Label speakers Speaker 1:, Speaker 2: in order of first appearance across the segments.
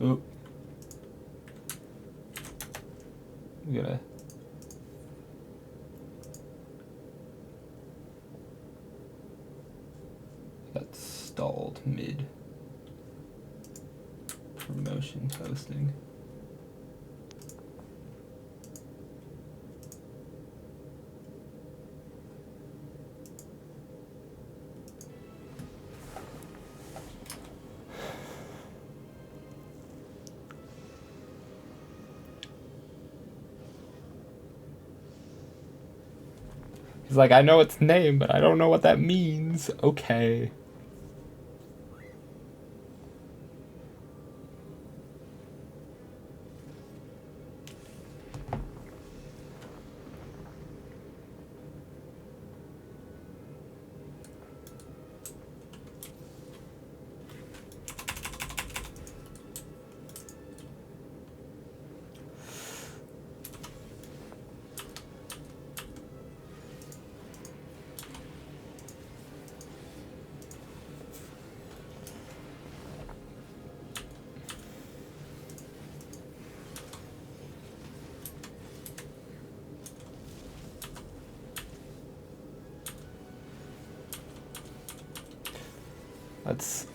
Speaker 1: Oop. We gotta. Got stalled mid promotion posting. He's like, I know its name, but I don't know what that means. Okay.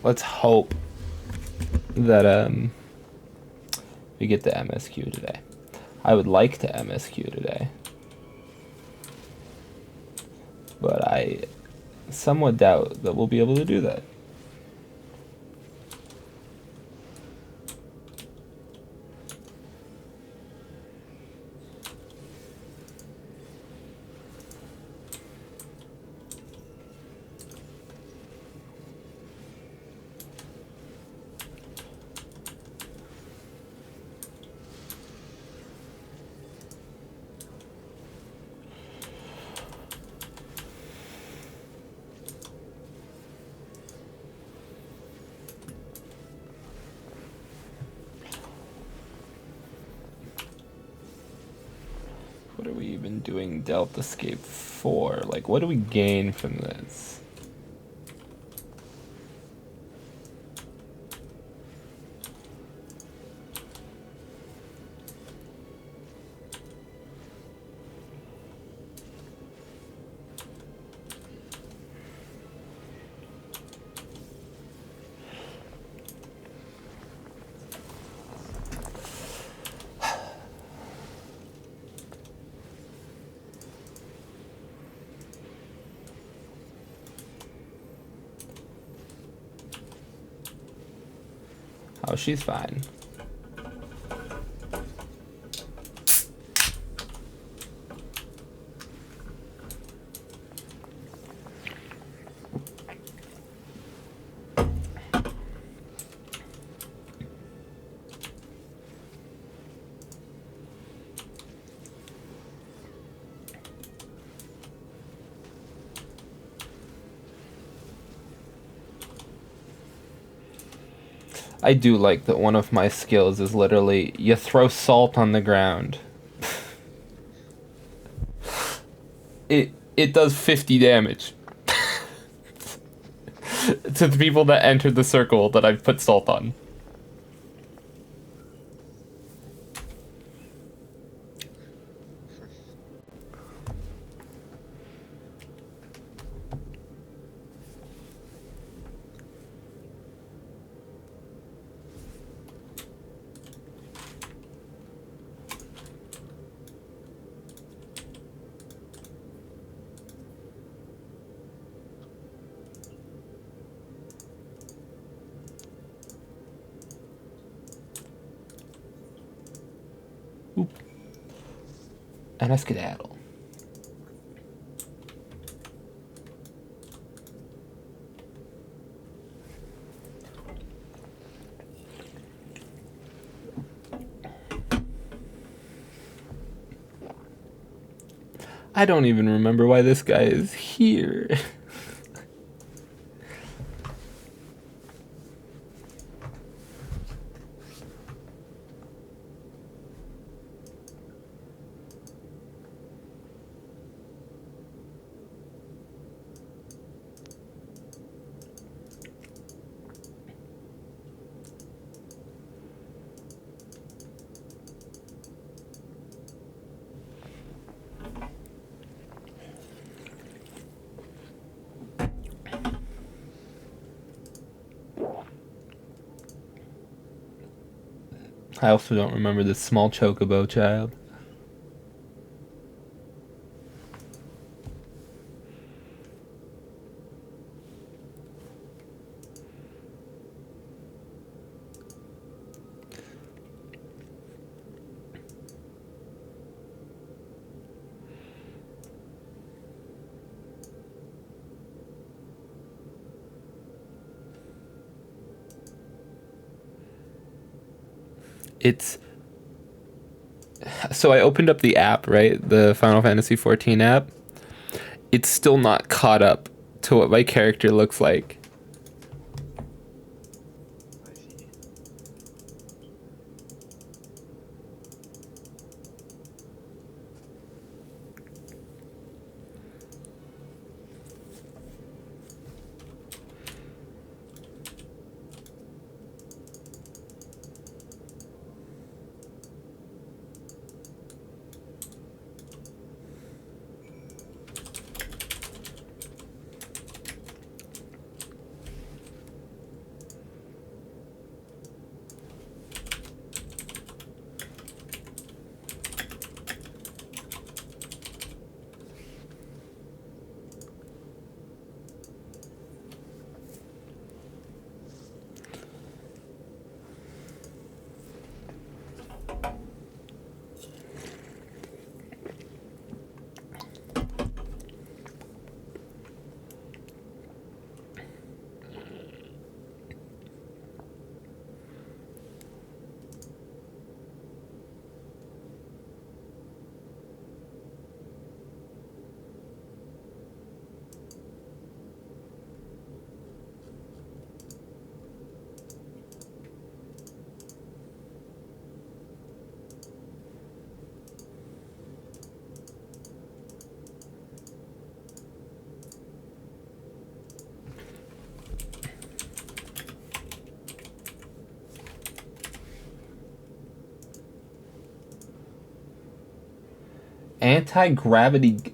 Speaker 1: Let's hope that we get the MSQ today. I would like to MSQ today, but I somewhat doubt that we'll be able to do that. What are we even doing Delta Escape for? Like, what do we gain from this? Oh, she's fine. I do like that one of my skills is literally you throw salt on the ground. It does 50 damage to the people that entered the circle that I've put salt on. Oop. And a skedaddle. I don't even remember why this guy is here. I also don't remember this small chocobo child. It's so I opened up the app, right? The Final Fantasy 14 app. It's still not caught up to what my character looks like.
Speaker 2: I see.
Speaker 1: Anti-gravity.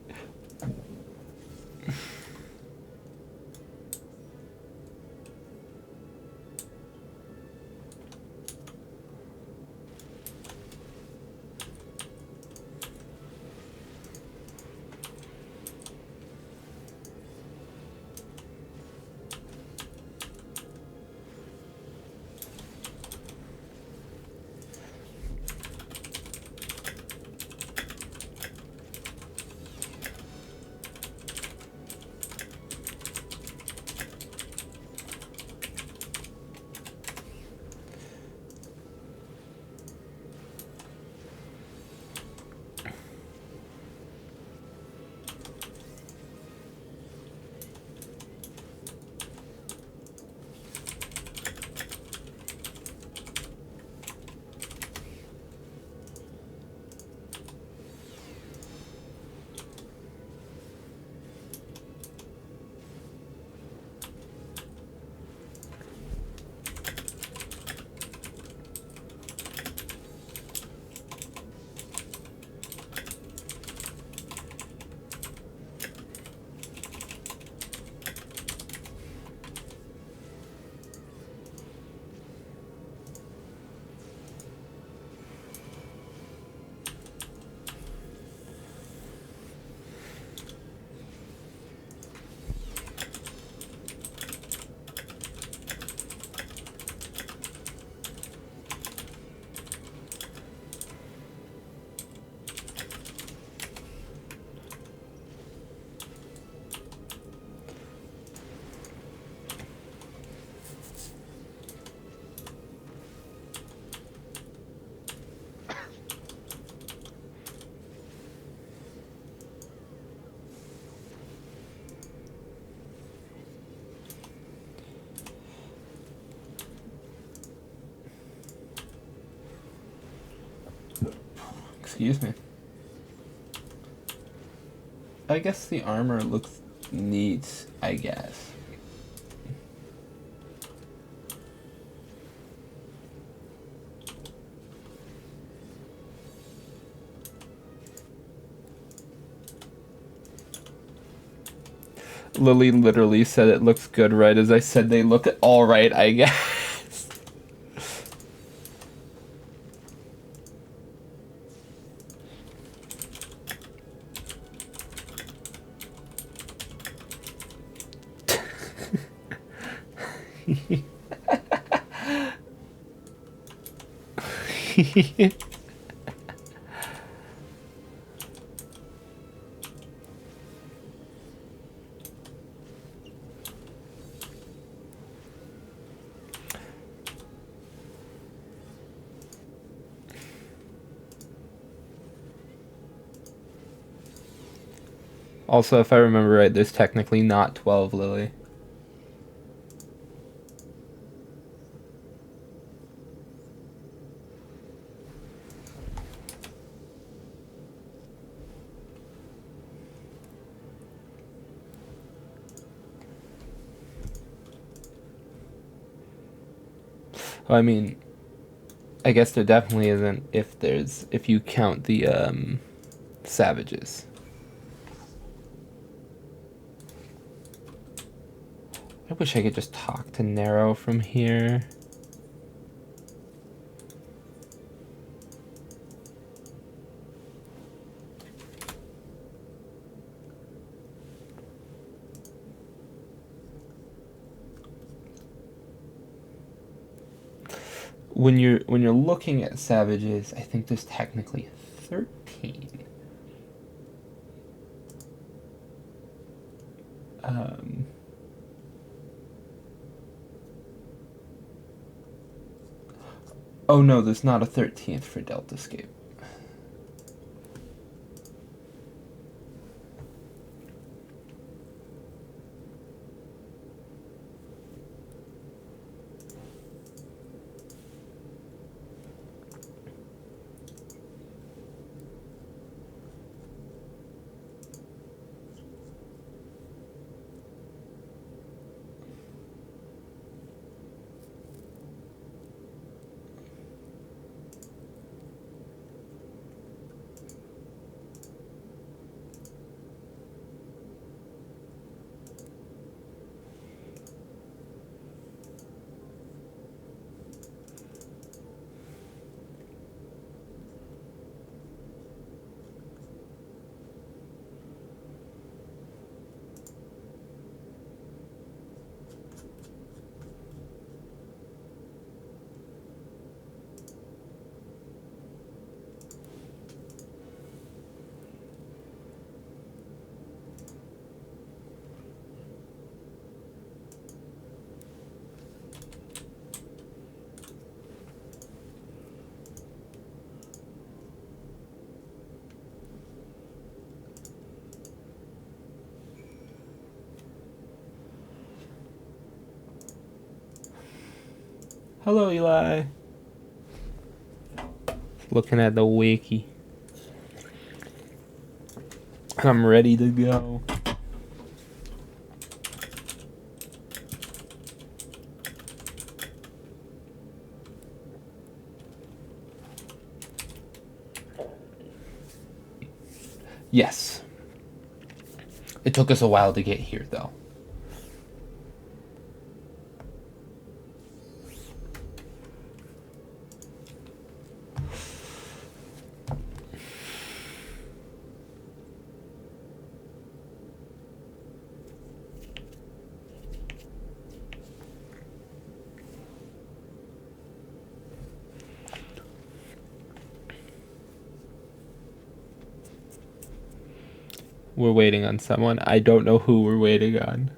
Speaker 1: Excuse me. I guess the armor looks neat, I guess. Lily literally said it looks good right as I said they look alright, I guess. Also, if I remember right, there's technically not 12 Lily. Well, I mean, I guess there definitely isn't if you count the savages. I wish I could just talk to Narrow from here. When you're looking at savages, I think there's technically 13. Oh no, there's not a 13th for Delta Scape. Hello, Eli. Looking at the wiki. I'm ready to go. Yes. It took us a while to get here, though. We're waiting on someone. I don't know who we're waiting on.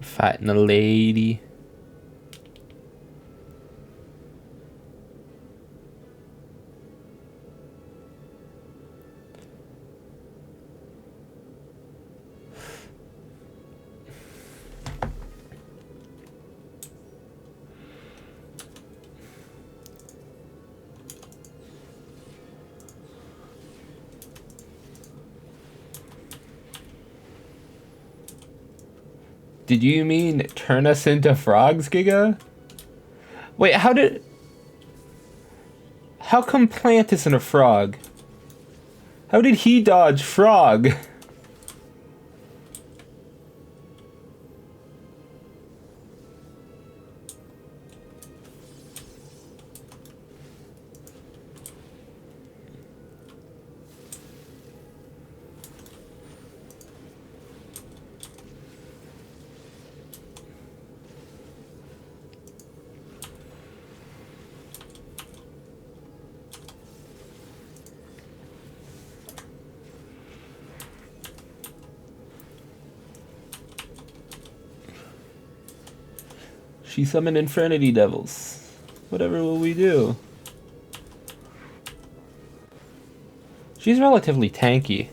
Speaker 1: Fighting a lady. Did you mean turn us into frogs, Giga? Wait, how come Plant isn't a frog? How did he dodge frog? She summoned Infernity Devils. Whatever will we do? She's relatively tanky.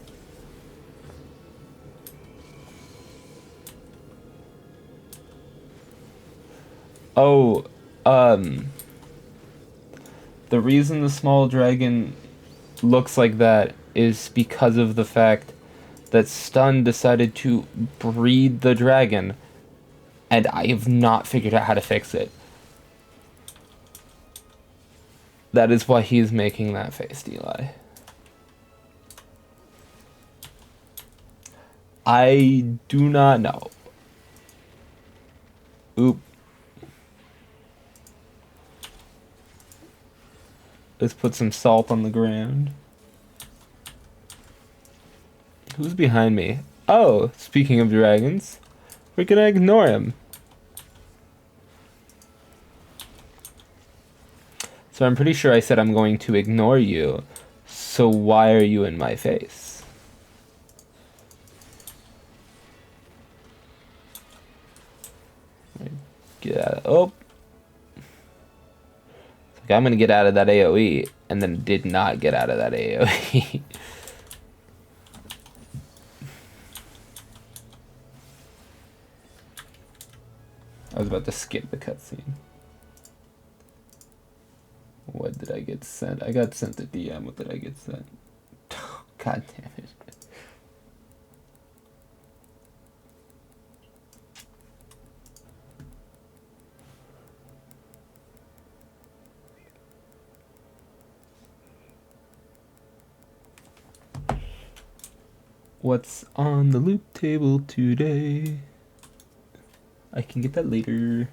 Speaker 1: Oh, the reason the small dragon looks like that is because of the fact that Stun decided to breed the dragon, and I have not figured out how to fix it. That is why he's making that face, Eli. I do not know. Oop. Let's put some salt on the ground. Who's behind me? Oh, speaking of dragons, we're gonna ignore him. So I'm pretty sure I said I'm going to ignore you. So why are you in my face? Get out of, oh. Okay, I'm gonna get out of that AoE, and then did not get out of that AoE. I was about to skip the cutscene. What did I get sent? I got sent a DM. What did I get sent? God damn it. What's on the loot table today? I can get that later.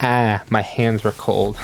Speaker 1: Ah, my hands were cold.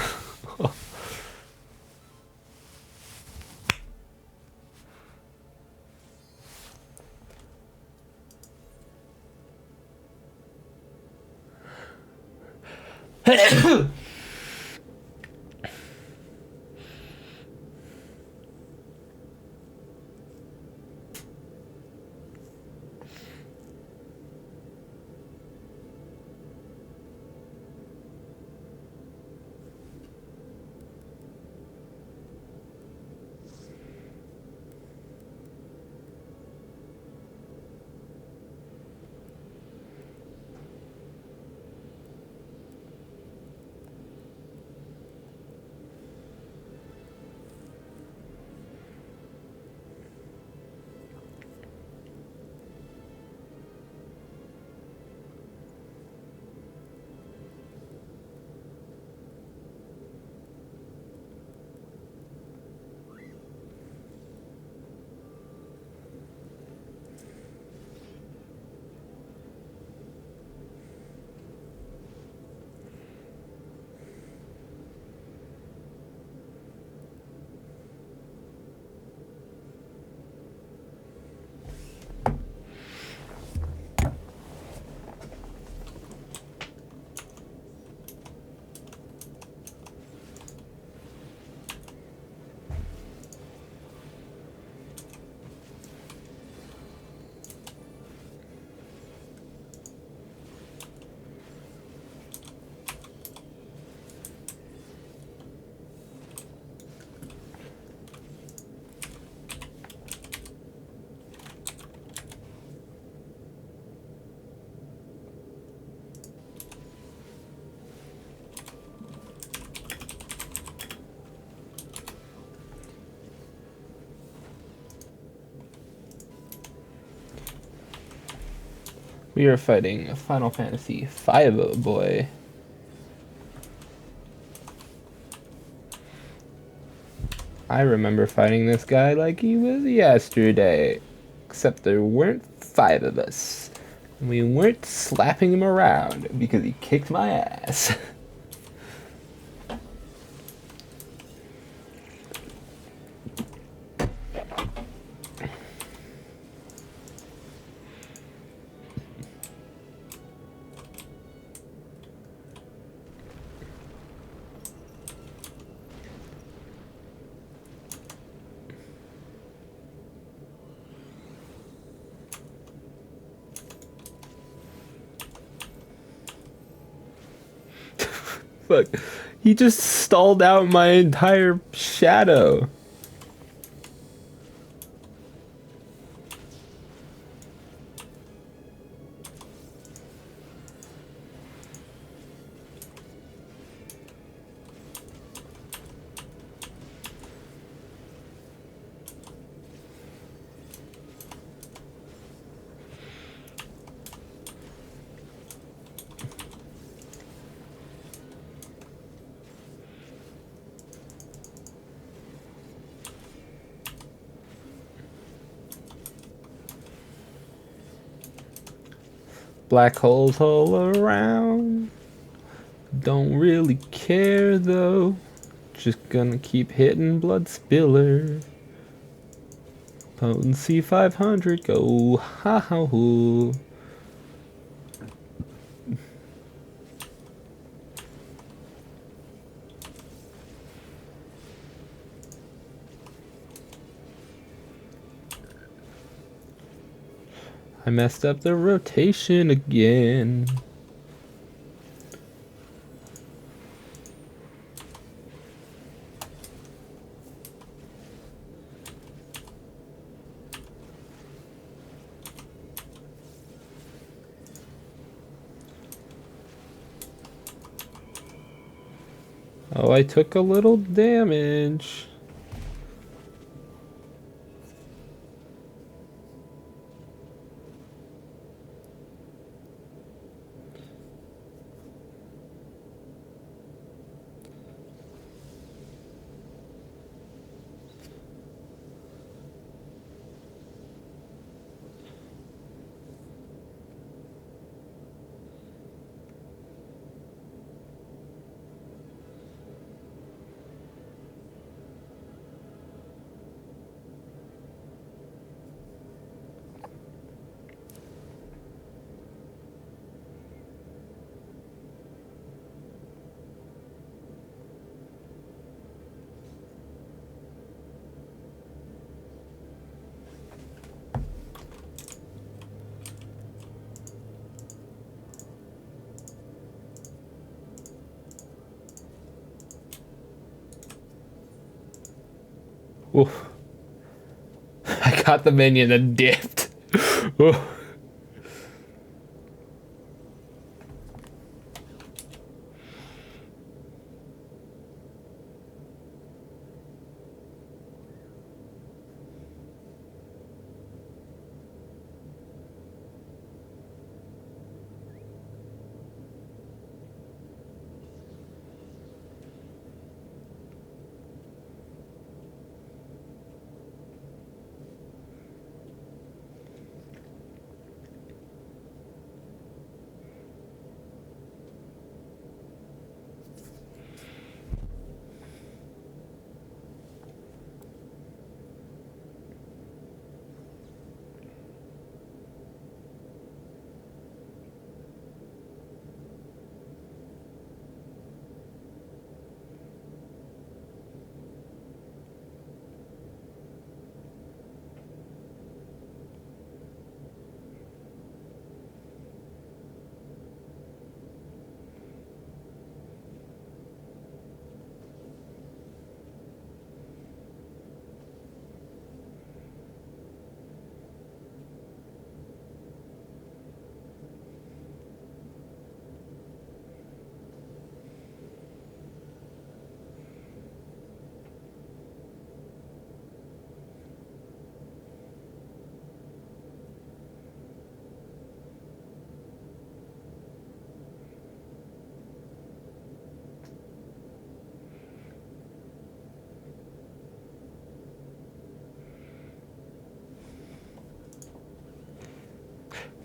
Speaker 1: We are fighting Final Fantasy V, boy. I remember fighting this guy like he was yesterday. Except there weren't 5 of us. We weren't slapping him around because he kicked my ass. Fuck. He just stalled out my entire shadow. Black holes all around. Don't really care though. Just gonna keep hitting blood spiller. Potency 500, go ha ha hoo. I messed up the rotation again. Oh, I took a little damage. Ooh. I got the minion and dipped. Ooh.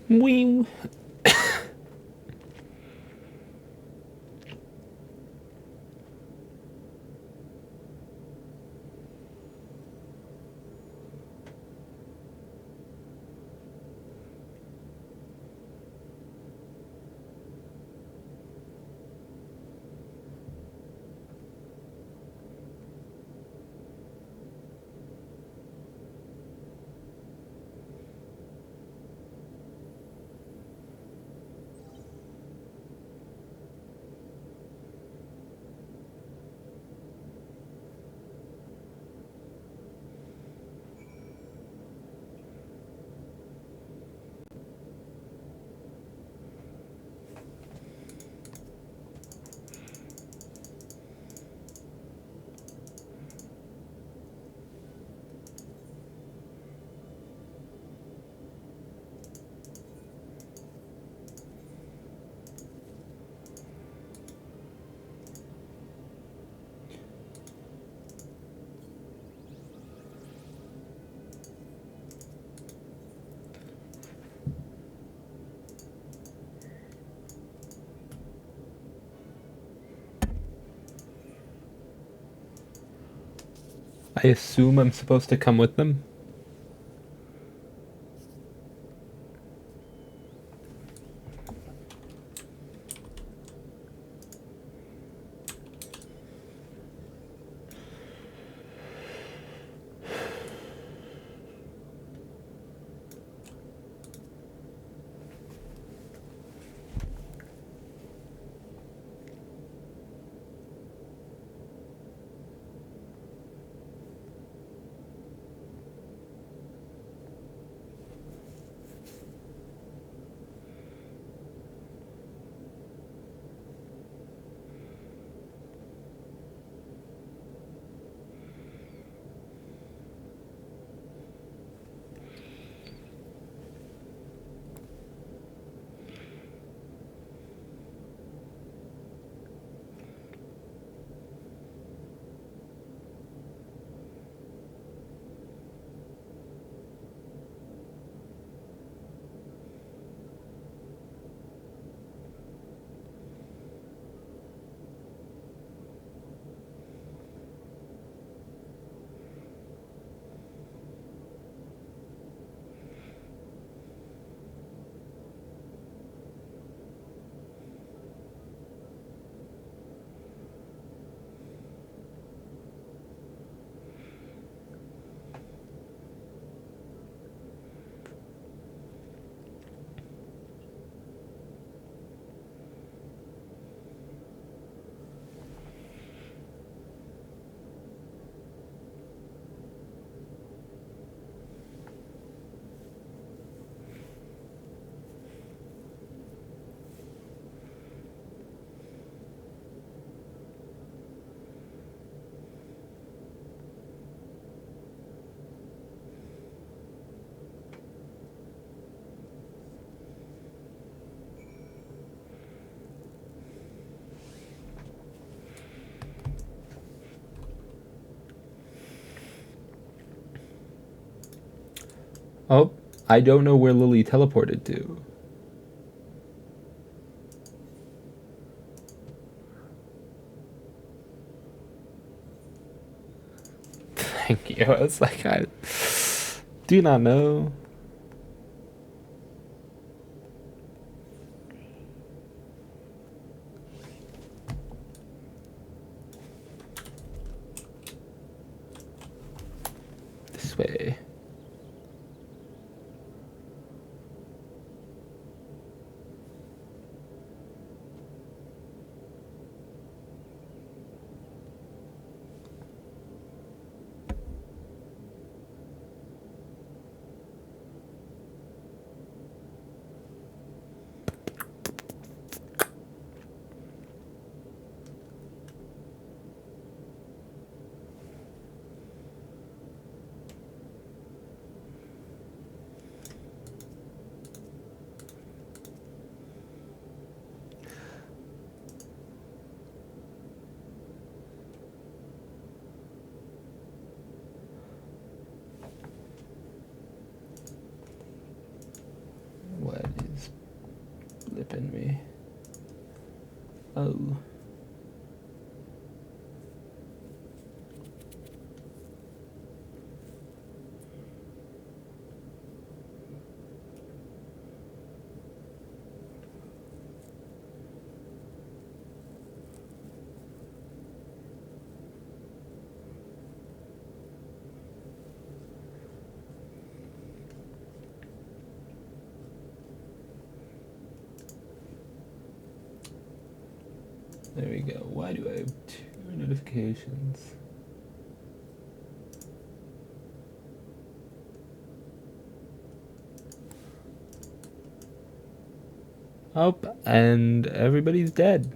Speaker 1: Wing. I assume I'm supposed to come with them. Oh, I don't know where Lily teleported to. Thank you. It's like I do not know. This way. What is blipping me? Oh. There we go. Why do I have 2 notifications? Oh, and everybody's dead.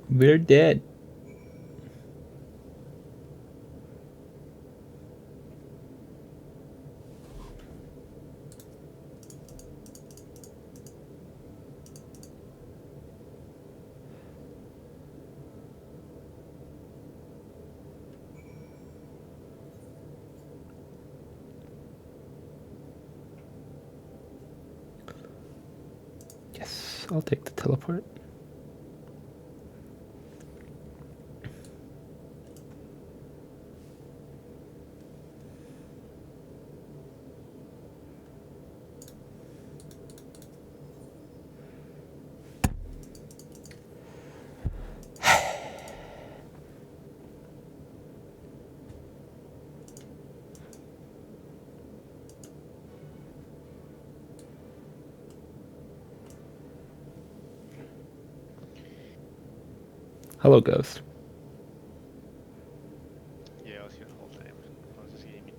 Speaker 1: We're dead. Yes, I'll take the teleport. Hello, Ghost.
Speaker 2: Yeah, I was here the whole time. I was just gaming.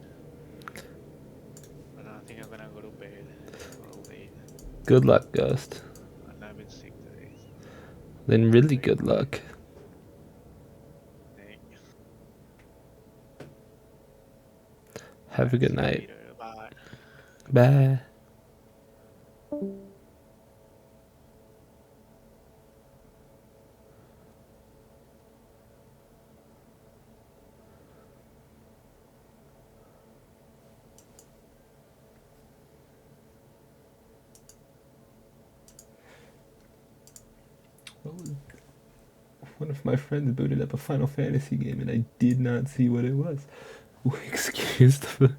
Speaker 2: But I think I'm gonna go to bed. We're all late.
Speaker 1: Good luck, Ghost.
Speaker 2: And I've been sick today, so
Speaker 1: Then really
Speaker 2: thank
Speaker 1: good luck.
Speaker 2: thank you.
Speaker 1: Have a
Speaker 2: Alright,
Speaker 1: good
Speaker 2: see you
Speaker 1: night.
Speaker 2: later. Bye.
Speaker 1: Bye. One of my friends booted up a Final Fantasy game and I did not see what it was. Excuse the.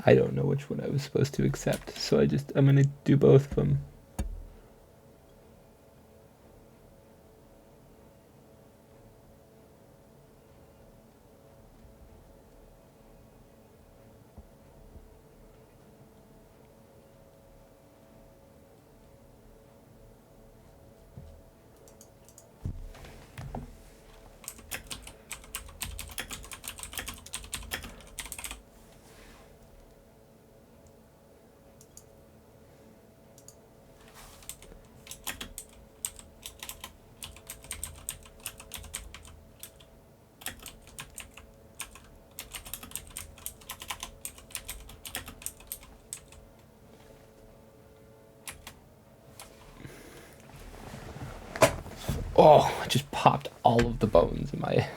Speaker 1: I don't know which one I was supposed to accept, so I'm gonna do both of them. Oh, I just popped all of the bones in my.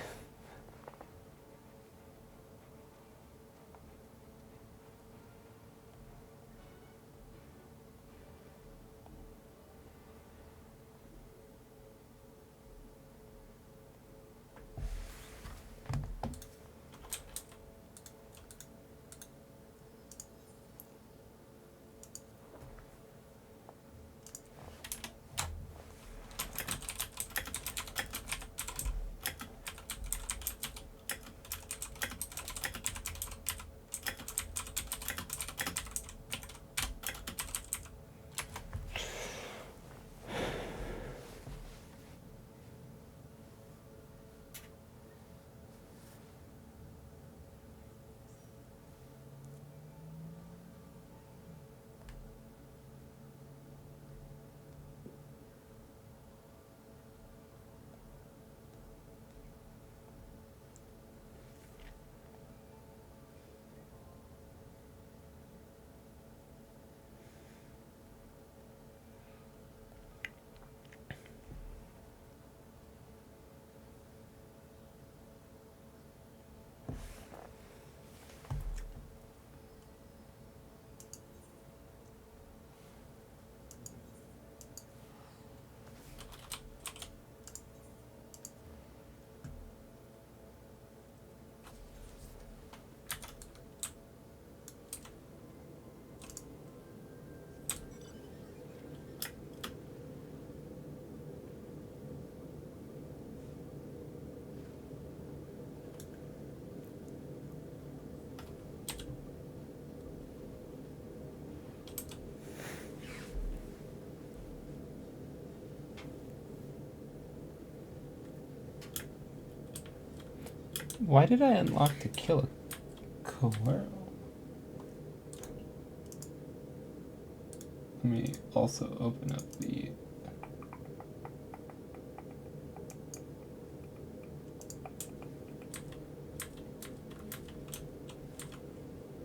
Speaker 1: Why did I unlock to kill a squirrel? Let me also open up the...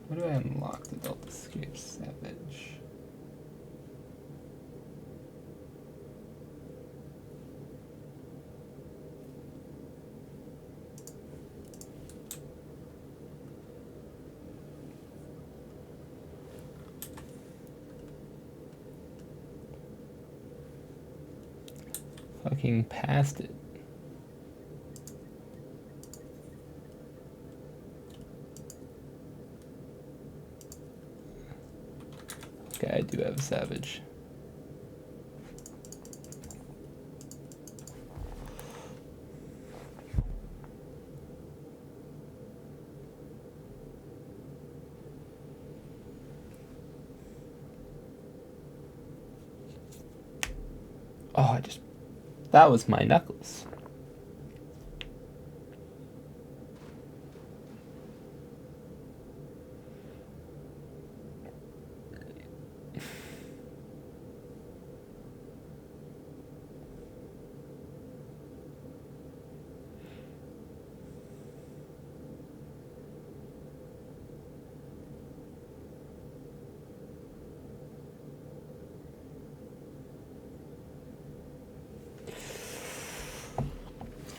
Speaker 1: What do I unlock? Adult Escape Savage. Fucking past it. Okay, I do have a Savage. Oh, that was my Knuckles.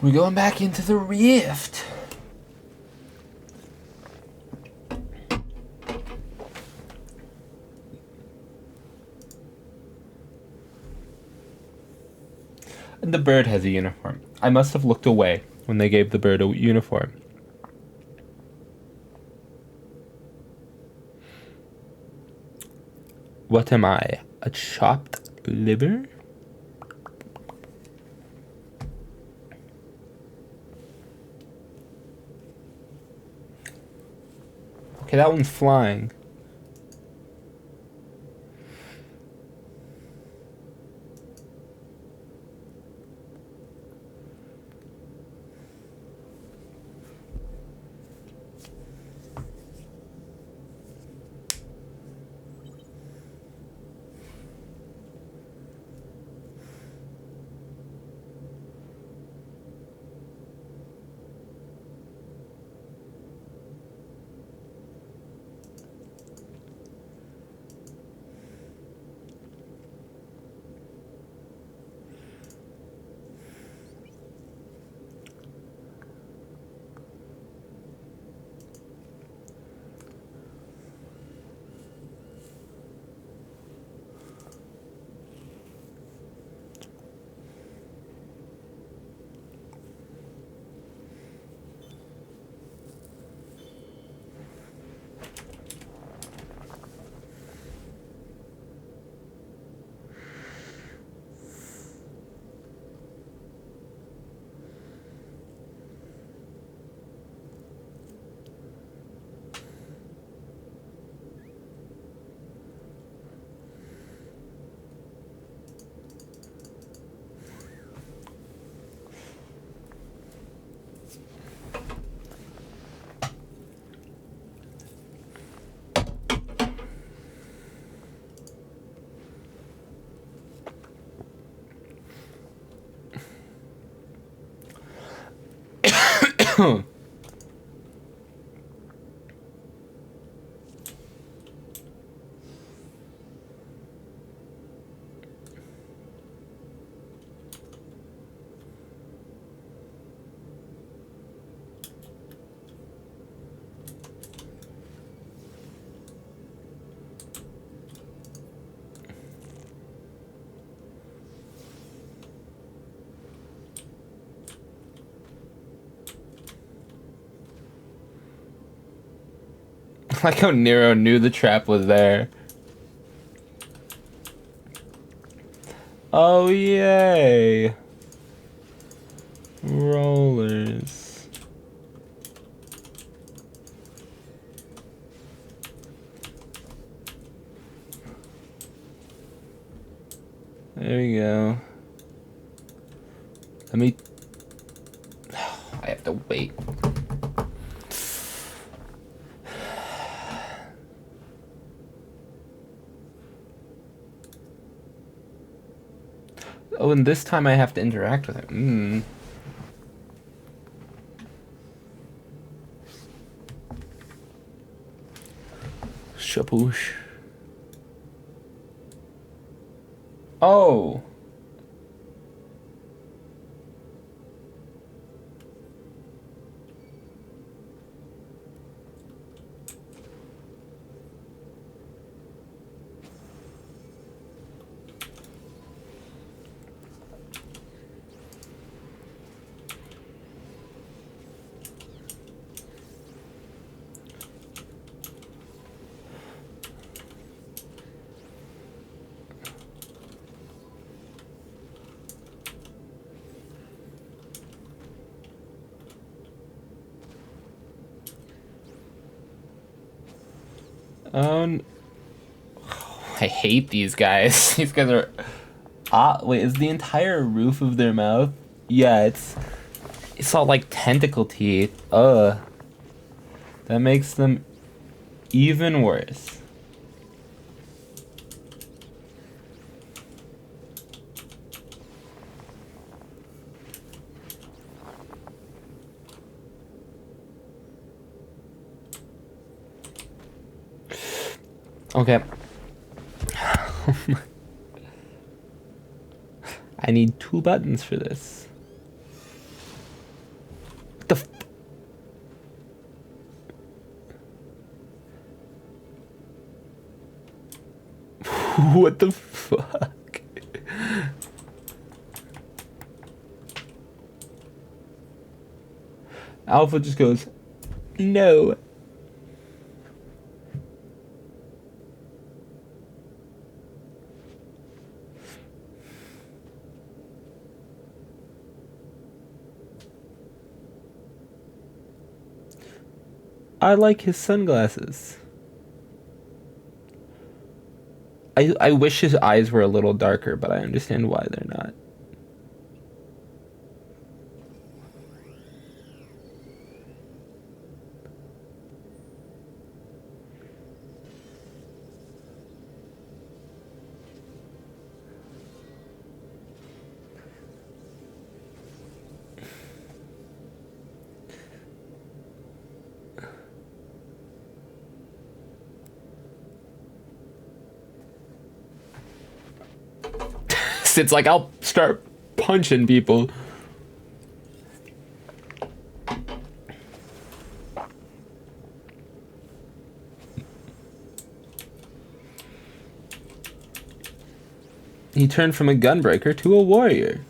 Speaker 1: We're going back into the rift. And the bird has a uniform. I must have looked away when they gave the bird a uniform. What am I? A chopped liver? Okay, that one's flying. Like how Nero knew the trap was there. Oh, yay. Rollers. There we go. Let me... I have to wait. Oh, and this time I have to interact with him. Shaboosh. Oh. Um, I hate these guys. These guys are. Ah, wait, is the entire roof of their mouth? Yeah, it's all like tentacle teeth. That makes them even worse. Okay. I need 2 buttons for this. What the what the fuck? Alpha just goes, no. I like his sunglasses. I wish his eyes were a little darker, but I understand why they're not. It's like I'll start punching people. He turned from a gunbreaker to a warrior.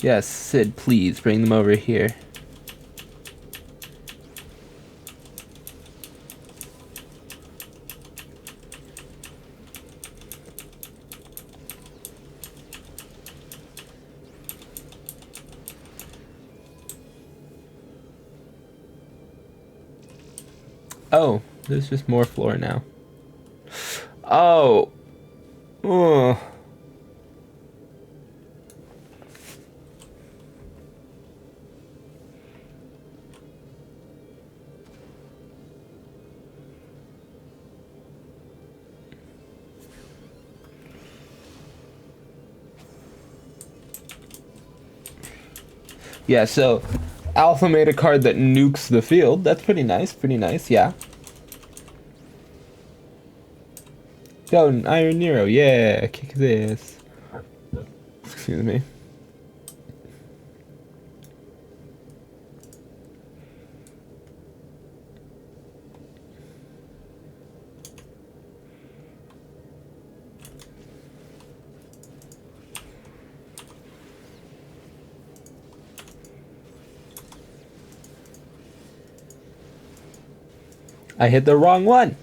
Speaker 1: Yes, Sid, please bring them over here. Oh, there's just more floor now. Oh. Oh. Yeah, so Alpha made a card that nukes the field. That's pretty nice, yeah. Yo, Iron Nero, yeah, kick his ass. Excuse me. I hit the wrong one.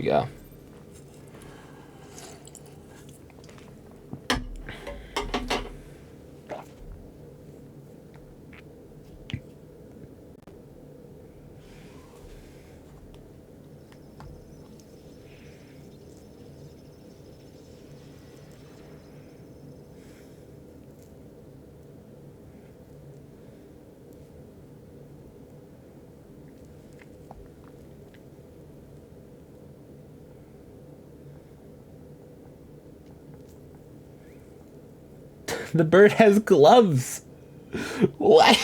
Speaker 1: go. The bird has gloves. What?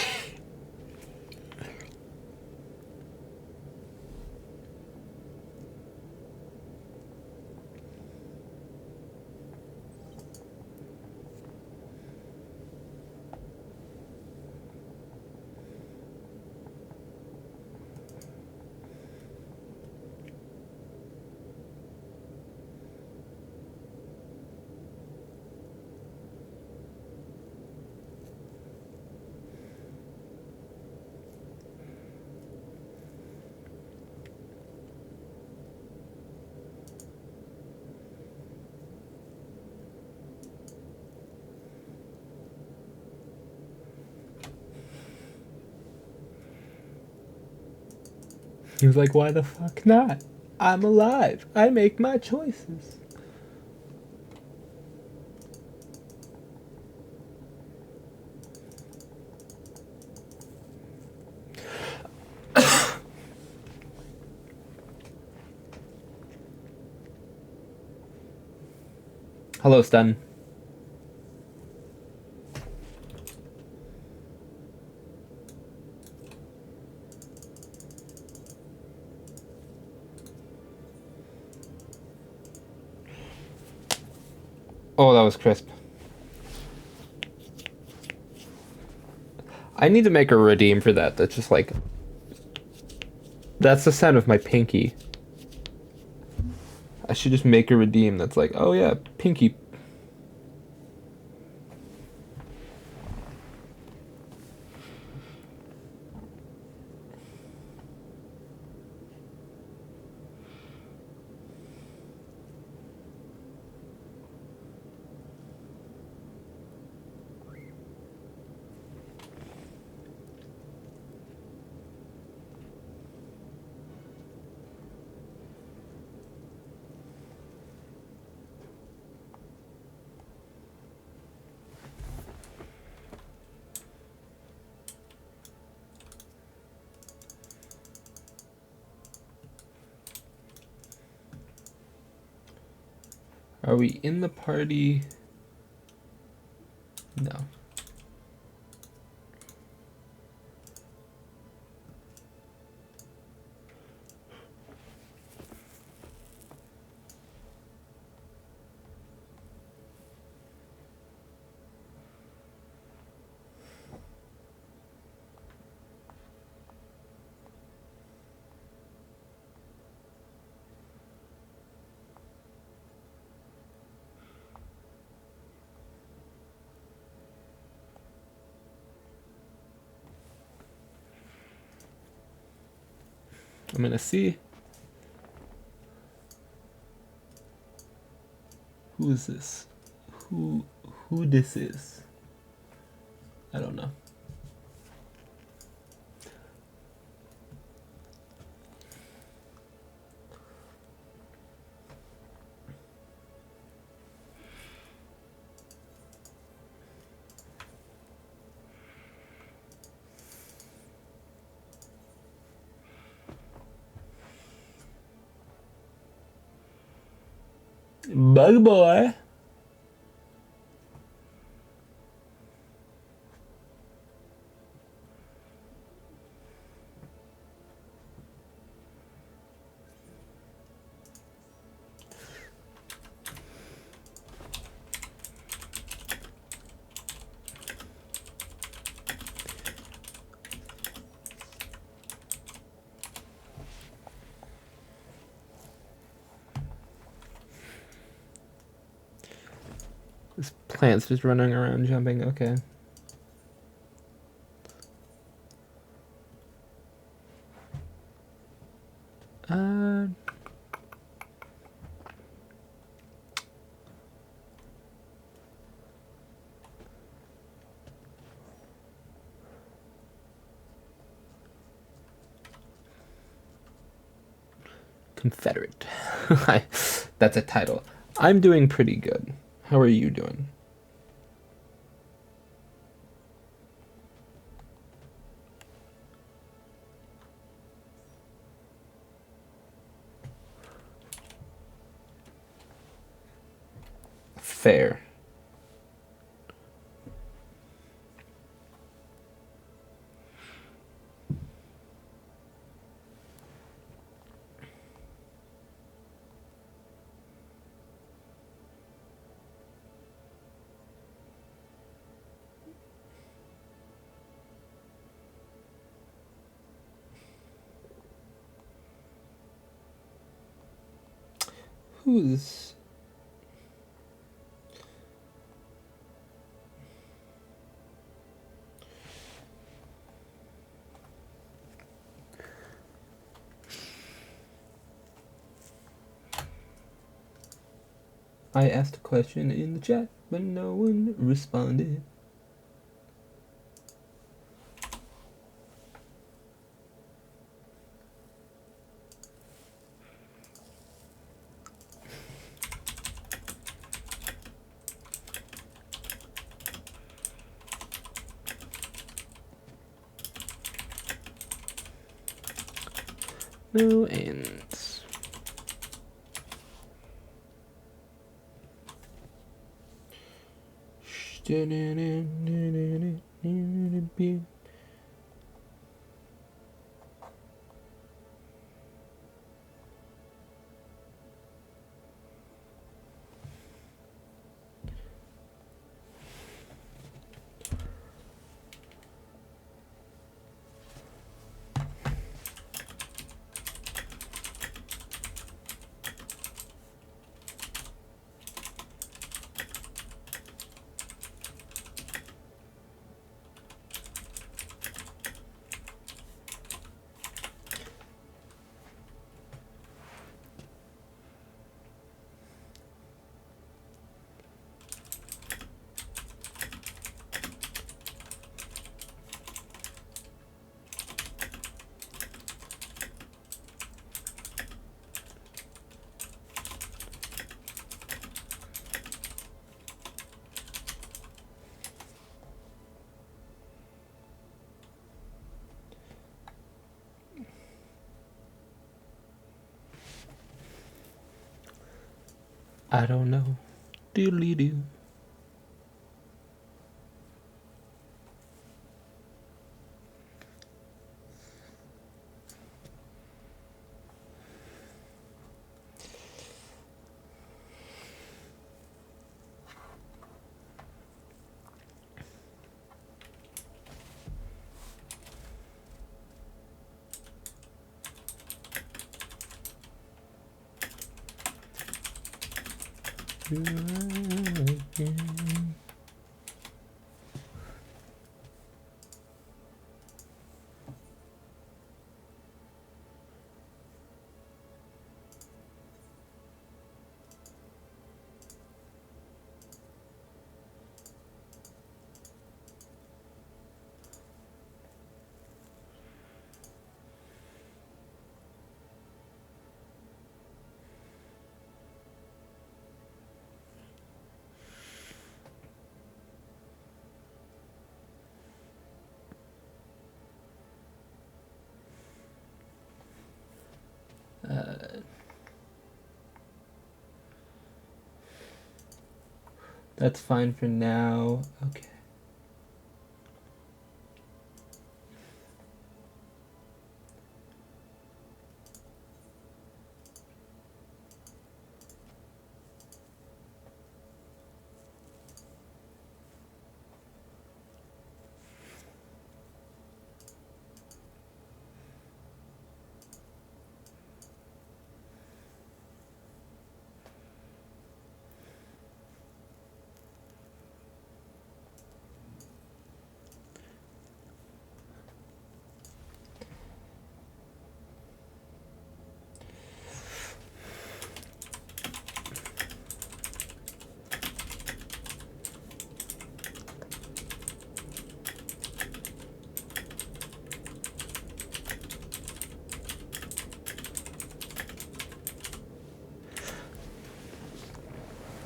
Speaker 1: He was like, why the fuck not? I'm alive. I make my choices. Hello, Stun. Oh, that was crisp. I need to make a redeem for that. That's just like... That's the sound of my pinky. I should just make a redeem that's like, oh yeah, pinky. Are we in the party? No. I'm gonna see. Who is this? Who this is? I don't know. Bug boy. This plant's just running around jumping, okay. Uh, Confederate. That's a title. I'm doing pretty good. How are you doing? Fair. Who's... I asked a question in the chat, but no one responded. No ends. I don't know. Doodly doo. That's fine for now. Okay.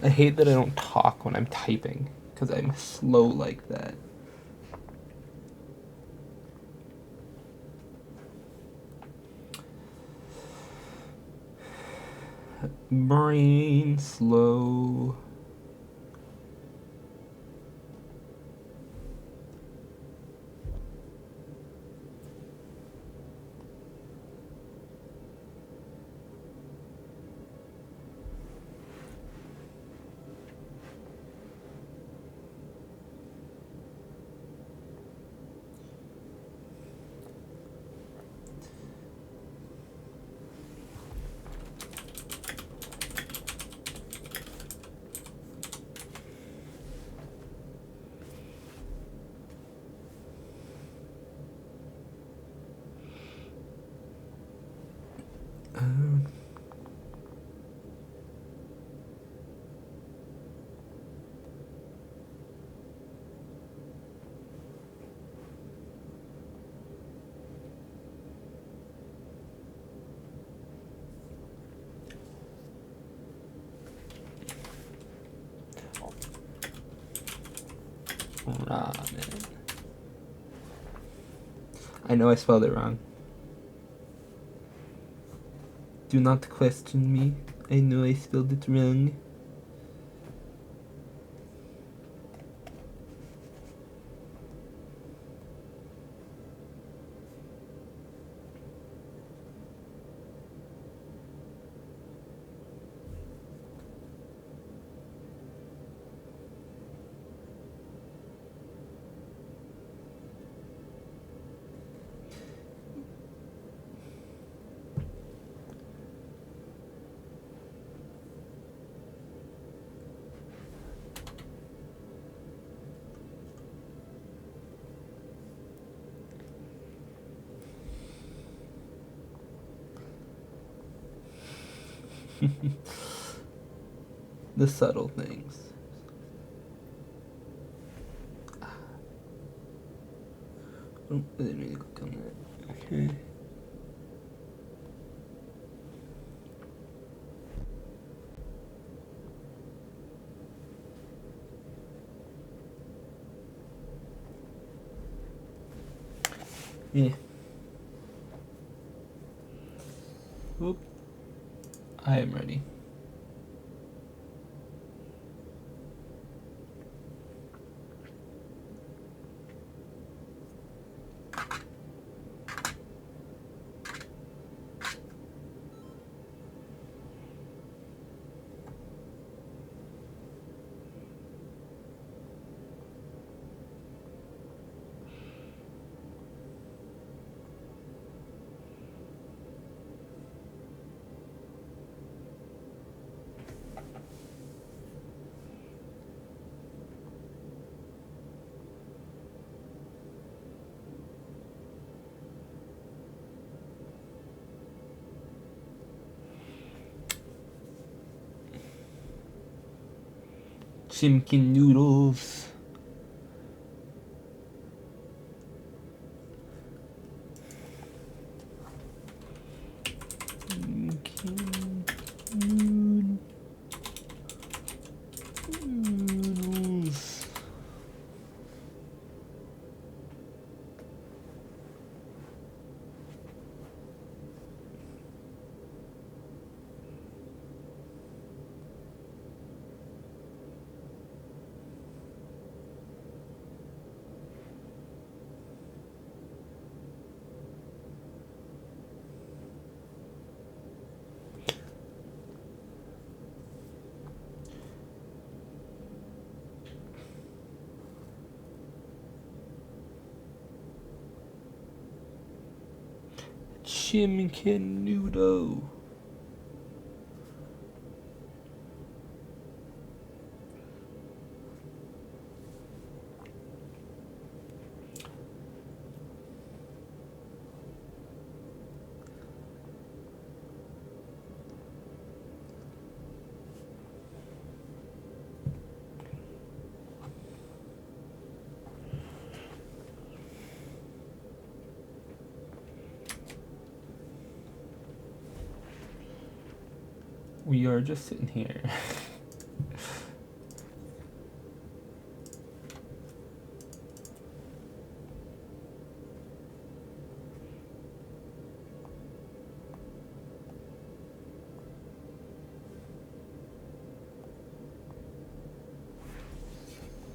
Speaker 1: I hate that I don't talk when I'm typing, because I'm slow like that. Brain slow. Ramen. I know I spelled it wrong. Do not question me. I know I spelled it wrong. The subtle things. Oh, I didn't mean to click on that. Okay. Yeah. Oop. I am ready. Chimkin noodles. Noodles. Chimkin noodle. We are just sitting here.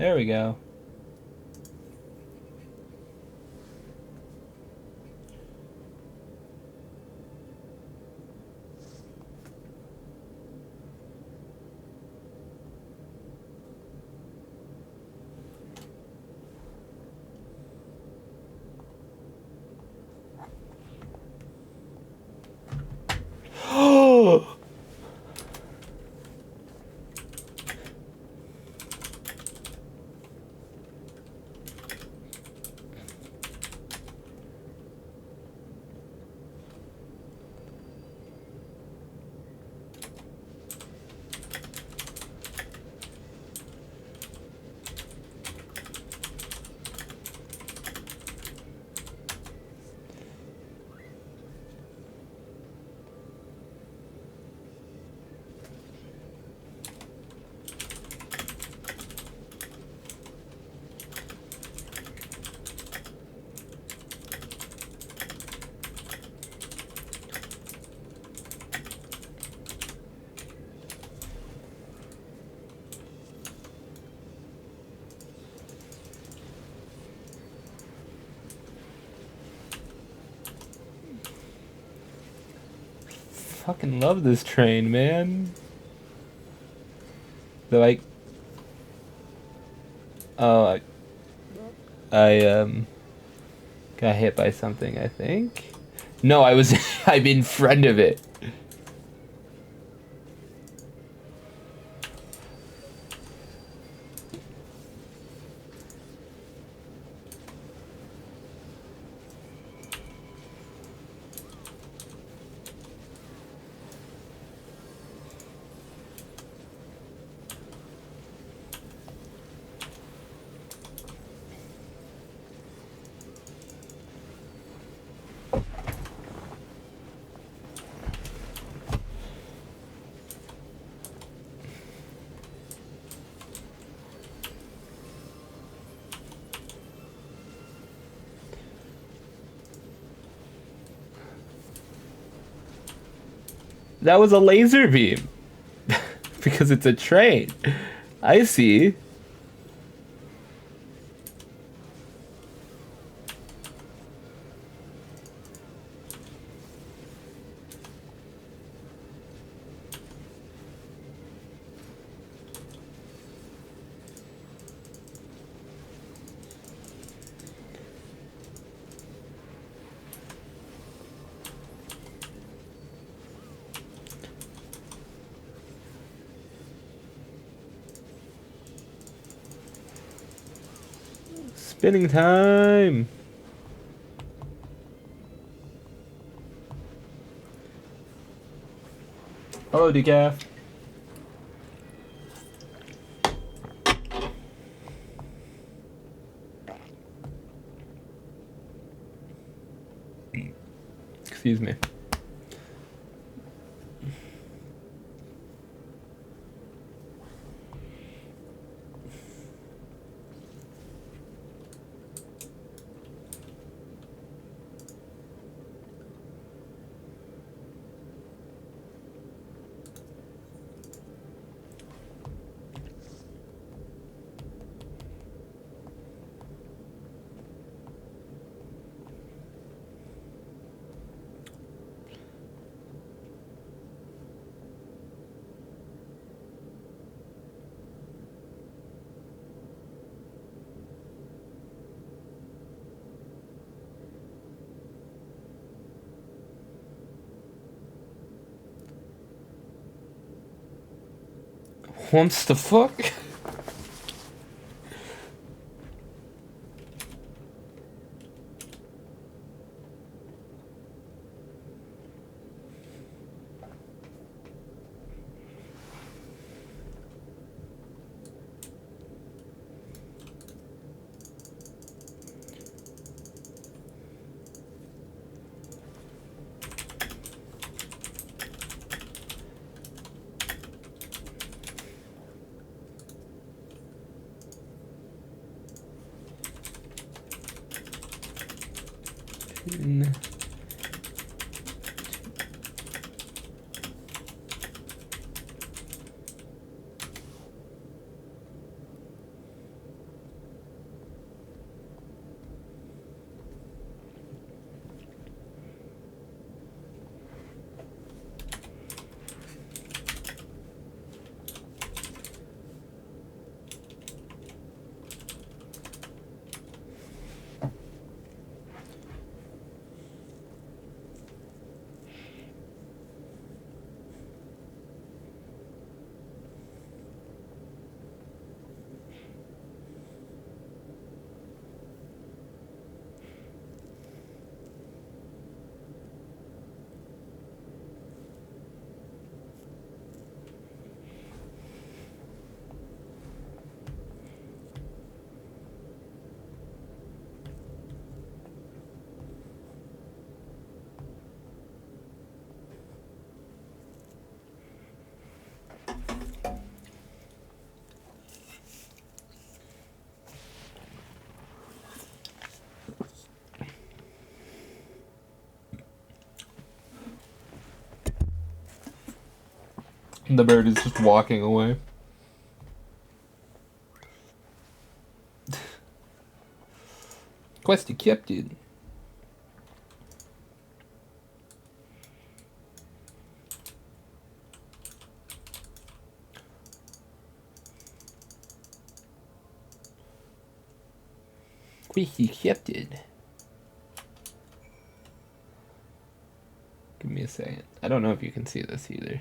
Speaker 1: There we go. Fucking love this train, man. Though oh, I got hit by something, I think. No, I was I'm in front of it. That was a laser beam. Because it's a train. I see. Spinning time. Hello, Decaf. Excuse me. Wants the fuck? The bird is just walking away. Quest accepted. Quest accepted. Give me a second. I don't know if you can see this either.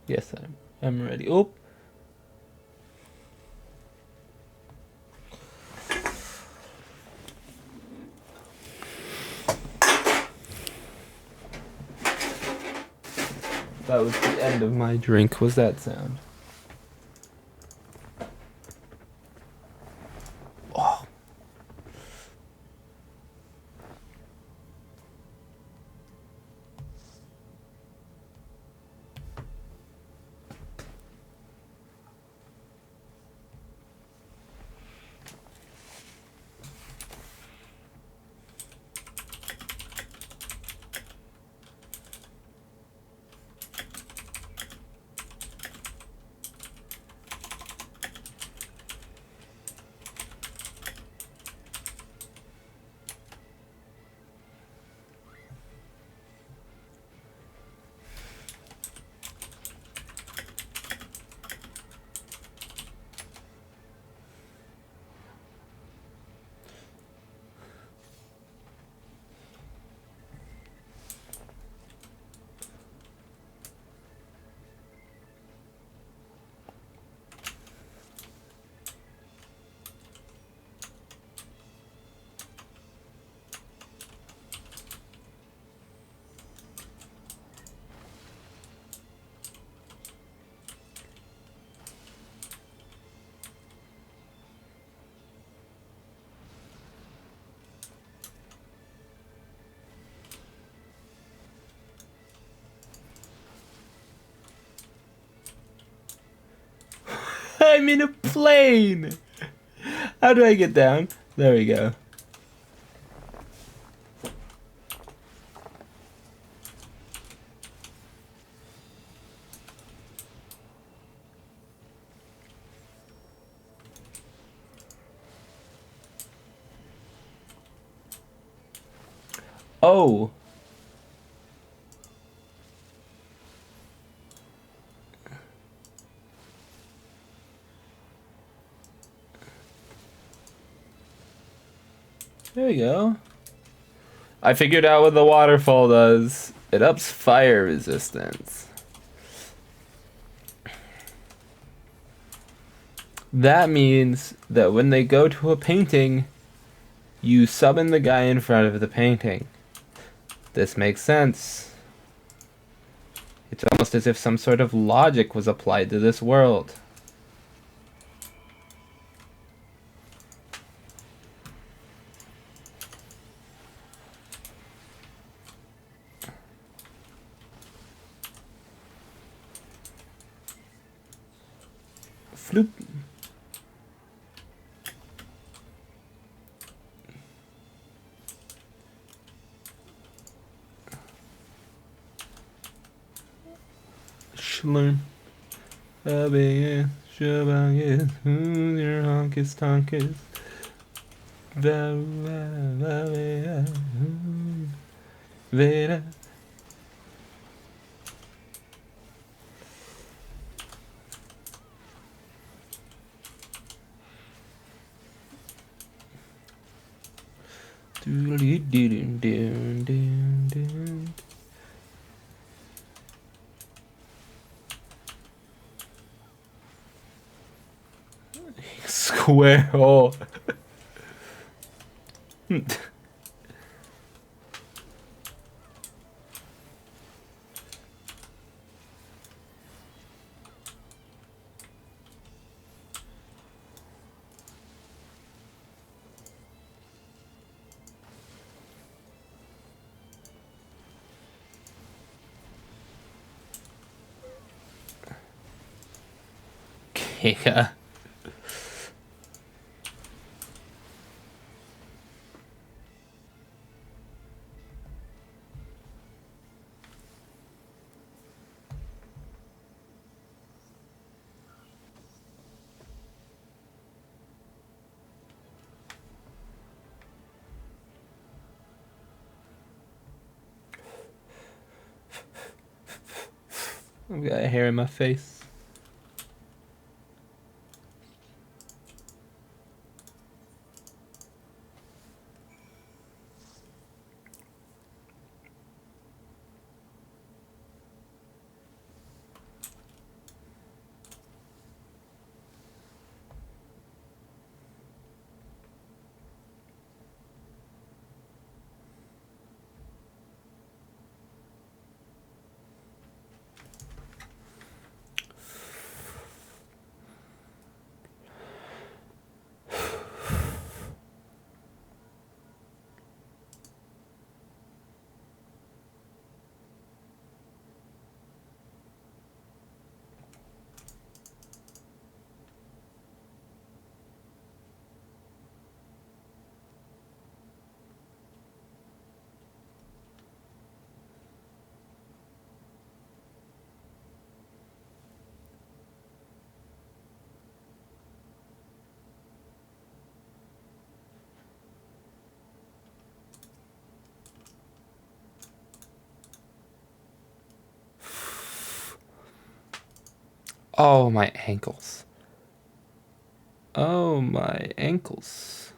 Speaker 1: Yes, I'm ready. Oh. That was the end of my drink. Was that sound? Oh. I'm in a plane! How do I get down? There we go. Oh! There we go. I figured out what the waterfall does. It ups fire resistance. That means that when they go to a painting, you summon the guy in front of the painting. This makes sense. It's almost as if some sort of logic was applied to this world. Floop. Schlurm. Your honkus tonkus. Vera. Square hole. Yeah. I've got hair in my face. Oh, my ankles. Oh, my ankles.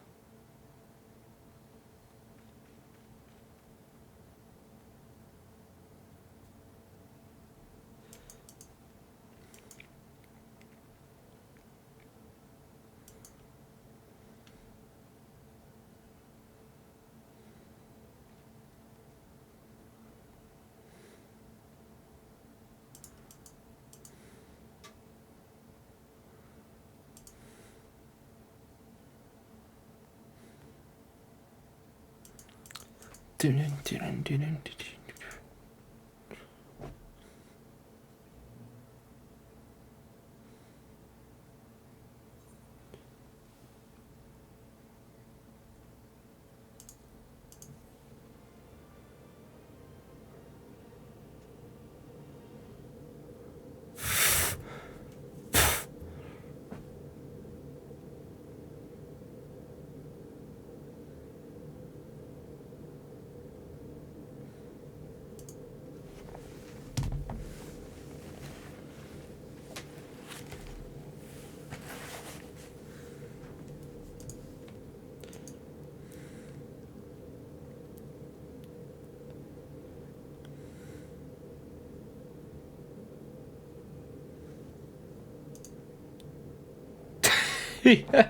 Speaker 1: Yeah.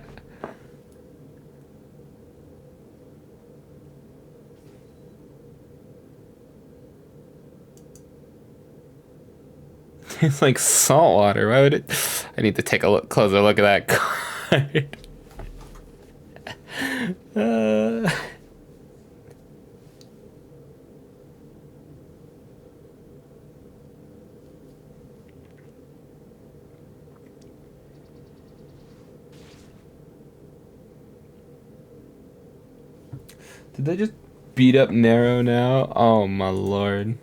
Speaker 1: It's like salt water. Why would it? I need to take a closer look at that card. uh... Did they just beat up Nero now? Oh my lord.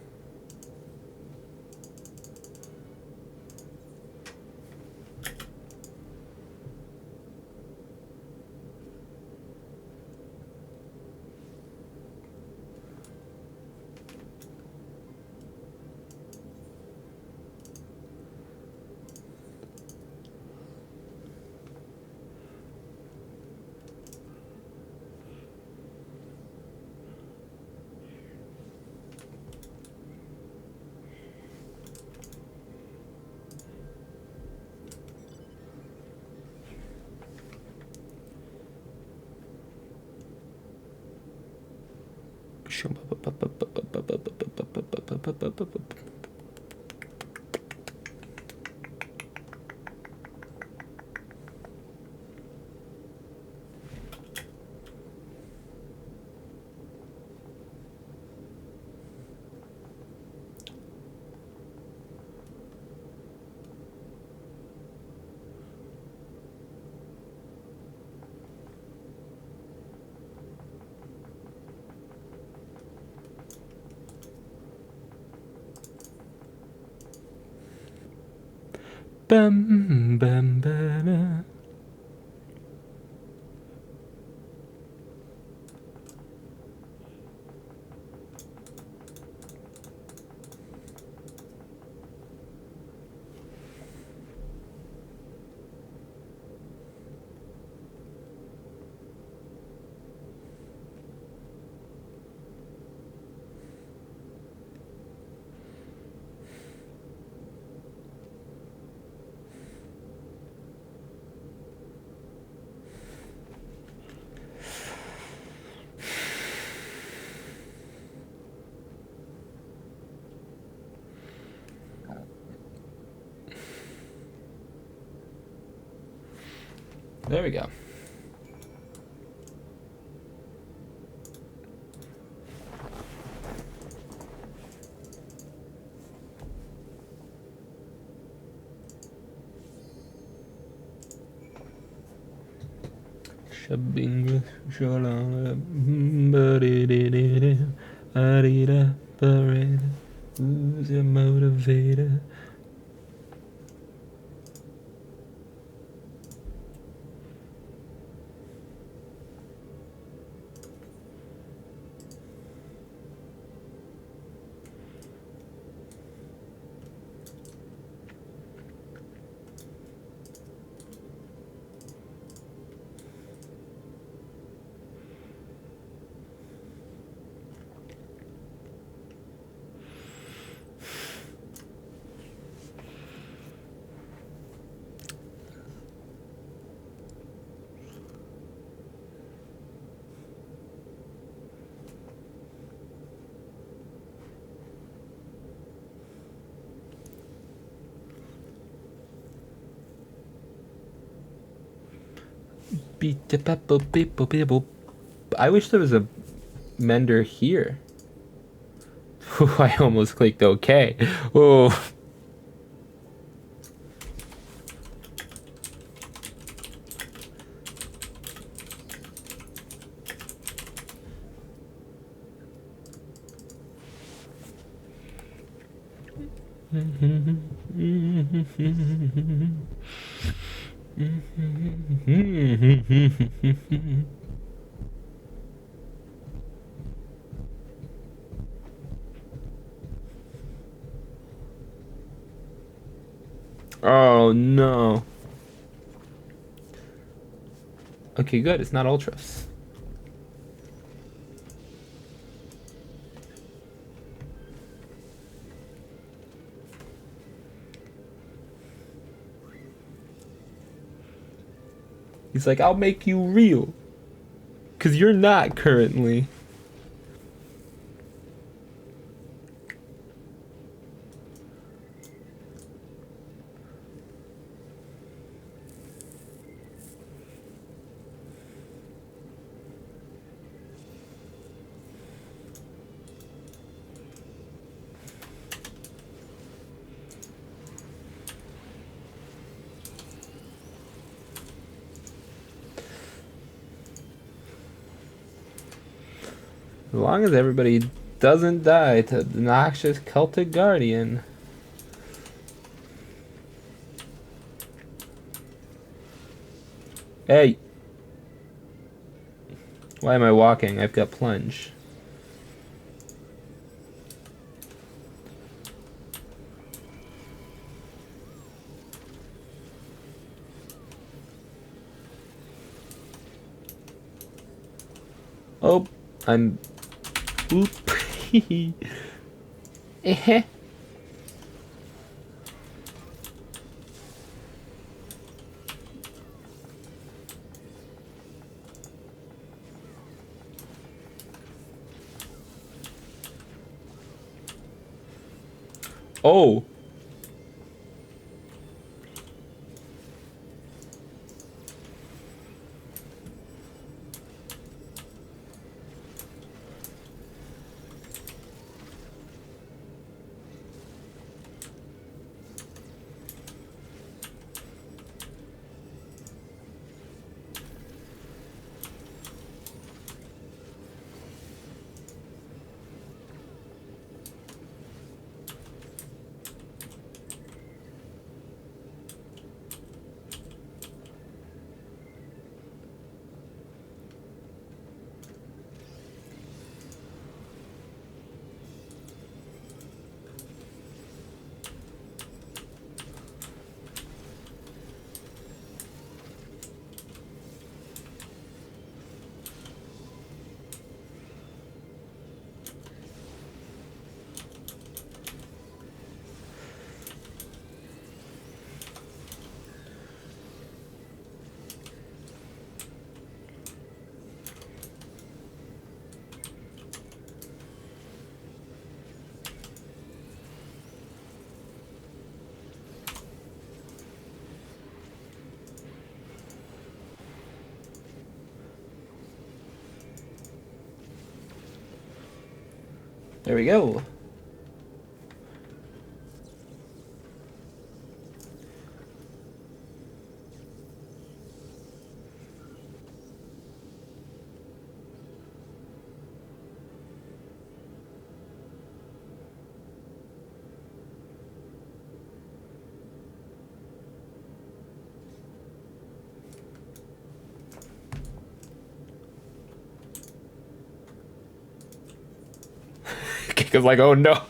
Speaker 1: Bum, bum, ba-da. There we go. Shabing shalala ba-di-di-di-di, arida parade. Who's your motivator? I wish there was a mender here. I almost clicked OK. Oh. Oh no. Okay, good. It's not ultras. He's like, I'll make you real. Because you're not currently. As long as everybody doesn't die to the noxious Celtic Guardian. Hey! Why am I walking? I've got plunge. Oh, I'm... Oop. Eh. Oh. There we go. Kika's like, oh no.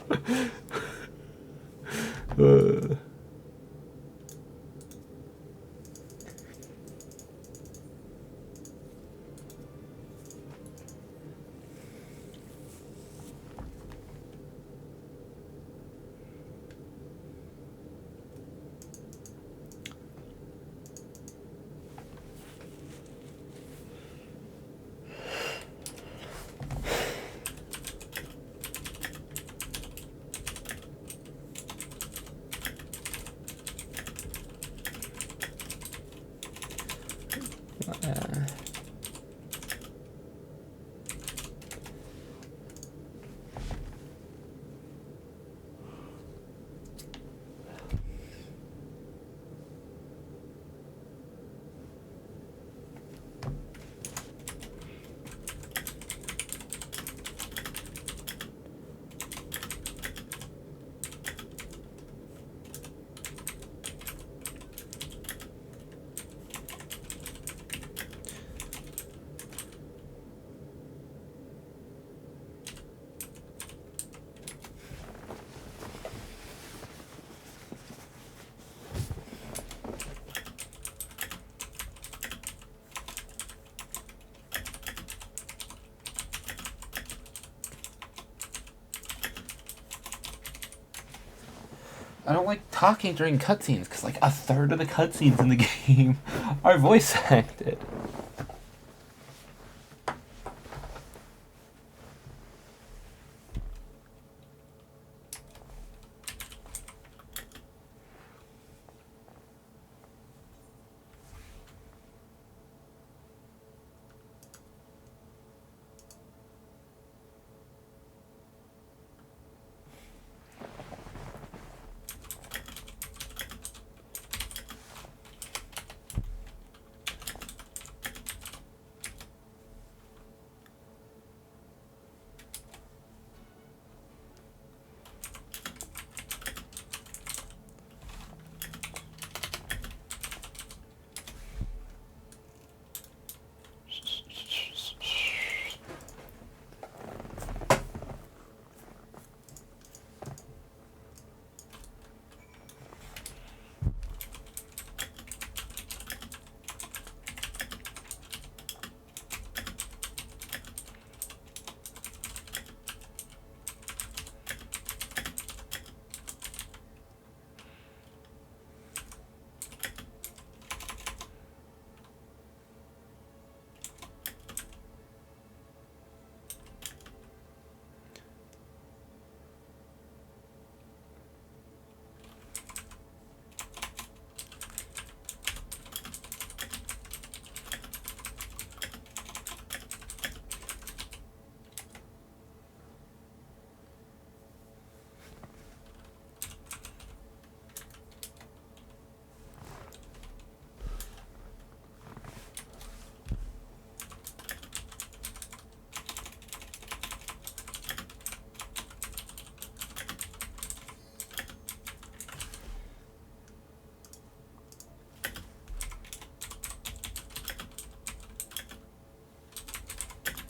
Speaker 1: I don't like talking during cutscenes because like a third of the cutscenes in the game are voice acted.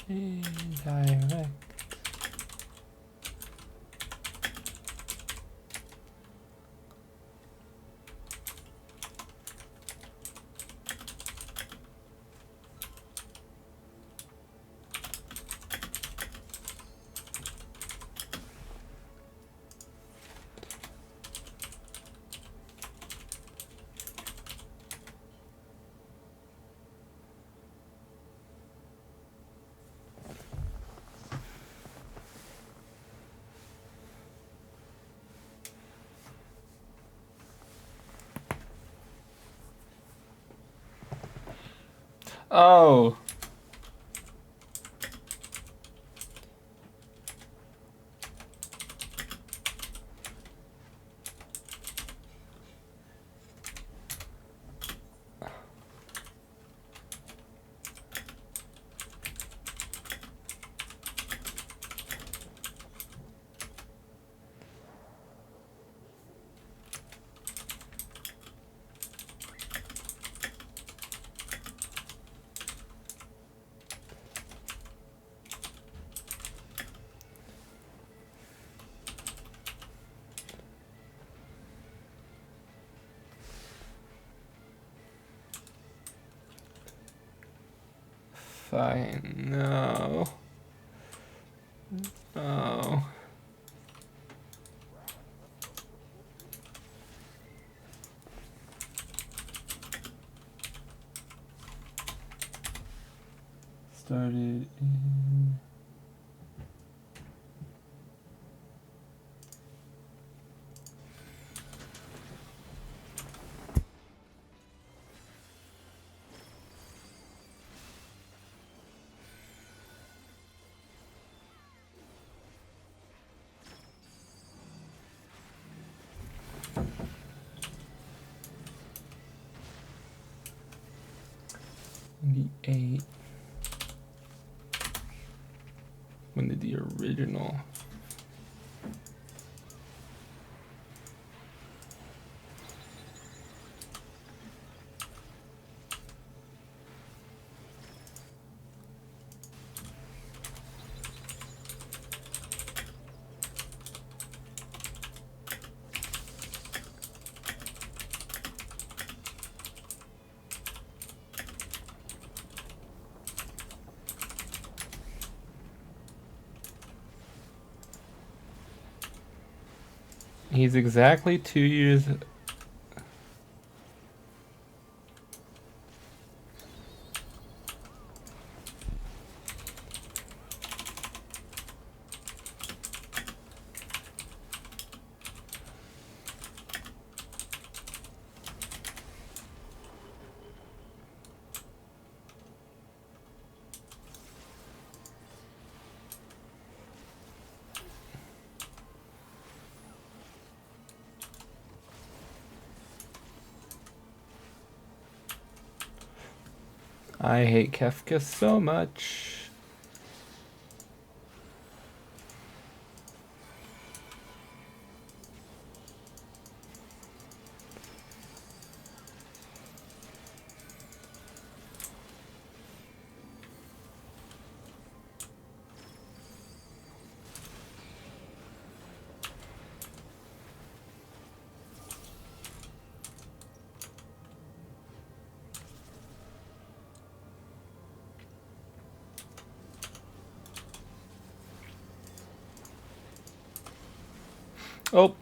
Speaker 1: Indirect. Oh. Fine. No. No. Started in... '98. When did the original? He's exactly 2 years. I hate Kefka so much. Oh.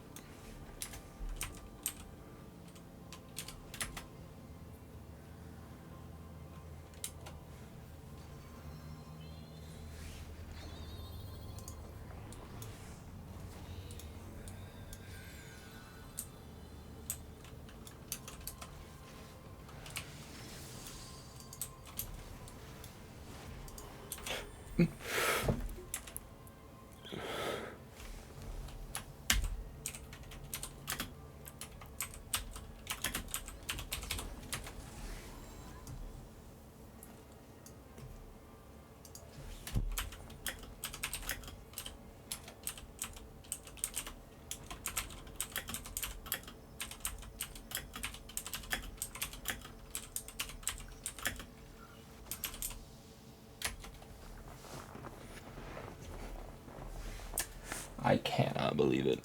Speaker 1: I cannot believe it.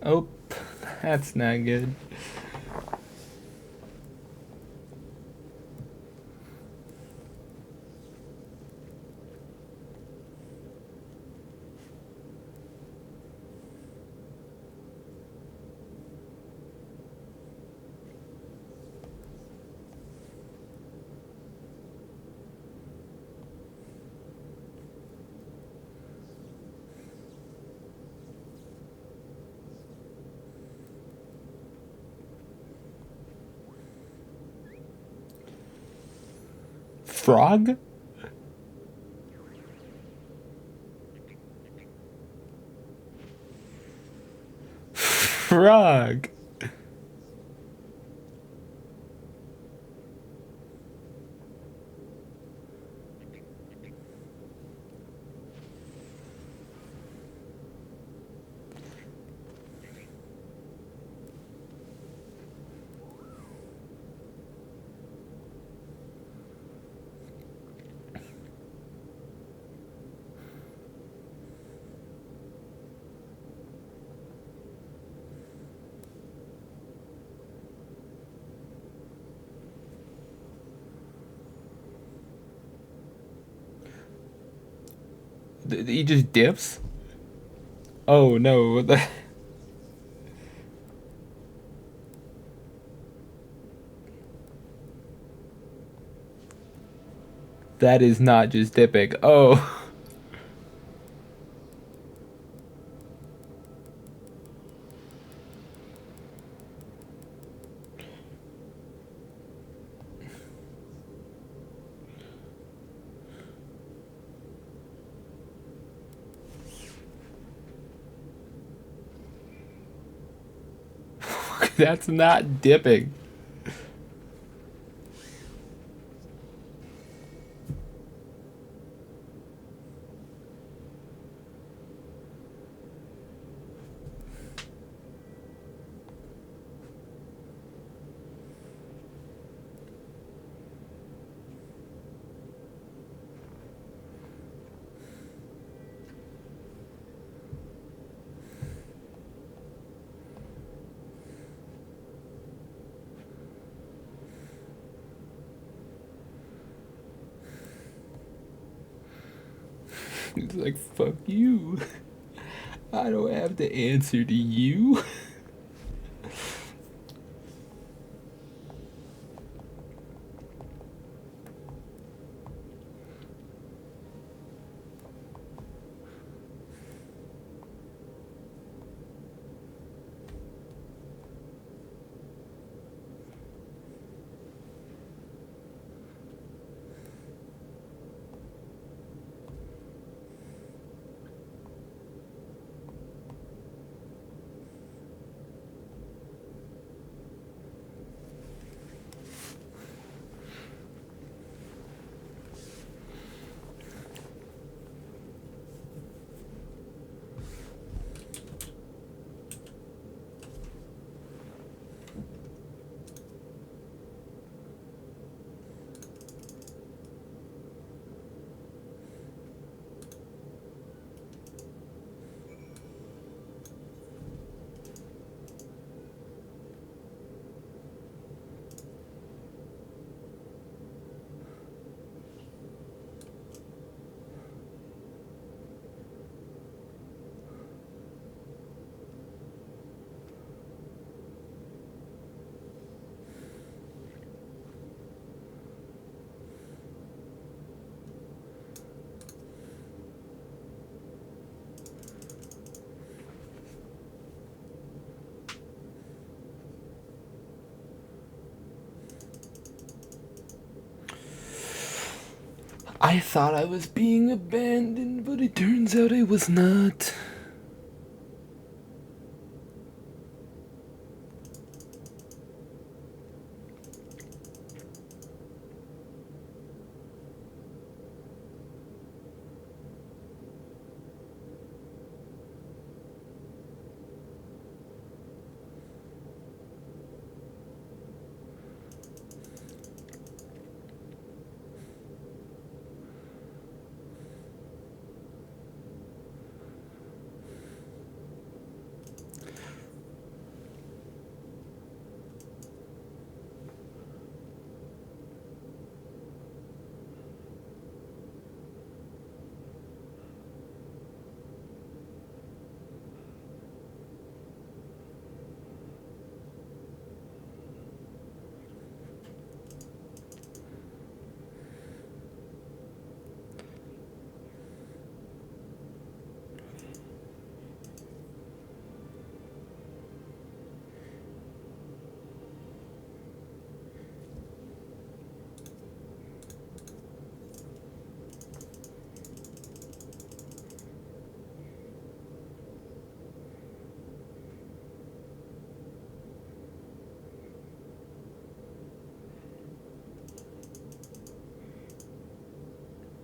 Speaker 1: Oh, that's not good. Frog? Frog. He just dips? Oh no. That is not just dipping. Oh. That's not dipping. He's like, fuck you. I don't have to answer to you. I thought I was being abandoned, but it turns out I was not.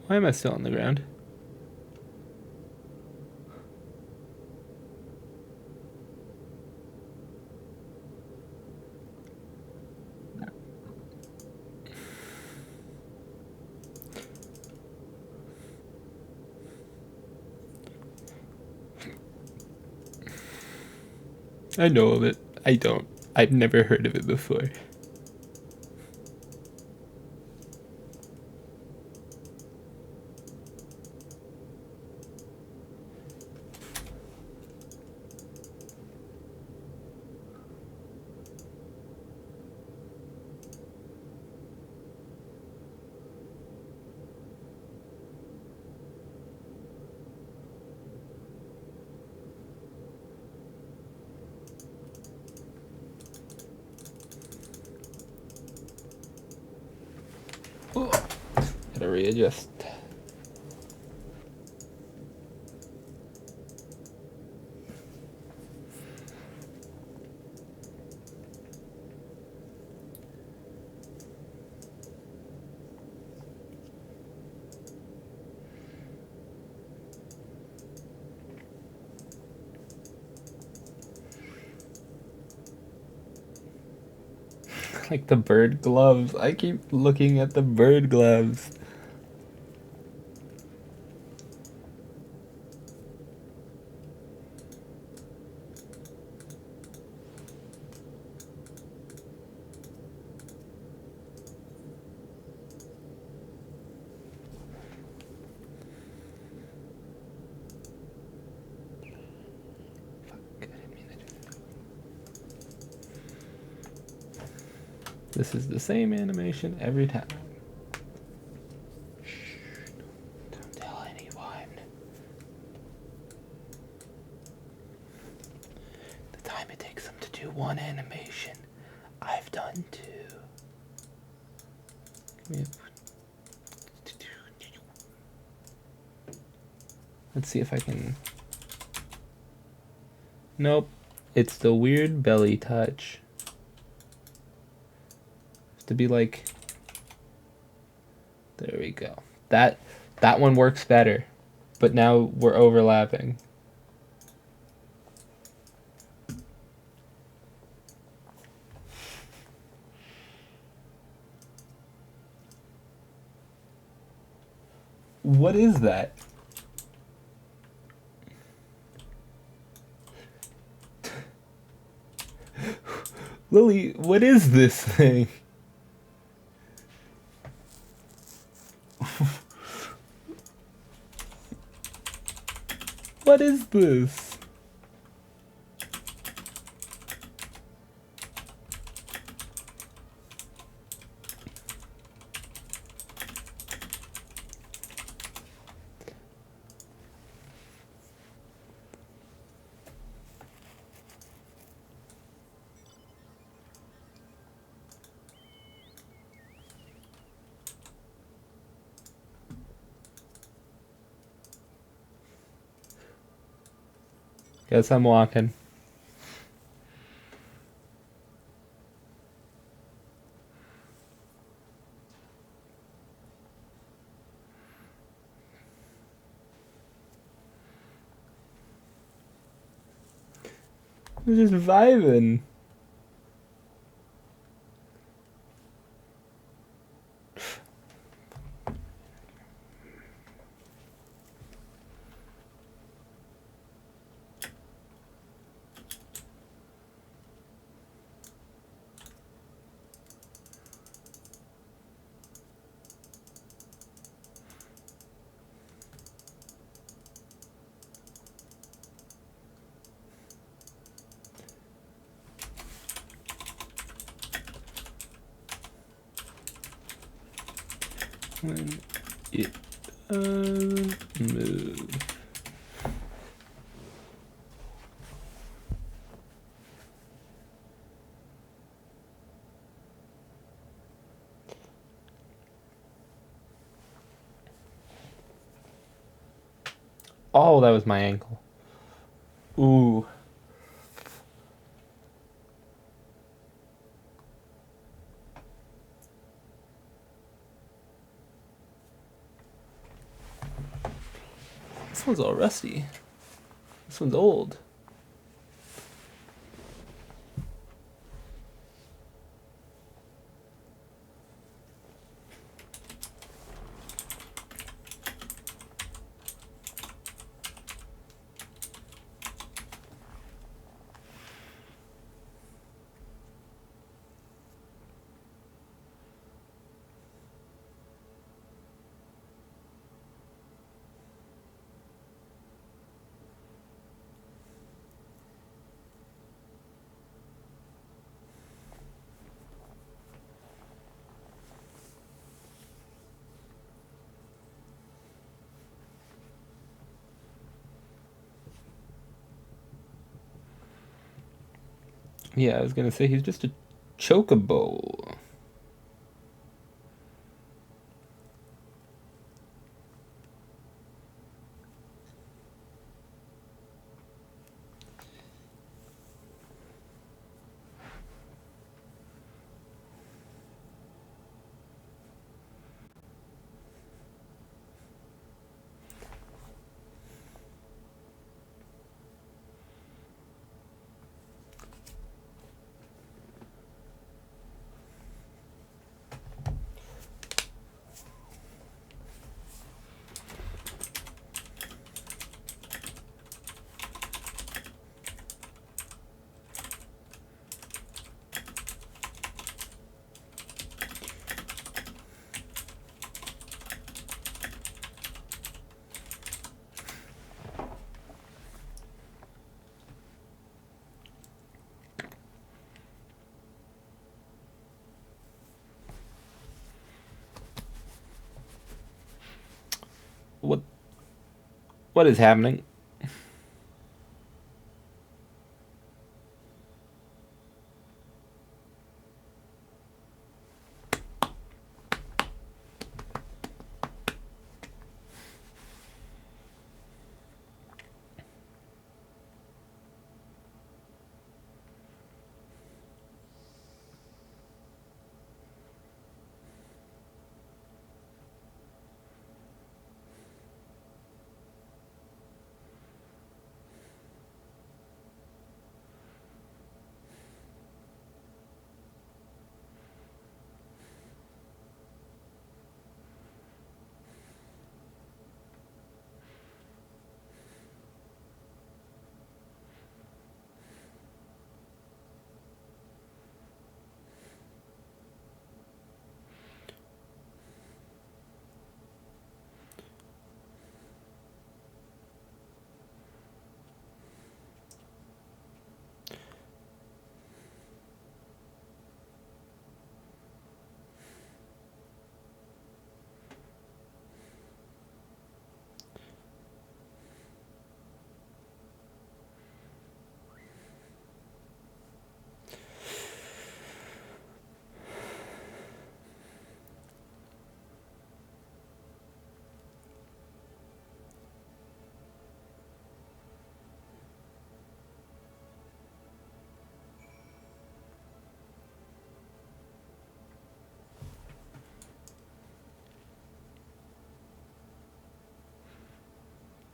Speaker 1: Why am I still on the ground? I know of it. I don't. I've never heard of it before. Oh, gotta readjust. Like the bird gloves. I keep looking at the bird gloves. This is the same animation every time. Shh, don't tell anyone. The time it takes them to do one animation, I've done two. Let's see if I can. Nope, it's the weird belly touch. To be like, there we go. That one works better, but now we're overlapping. What is that? Lily, what is this thing? What is this? Guess I'm walking. I'm just vibing. When it move. Oh, that was my ankle. Ooh. one's all rusty. This one's old. Yeah, I was gonna say he's just a chocobo. What? What is happening?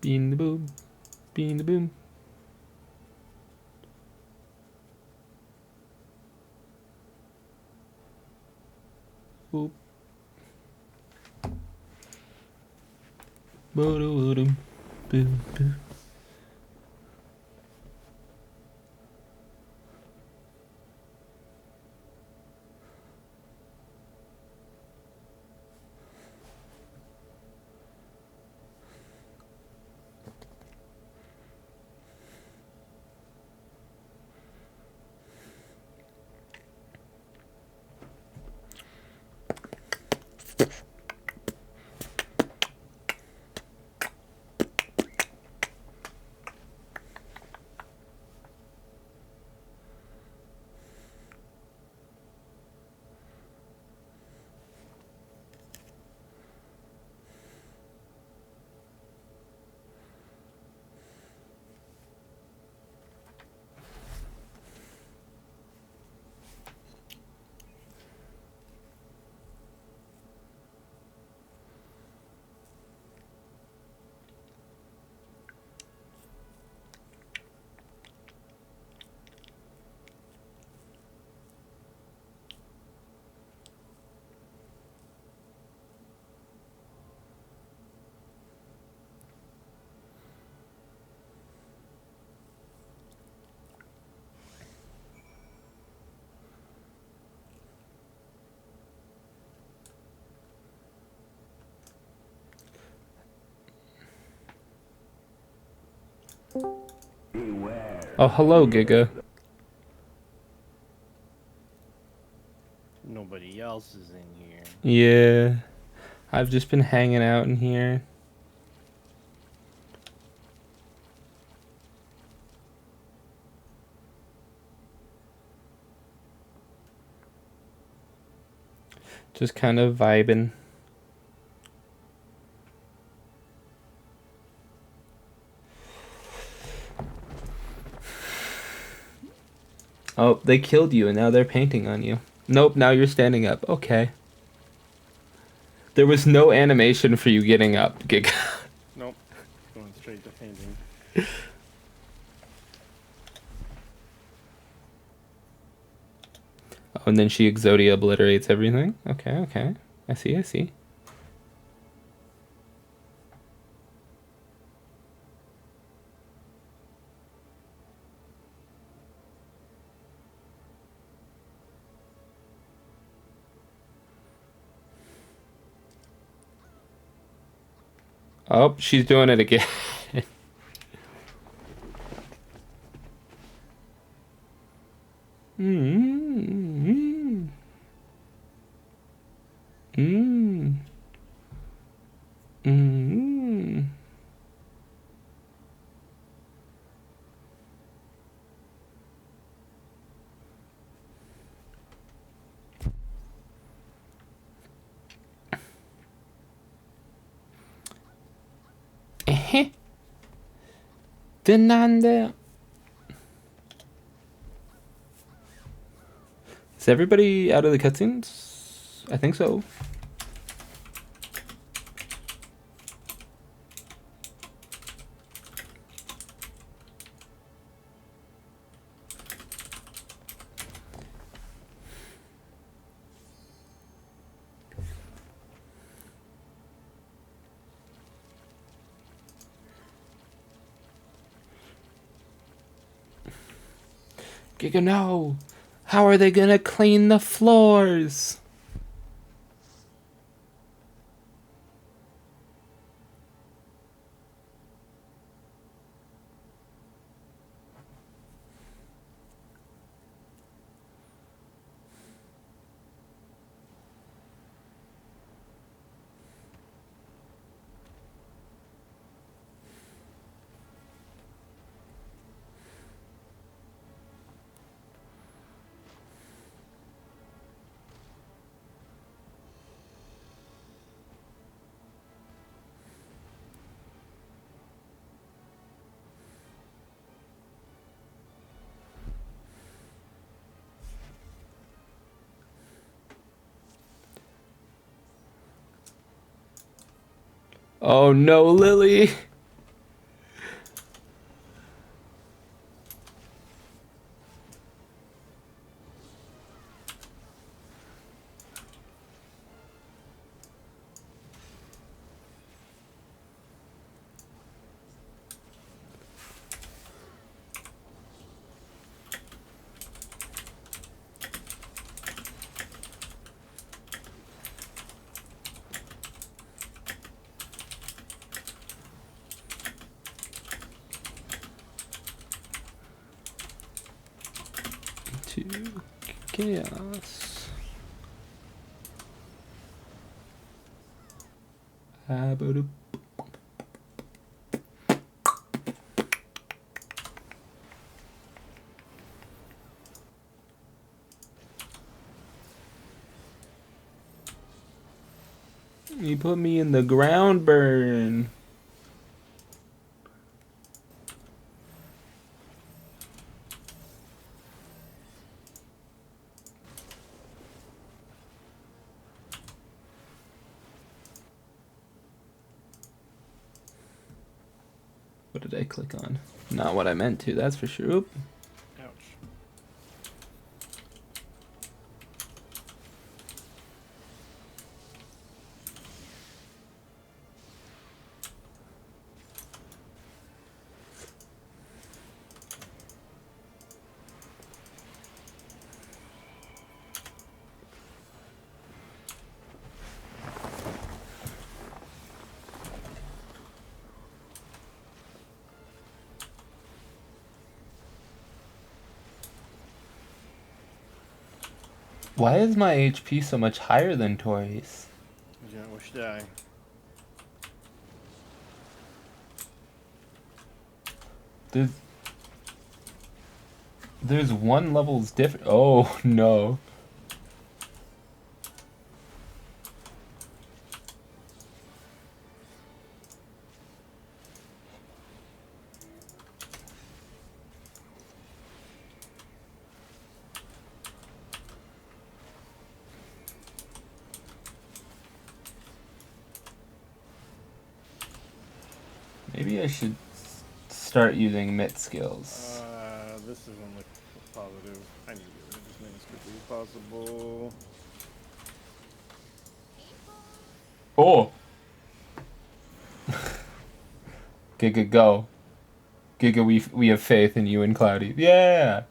Speaker 1: Bean the boom. Bean the boom. Boop. Boom. Boom. Boom. Oh, hello, Giga.
Speaker 3: Nobody else is in here.
Speaker 1: Yeah, I've just been hanging out in here. Just kind of vibing. Oh, they killed you and now they're painting on you. Nope, now you're standing up. Okay. There was no animation for you getting up, Giga.
Speaker 3: Nope. Going straight to painting.
Speaker 1: Oh, and then she Exodia obliterates everything. Okay, okay. I see, I see. Oh, she's doing it again. Mm. Mm. Mm. Denande. Is everybody out of the cutscenes? I think so. Giga, no! How are they gonna clean the floors? Oh no, Lily! To chaos. Abodoop. You put me in the ground burn. What did I click on? Not what I meant to, that's for sure. Oop.
Speaker 3: Ouch.
Speaker 1: Why is my HP so much higher than Tori's?
Speaker 3: You don't wish to die.
Speaker 1: There's one level's different. Oh no. Maybe I should start using Mitt skills.
Speaker 3: This doesn't look positive. I need to get rid of as many as quickly as possible.
Speaker 1: Oh! Giga, go. Giga, we have faith in you and Cloudy. Yeah!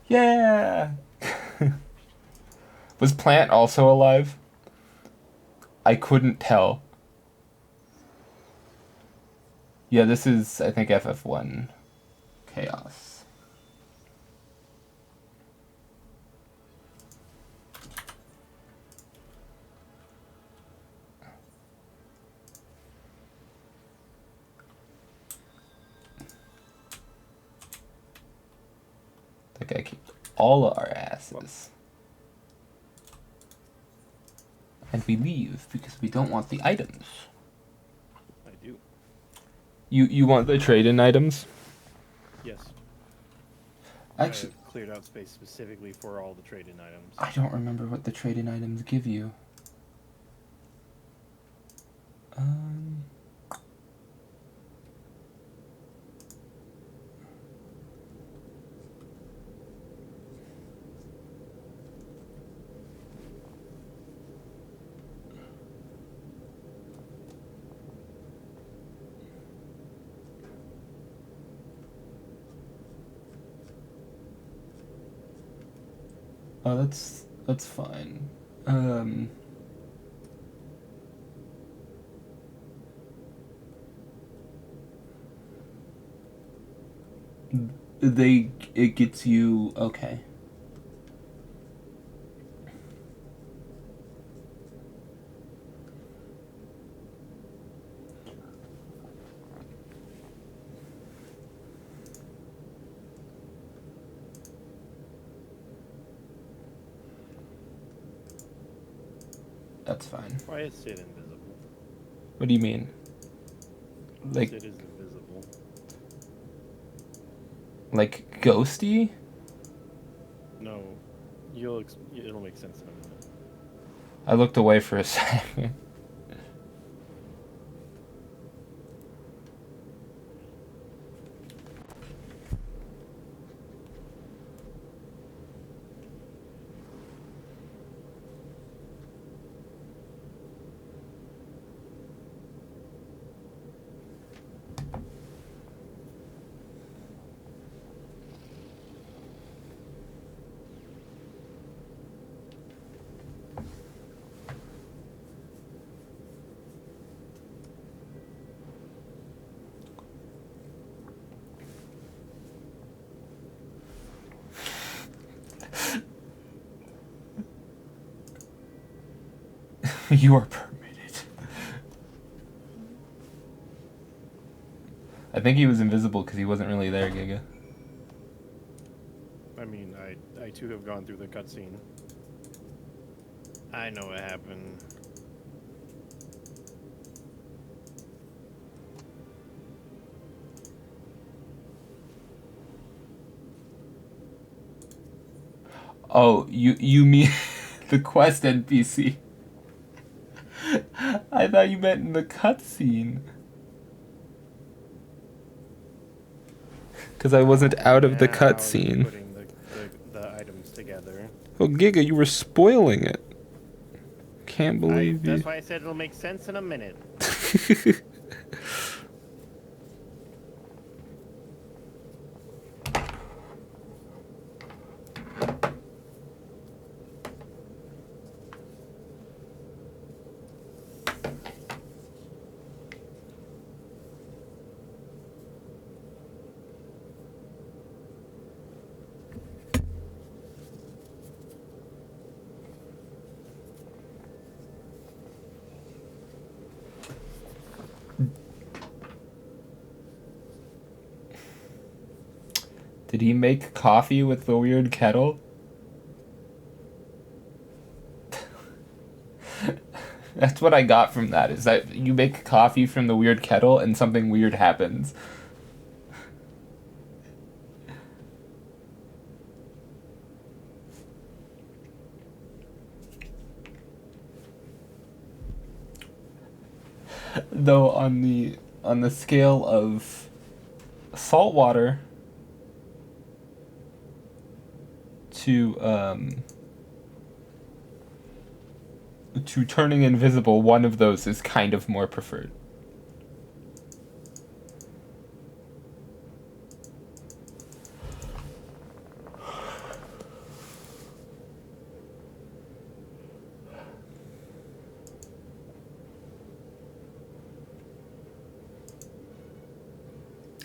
Speaker 1: Yeah! Was Plant also alive? I couldn't tell. Yeah, this is, I think, FF1 Chaos. That guy kicked all our asses. And we leave because we don't want the items.
Speaker 3: I do.
Speaker 1: You want the trade-in items?
Speaker 3: Yes.
Speaker 1: Actually,
Speaker 3: I have cleared out space specifically for all the trade-in items.
Speaker 1: I don't remember what the trade-in items give you. Oh, that's fine. It gets you okay. That's fine.
Speaker 3: Why is Sid invisible?
Speaker 1: What do you mean? Like
Speaker 3: Sid is invisible.
Speaker 1: like ghosty?
Speaker 3: No, it'll make sense in a minute.
Speaker 1: I looked away for a second. You are permitted. I think he was invisible because he wasn't really there, Giga.
Speaker 3: I mean, I too have gone through the cutscene. I know what happened.
Speaker 1: Oh, you mean the quest NPC? I thought you meant in the cutscene. Because I wasn't out of the
Speaker 3: Now
Speaker 1: cutscene.
Speaker 3: you're putting the items together.
Speaker 1: Oh, Giga, you were spoiling it. Can't believe you.
Speaker 3: That's why I said it'll make sense in a minute.
Speaker 1: Did he make coffee with the weird kettle? That's what I got from that, is that you make coffee from the weird kettle and something weird happens. Though on the scale of salt water to turning invisible, one of those is kind of more preferred.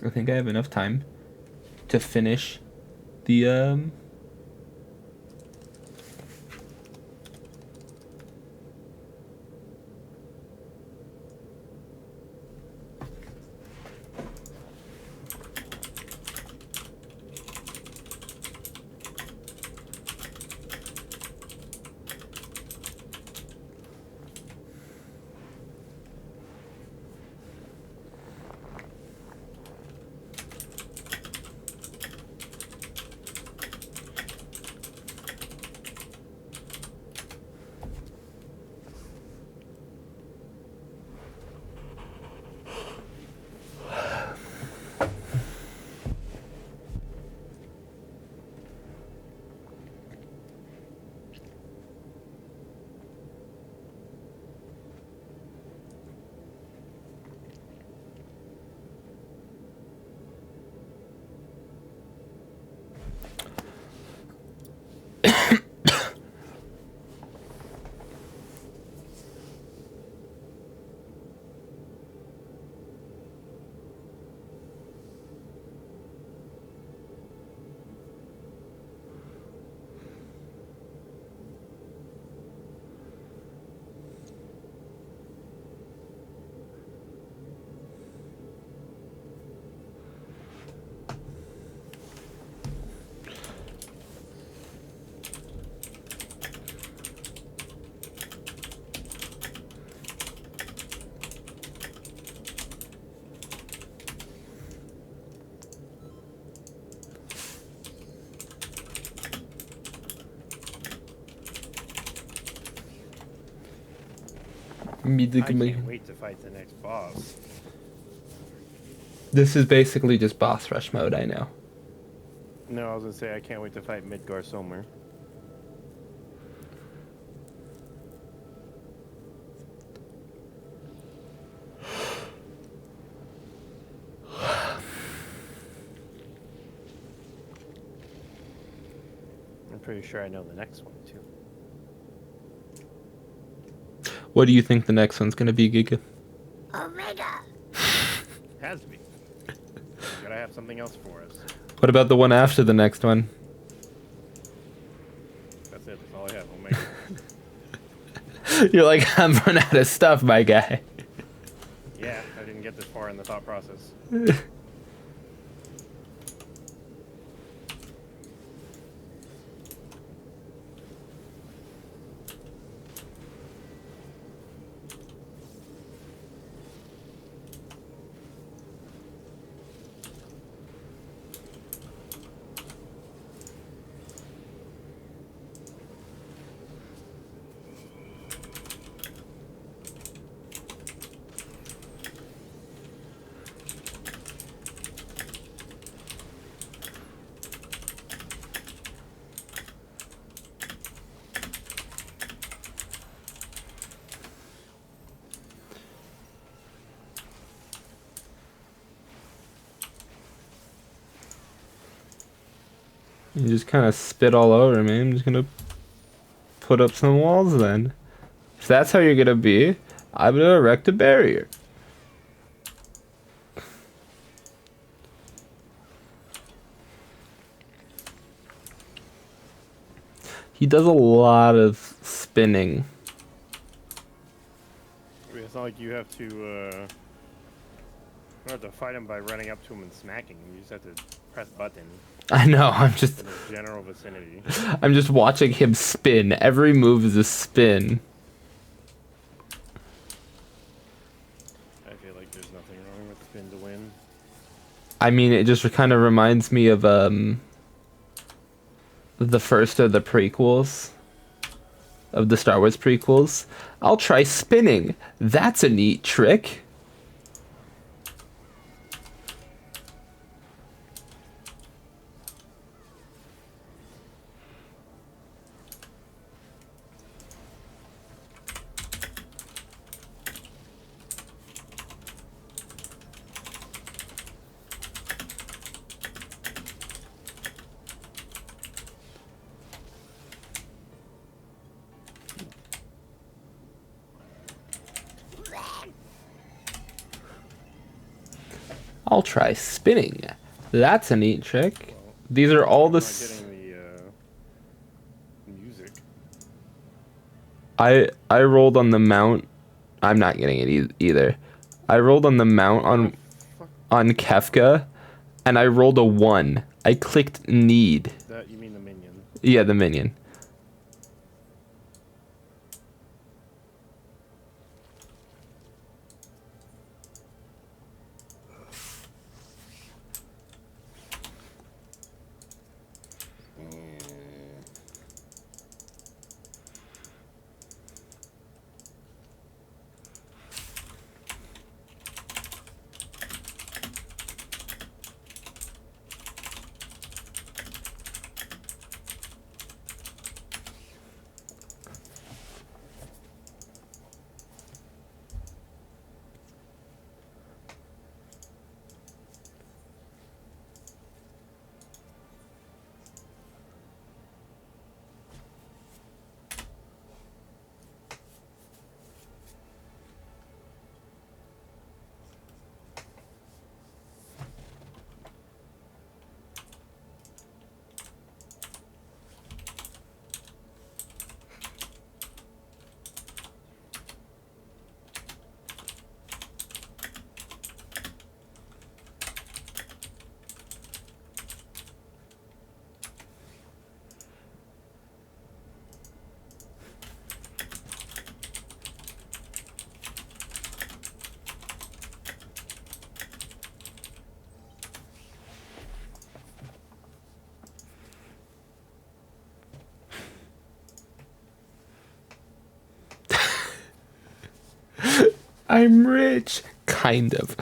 Speaker 1: I think I have enough time to finish the
Speaker 3: I can't wait to fight the next boss.
Speaker 1: This is basically just boss rush mode, I know.
Speaker 3: No, I was gonna say I can't wait to fight Midgar Somer. I'm pretty sure I know the next one too.
Speaker 1: What do you think the next one's gonna be, Giga?
Speaker 4: Omega.
Speaker 3: Has to be. You gotta have something else for us.
Speaker 1: What about the one after the next one?
Speaker 3: That's it. That's all I have. Omega.
Speaker 1: You're like, I'm running out of stuff, my guy.
Speaker 3: Yeah, I didn't get this far in the thought process.
Speaker 1: You just kind of spit all over me. I'm just gonna put up some walls then. If that's how you're gonna be, I'm gonna erect a barrier. He does a lot of spinning.
Speaker 3: It's not like you have to, don't have to fight him by running up to him and smacking him. You just have to press button
Speaker 1: I know. I'm just
Speaker 3: in the general vicinity.
Speaker 1: I'm just watching him spin. Every move is a spin.
Speaker 3: I feel like there's nothing wrong with spin to win.
Speaker 1: I mean, it just kind of reminds me of the first of the prequels, of the Star Wars prequels. I'll try spinning. That's a neat trick. I'll try spinning. That's a neat trick.
Speaker 3: Well,
Speaker 1: These are all
Speaker 3: I'm
Speaker 1: the...
Speaker 3: not getting the music.
Speaker 1: I rolled on the mount. I'm not getting it either. I rolled on the mount
Speaker 3: Fuck
Speaker 1: on Kefka, and I rolled a 1. I clicked need.
Speaker 3: that, you mean the minion.
Speaker 1: Yeah, the minion. I'm rich. Kind of.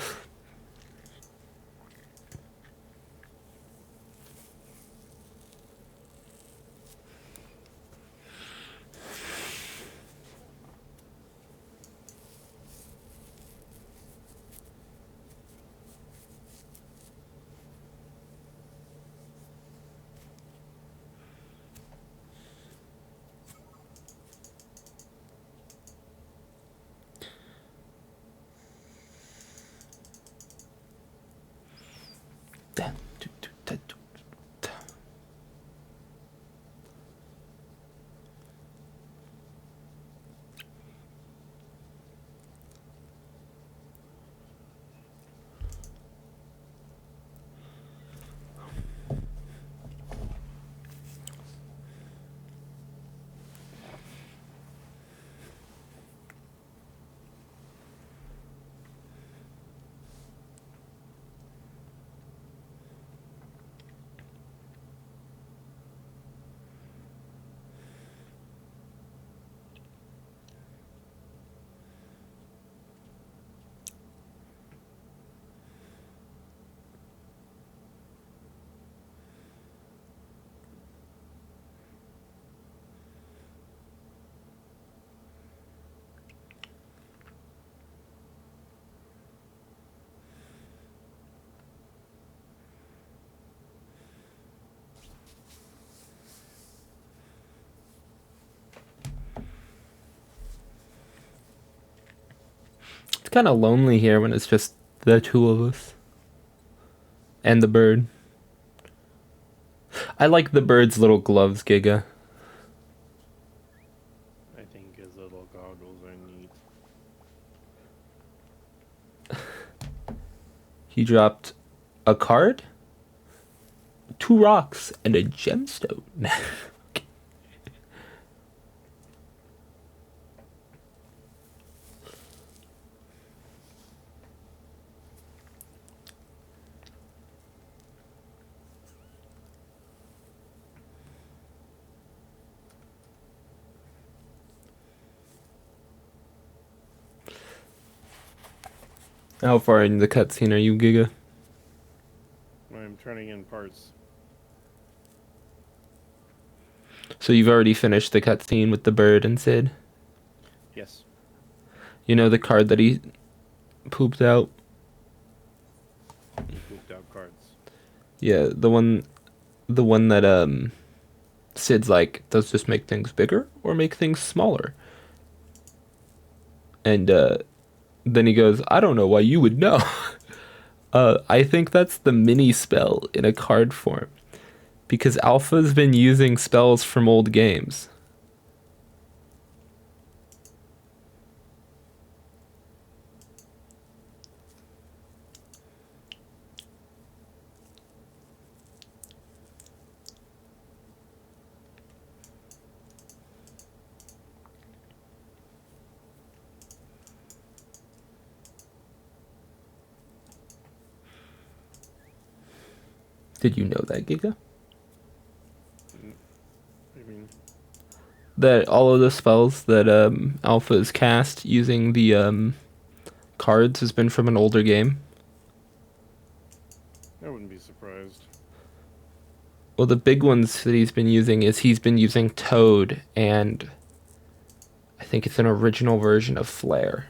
Speaker 1: It's kind of lonely here when it's just the two of us. And the bird. I like the bird's little gloves, Giga.
Speaker 3: I think his little goggles are neat.
Speaker 1: He dropped a card, 2 rocks, and a gemstone. How far in the cutscene are you, Giga?
Speaker 3: I'm turning in parts.
Speaker 1: So you've already finished the cutscene with the bird and Sid?
Speaker 3: Yes.
Speaker 1: You know the card that he pooped out?
Speaker 3: He pooped out cards.
Speaker 1: Yeah, the one that Sid's like, does this make things bigger or make things smaller? And then he goes, I don't know why you would know. I think that's the mini spell in a card form. Because Alpha's been using spells from old games. Did you know that, Giga?
Speaker 3: I mean,
Speaker 1: That all of the spells that Alpha has cast using the cards has been from an older game?
Speaker 3: I wouldn't be surprised.
Speaker 1: Well, the big ones that he's been using Toad, and I think it's an original version of Flare.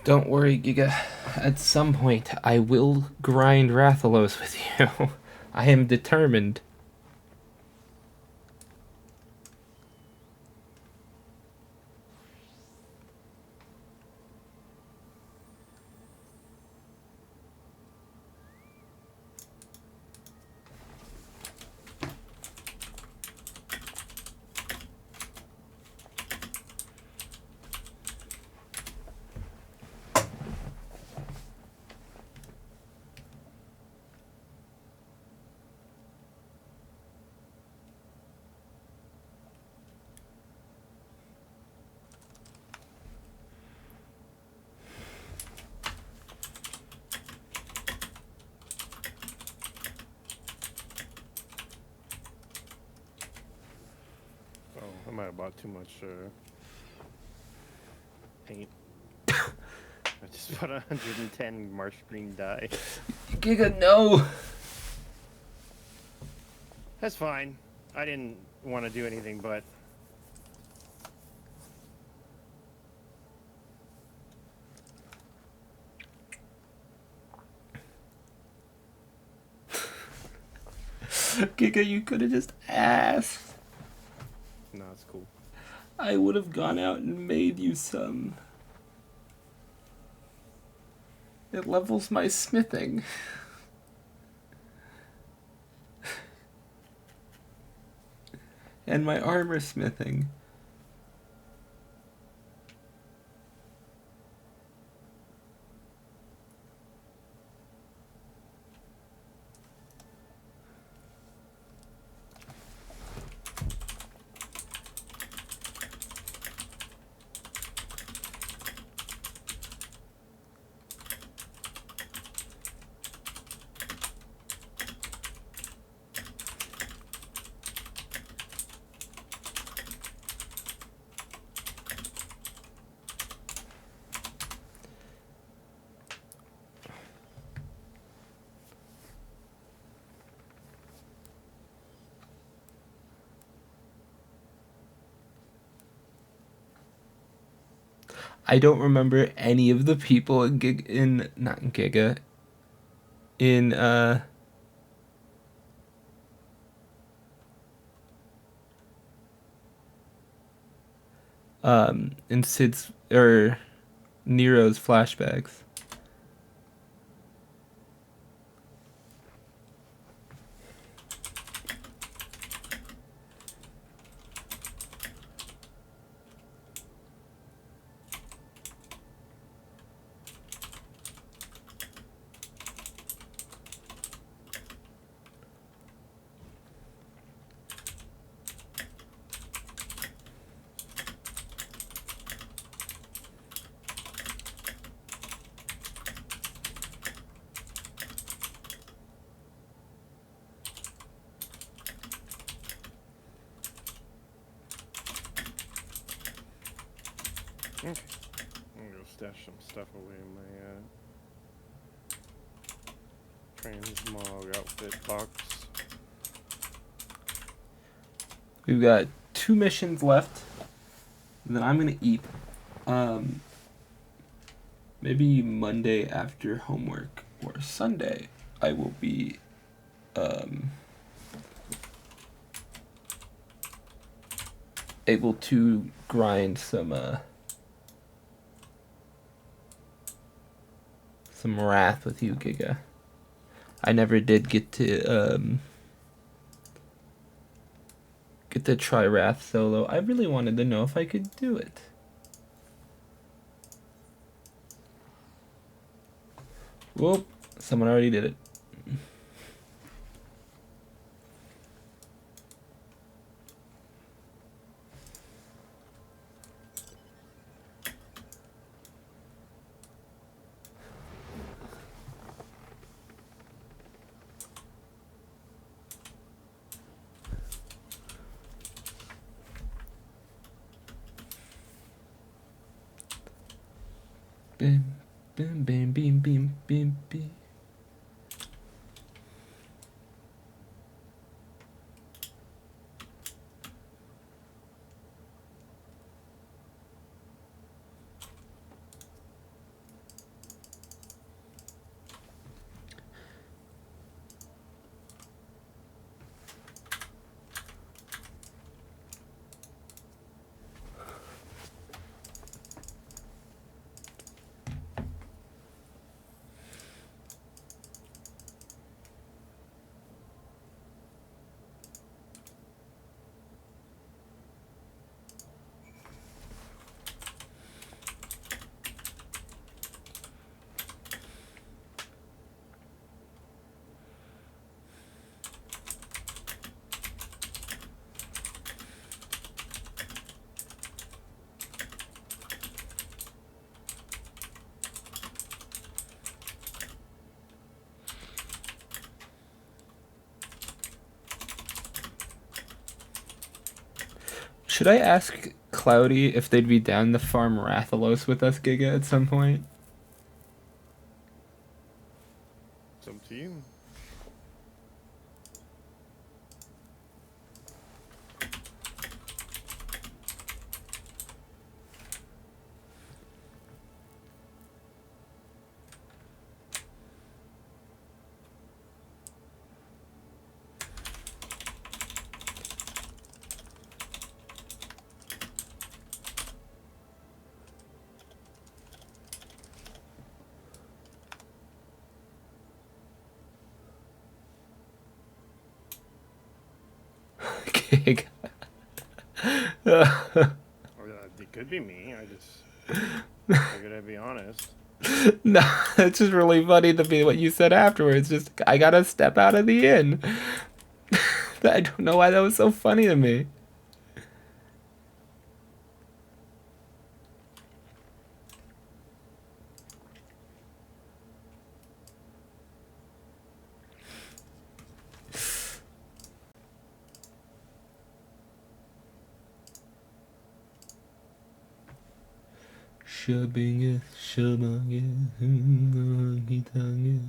Speaker 1: Don't worry, Giga. At some point, I will grind Rathalos with you. I am determined.
Speaker 3: Oh, I might have bought too much paint. I just bought 110 marsh green dye.
Speaker 1: Giga, no!
Speaker 3: That's fine. I didn't want to do anything, but
Speaker 1: Giga, you could have just asked.
Speaker 3: no, it's cool.
Speaker 1: I would have gone out and made you some. It levels my smithing. And my armor smithing. I don't remember any of the people in not in Giga, in in Sid's or Nero's flashbacks.
Speaker 3: Okay. I'm gonna go stash some stuff away in my transmog outfit box.
Speaker 1: We've got 2 missions left. And then I'm gonna eat. Maybe Monday after homework or Sunday, I will be able to grind some wrath with you, Giga. I never did get to try wrath solo. I really wanted to know if I could do it. Whoop! Someone already did it. Bim, bim, bim, bim, bim, bim, bim. Should I ask Cloudy if they'd be down to farm Rathalos with us, Giga, at some point?
Speaker 3: It's up to you.
Speaker 1: Giga.
Speaker 3: Or it could be me. I figured I'd be honest.
Speaker 1: No, it's just really funny to be what you said afterwards. Just, I gotta step out of the inn. I don't know why that was so funny to me. Shabange, shabange, gitange.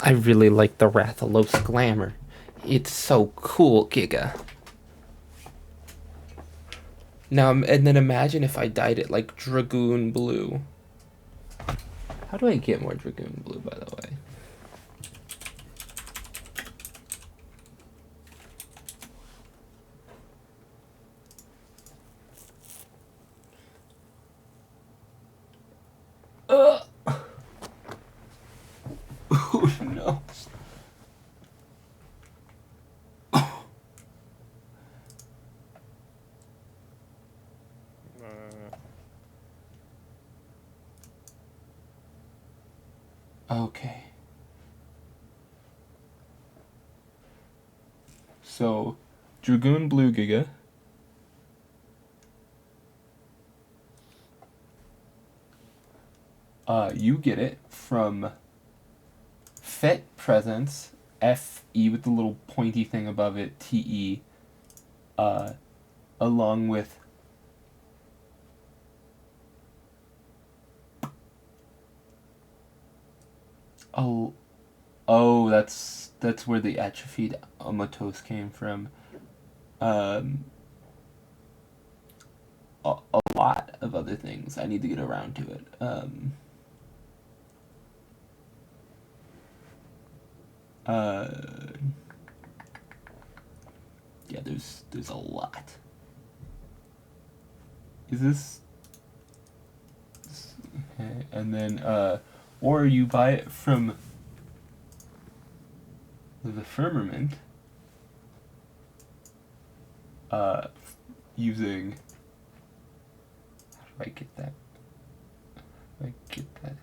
Speaker 1: I really like the Rathalos glamour. It's so cool, Giga. Now, and then imagine if I dyed it like Dragoon Blue. How do I get more Dragoon Blue, by the way? Oh no. Okay. So, Dragoon Blue, Giga. You get it from Fet Presents, FE with the little pointy thing above it, TE, along with oh, that's where the atrophied Amatos came from. A lot of other things. I need to get around to it. Yeah, there's a lot. Is this okay? And then or you buy it from the firmament using, how do I get that? How do I get that?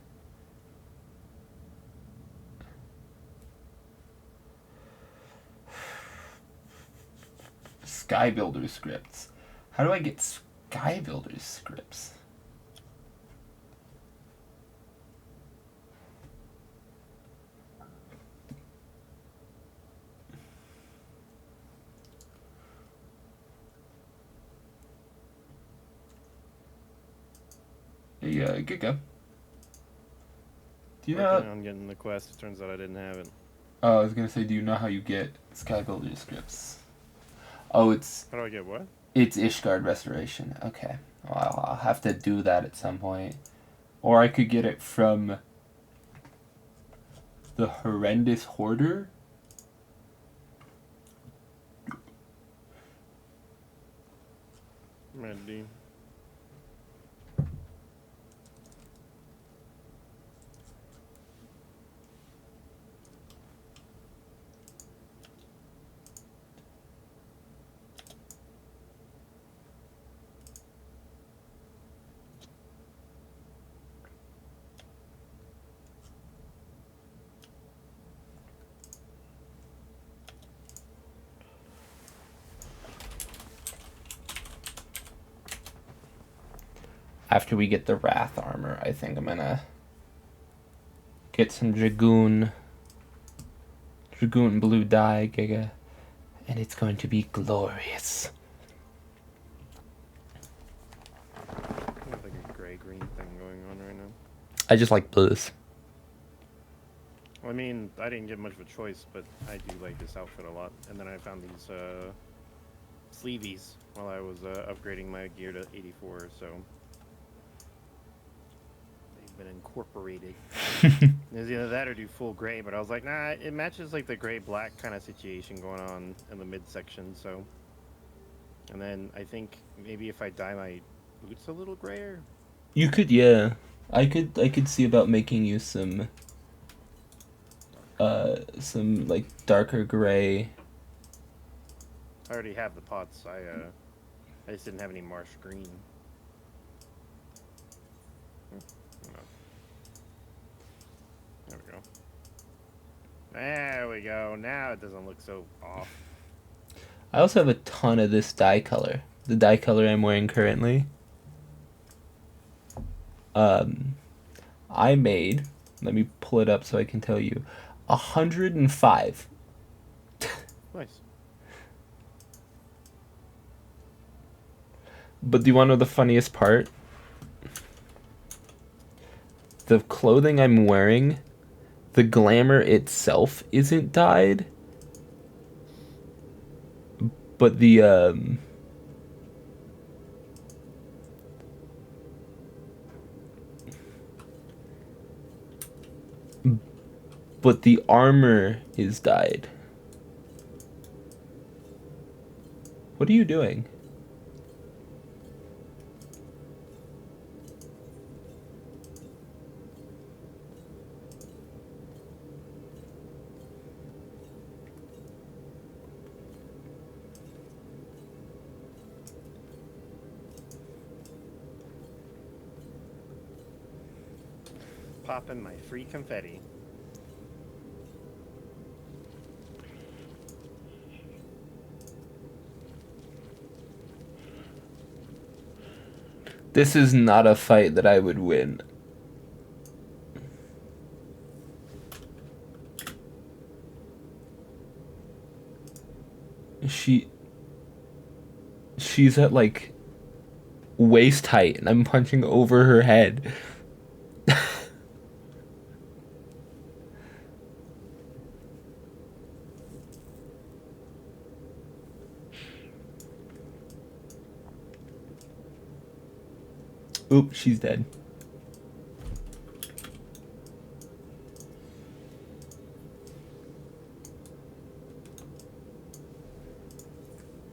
Speaker 1: Sky Builder scripts. How do I get Sky Builder scripts? Yeah, Giga. Do you know?
Speaker 3: Working on getting the quest. It turns out I didn't have it.
Speaker 1: Oh, I was gonna say, do you know how you get Sky Builder scripts? Oh, it's
Speaker 3: How do I get what?
Speaker 1: it's Ishgard Restoration. Okay, well, I'll have to do that at some point, or I could get it from the Horrendous Hoarder.
Speaker 3: Ready.
Speaker 1: After we get the Wrath armor, I think I'm gonna get some Dragoon Blue dye, Giga, and it's going to be glorious.
Speaker 3: There's like a gray-green thing going on right now.
Speaker 1: I just like blues.
Speaker 3: Well, I mean, I didn't get much of a choice, but I do like this outfit a lot. And then I found these sleeveys while I was upgrading my gear to 84, so they've been incorporated. There's either that or do full gray, but I was like, nah, it matches like the gray-black kind of situation going on in the midsection, so. And then I think maybe if I dye my boots a little grayer.
Speaker 1: You could, yeah. I could see about making you some like darker gray.
Speaker 3: I already have the pots. I just didn't have any marsh green. There we go. There we go. Now it doesn't look so off.
Speaker 1: I also have a ton of this dye color. The dye color I'm wearing currently. I made, let me pull it up so I can tell you, 105.
Speaker 3: Nice.
Speaker 1: But do you want to know the funniest part? The clothing I'm wearing the glamour itself isn't dyed, but the armor is dyed. What are you doing?
Speaker 3: Popping my free confetti.
Speaker 1: This is not a fight that I would win. She's at like waist height and I'm punching over her head. Oop, she's dead.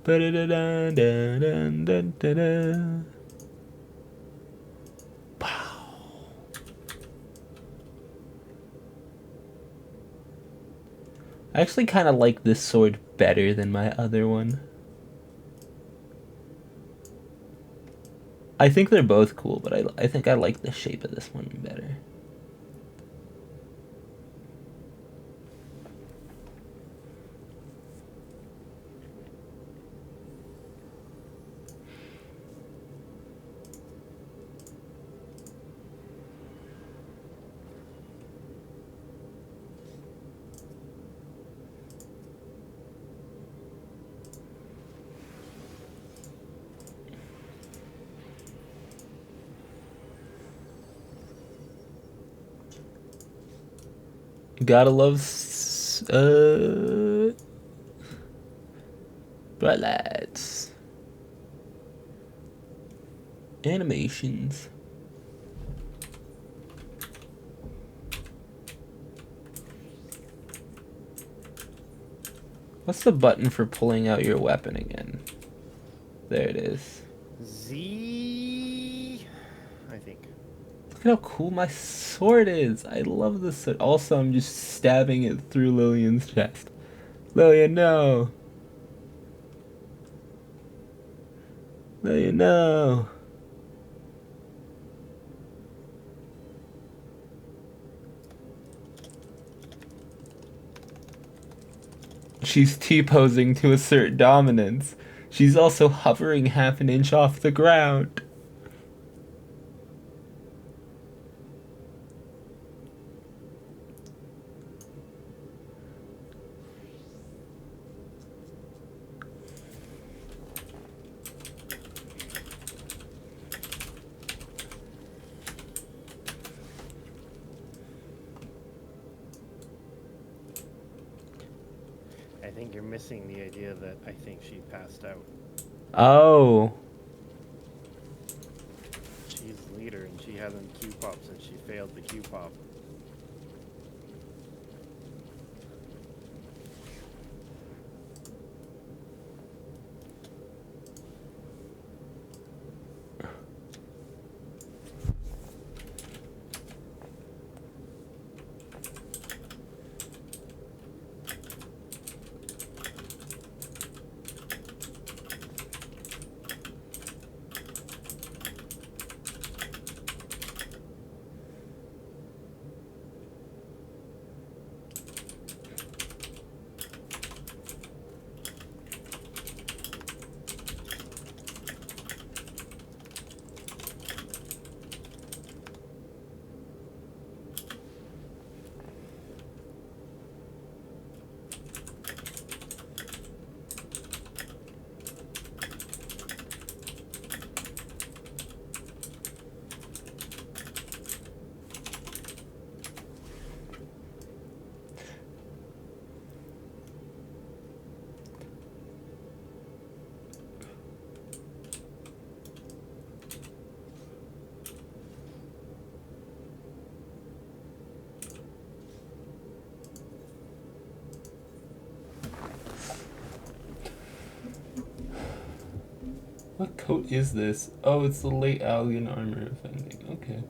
Speaker 1: Ba-da-da-da-da-da-da-da-da. Wow. I actually kind of like this sword better than my other one. I think they're both cool, but I think I like the shape of this one better. Gotta love bright lights. Animations. What's the button for pulling out your weapon again? There it is.
Speaker 3: Z, I think.
Speaker 1: Look at how cool my sword is. I love this sword. Also, I'm just stabbing it through Lillian's chest. Lillian, no. Lillian, no. She's T-posing to assert dominance. She's also hovering half an inch off the ground.
Speaker 3: I think you're missing the idea that I think she passed out.
Speaker 1: Oh.
Speaker 3: She's the leader and she hasn't Q-popped since she failed the Q-pop.
Speaker 1: What coat is this? Oh, it's the late alien armor offending. Okay.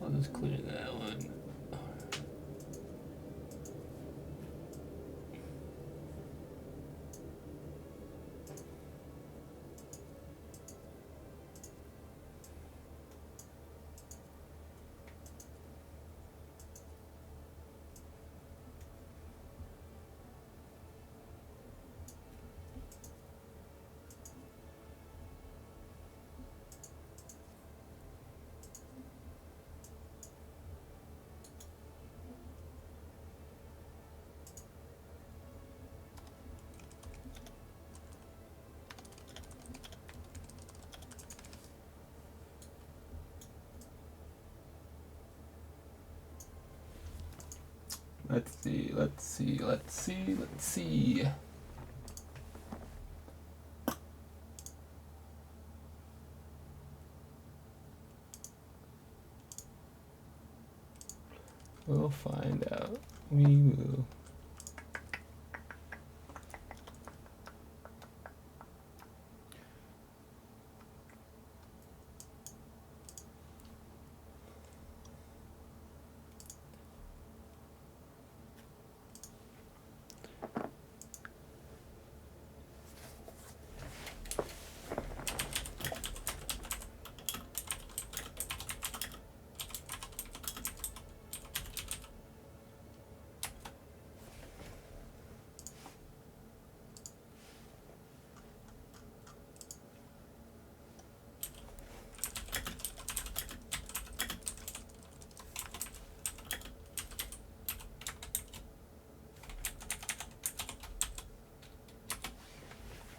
Speaker 1: I'll just clear that one. Let's see, let's see, let's see, let's see. We'll find out. We will.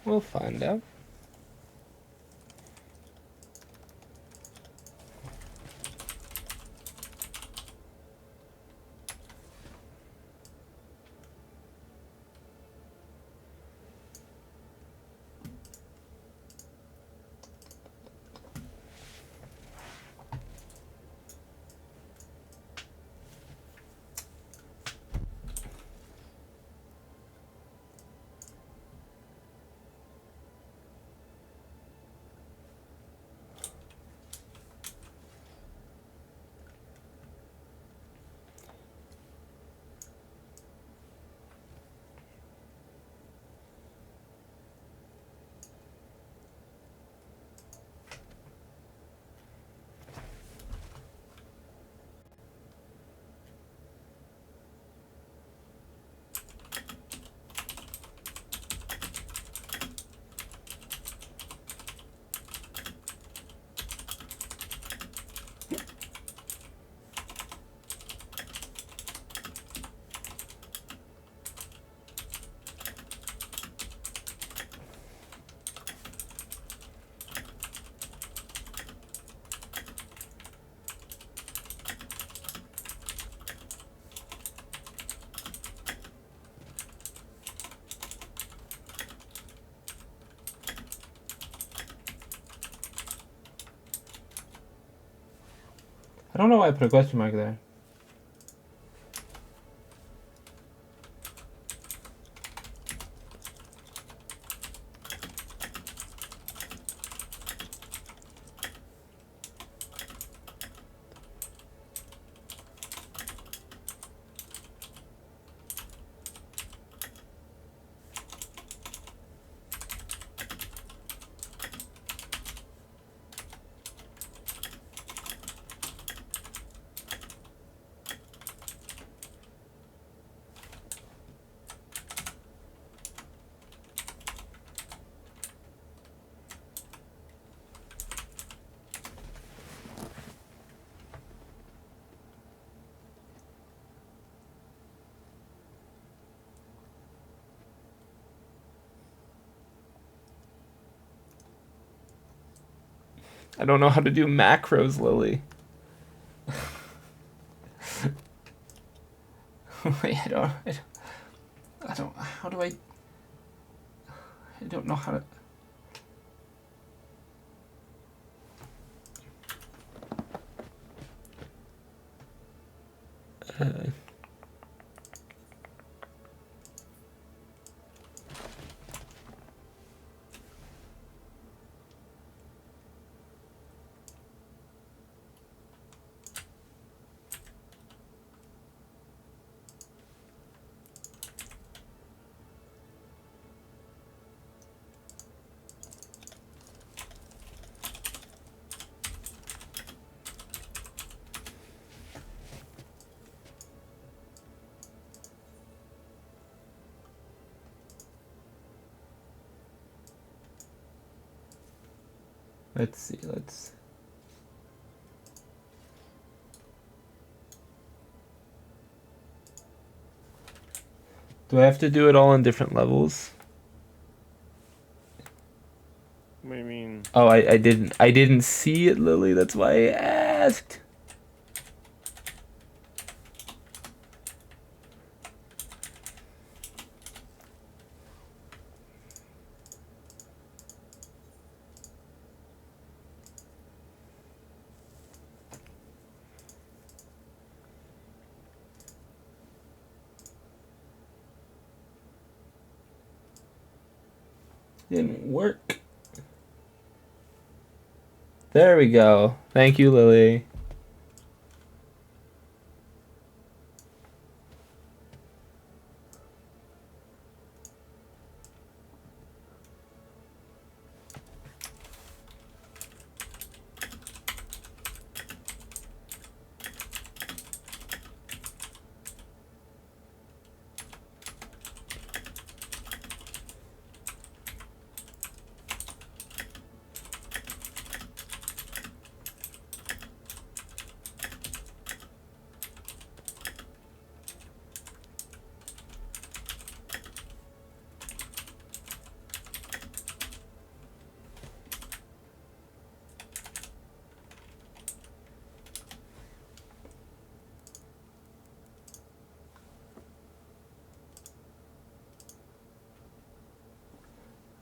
Speaker 1: We'll find out. I don't know why I put a question mark there. I don't know how to do macros, Lily. Wait, I don't, how do I don't know how to. Let's see, Do I have to do it all in different levels?
Speaker 3: What do you mean?
Speaker 1: Oh, I didn't see it, Lily. That's why I asked. Didn't work. There we go. Thank you, Lily.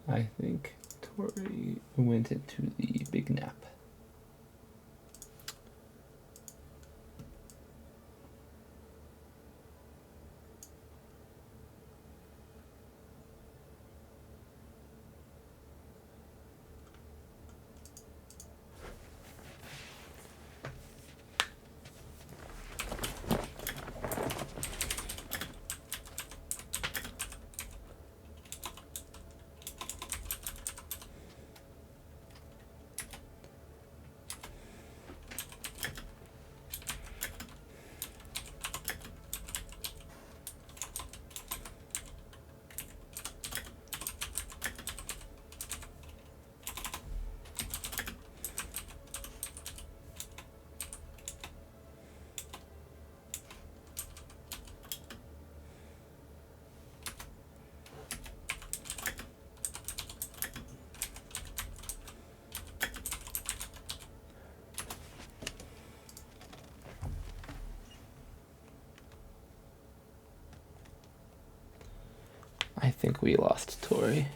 Speaker 1: I think Tori went into the big nap. I think we lost Tori.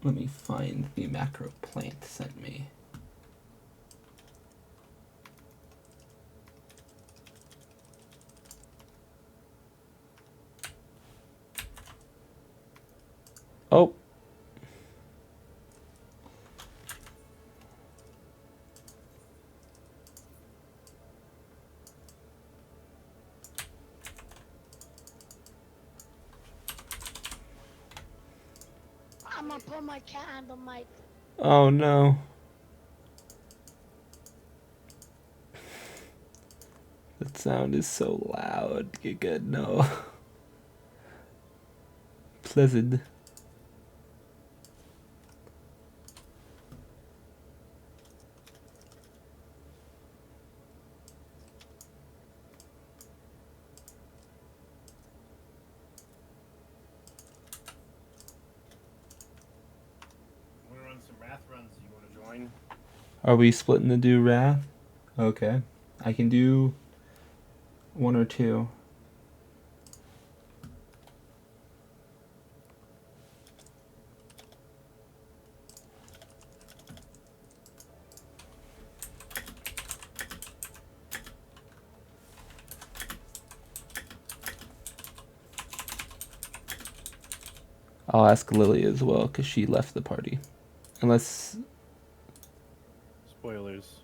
Speaker 1: Let me find the macro Plant sent me. Oh.
Speaker 4: I'm gonna put my cat on the mic.
Speaker 1: Oh no. That sound is so loud. Giga, no. Pleasant.
Speaker 3: Want to run some Wrath runs? You want to join?
Speaker 1: Are we splitting the do Wrath? Okay. I can do one or two. I'll ask Lily as well because she left the party. Unless
Speaker 3: Spoilers.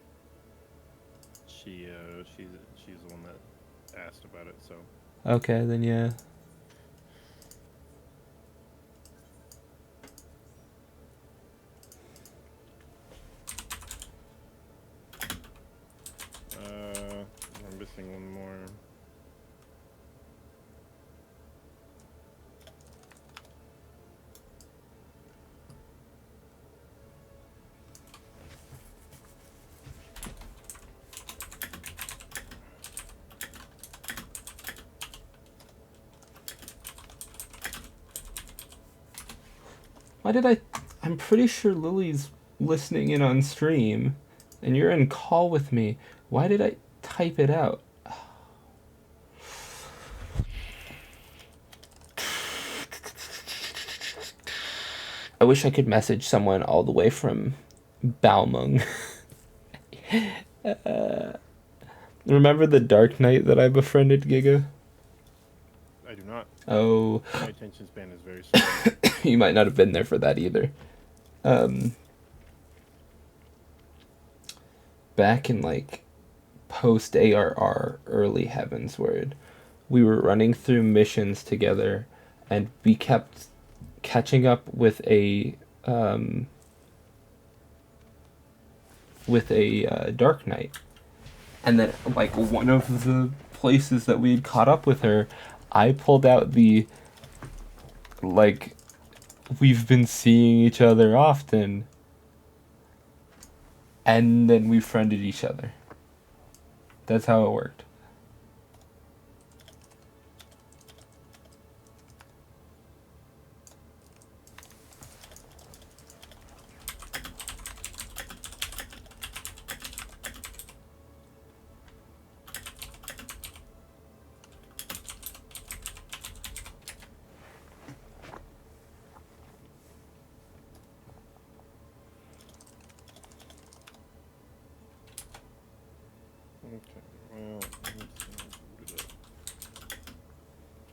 Speaker 3: She's the one that asked about it. So
Speaker 1: okay, then yeah.
Speaker 3: I'm missing one more.
Speaker 1: Why did I'm pretty sure Lily's listening in on stream and you're in call with me. Why did I type it out? I wish I could message someone all the way from Balmung. Remember the Dark Knight that I befriended, Giga?
Speaker 3: I do not.
Speaker 1: Oh,
Speaker 3: My attention span is very small.
Speaker 1: you might not have been there for that either. Back in like post ARR, early Heavensward, we were running through missions together, and we kept catching up with a Dark Knight, and then like one of the places that we had caught up with her, I pulled out the like we've been seeing each other often, and then we friended each other. That's how it worked.
Speaker 3: Okay, well, let's boot it up.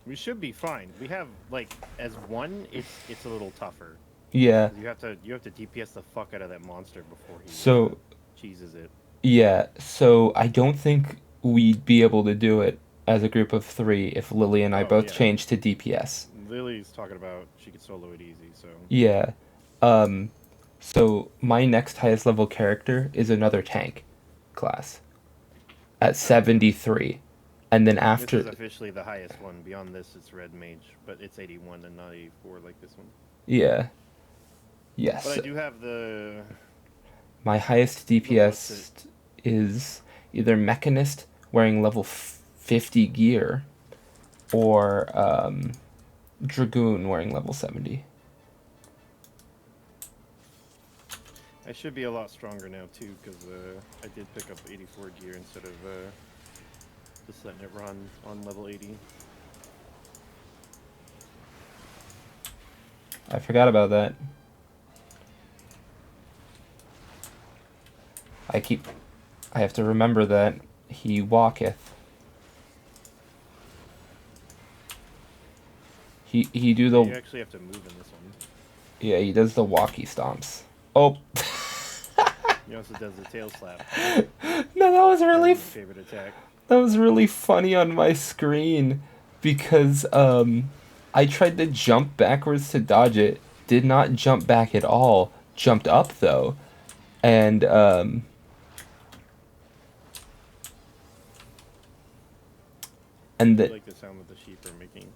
Speaker 3: We should be fine. We have like as one, it's a little tougher.
Speaker 1: Yeah.
Speaker 3: 'Cause you have to DPS the fuck out of that monster before he
Speaker 1: So
Speaker 3: cheeses it.
Speaker 1: yeah, so I don't think we'd be able to do it as a group of three if Lily and I
Speaker 3: Oh,
Speaker 1: both
Speaker 3: yeah.
Speaker 1: changed to DPS.
Speaker 3: Lily's talking about she could solo it easy, so
Speaker 1: Yeah. So my next highest level character is another tank class at 73. And then
Speaker 3: this
Speaker 1: after
Speaker 3: is officially the highest one. Beyond this, it's red mage, but it's 81 and not 84 like this one.
Speaker 1: yeah. Yes.
Speaker 3: But I do have the
Speaker 1: My highest DPS is either Mechanist wearing level 50 gear or Dragoon wearing level 70.
Speaker 3: I should be a lot stronger now too, because I did pick up 84 gear instead of just letting it run on level 80.
Speaker 1: I forgot about that. I have to remember that he walketh. He do the
Speaker 3: You actually have to move in this one.
Speaker 1: yeah, he does the walkie stomps. Oh.
Speaker 3: He also does the tail slap.
Speaker 1: No, that was really
Speaker 3: My favorite attack.
Speaker 1: that was really funny on my screen because I tried to jump backwards to dodge it, did not jump back at all, jumped up though, and
Speaker 3: I
Speaker 1: the,
Speaker 3: like the sound that the sheep are making.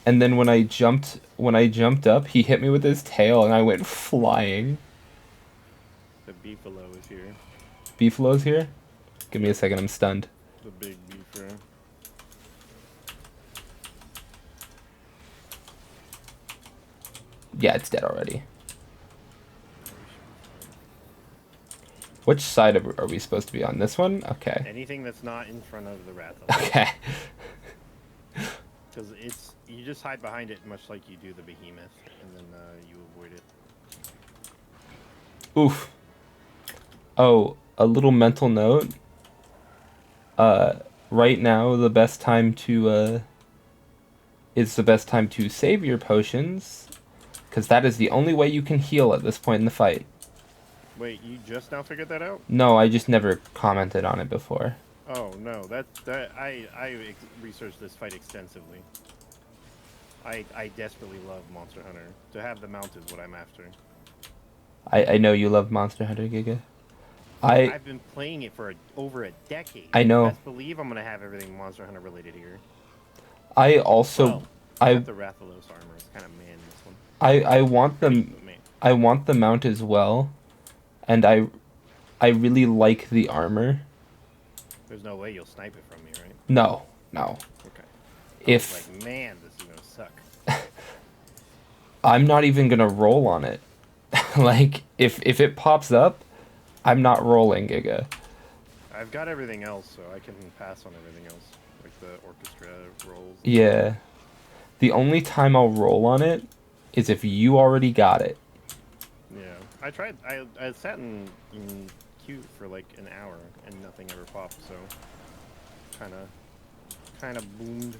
Speaker 1: and then when I jumped up, he hit me with his tail and I went flying.
Speaker 3: The beefalo is here.
Speaker 1: Beefalo's here? Give me a second, I'm stunned.
Speaker 3: The big beefer.
Speaker 1: Yeah, it's dead already. Which side are we supposed to be on? This one? Okay.
Speaker 3: Anything that's not in front of the rat.
Speaker 1: Okay.
Speaker 3: Because you just hide behind it much like you do the behemoth, and then you avoid it.
Speaker 1: Oof. Oh, a little mental note. Right now the best time to save your potions, because that is the only way you can heal at this point in the fight.
Speaker 3: Wait, you just now figured that out?
Speaker 1: No, I just never commented on it before.
Speaker 3: Oh no, I researched this fight extensively. I desperately love Monster Hunter. To have the mount is what I'm after.
Speaker 1: I know you love Monster Hunter, Giga.
Speaker 3: I've been playing it for over a decade.
Speaker 1: I know.
Speaker 3: Best believe I'm gonna have everything Monster Hunter related here.
Speaker 1: I also
Speaker 3: Well,
Speaker 1: I
Speaker 3: got the Rathalos armor. It's kind of man this one.
Speaker 1: I want
Speaker 3: Pretty,
Speaker 1: the
Speaker 3: but man.
Speaker 1: I want the mount as well, and I really like the armor.
Speaker 3: There's no way you'll snipe it from me, right?
Speaker 1: No.
Speaker 3: Okay.
Speaker 1: If
Speaker 3: Like, man, this is gonna suck.
Speaker 1: I'm not even gonna roll on it. Like, if it pops up, I'm not rolling, Giga.
Speaker 3: I've got everything else, so I can pass on everything else, like the orchestra rolls.
Speaker 1: Yeah. The only time I'll roll on it is if you already got it.
Speaker 3: Yeah, I tried. I sat in queue for like an hour and nothing ever popped, so kind of boomed.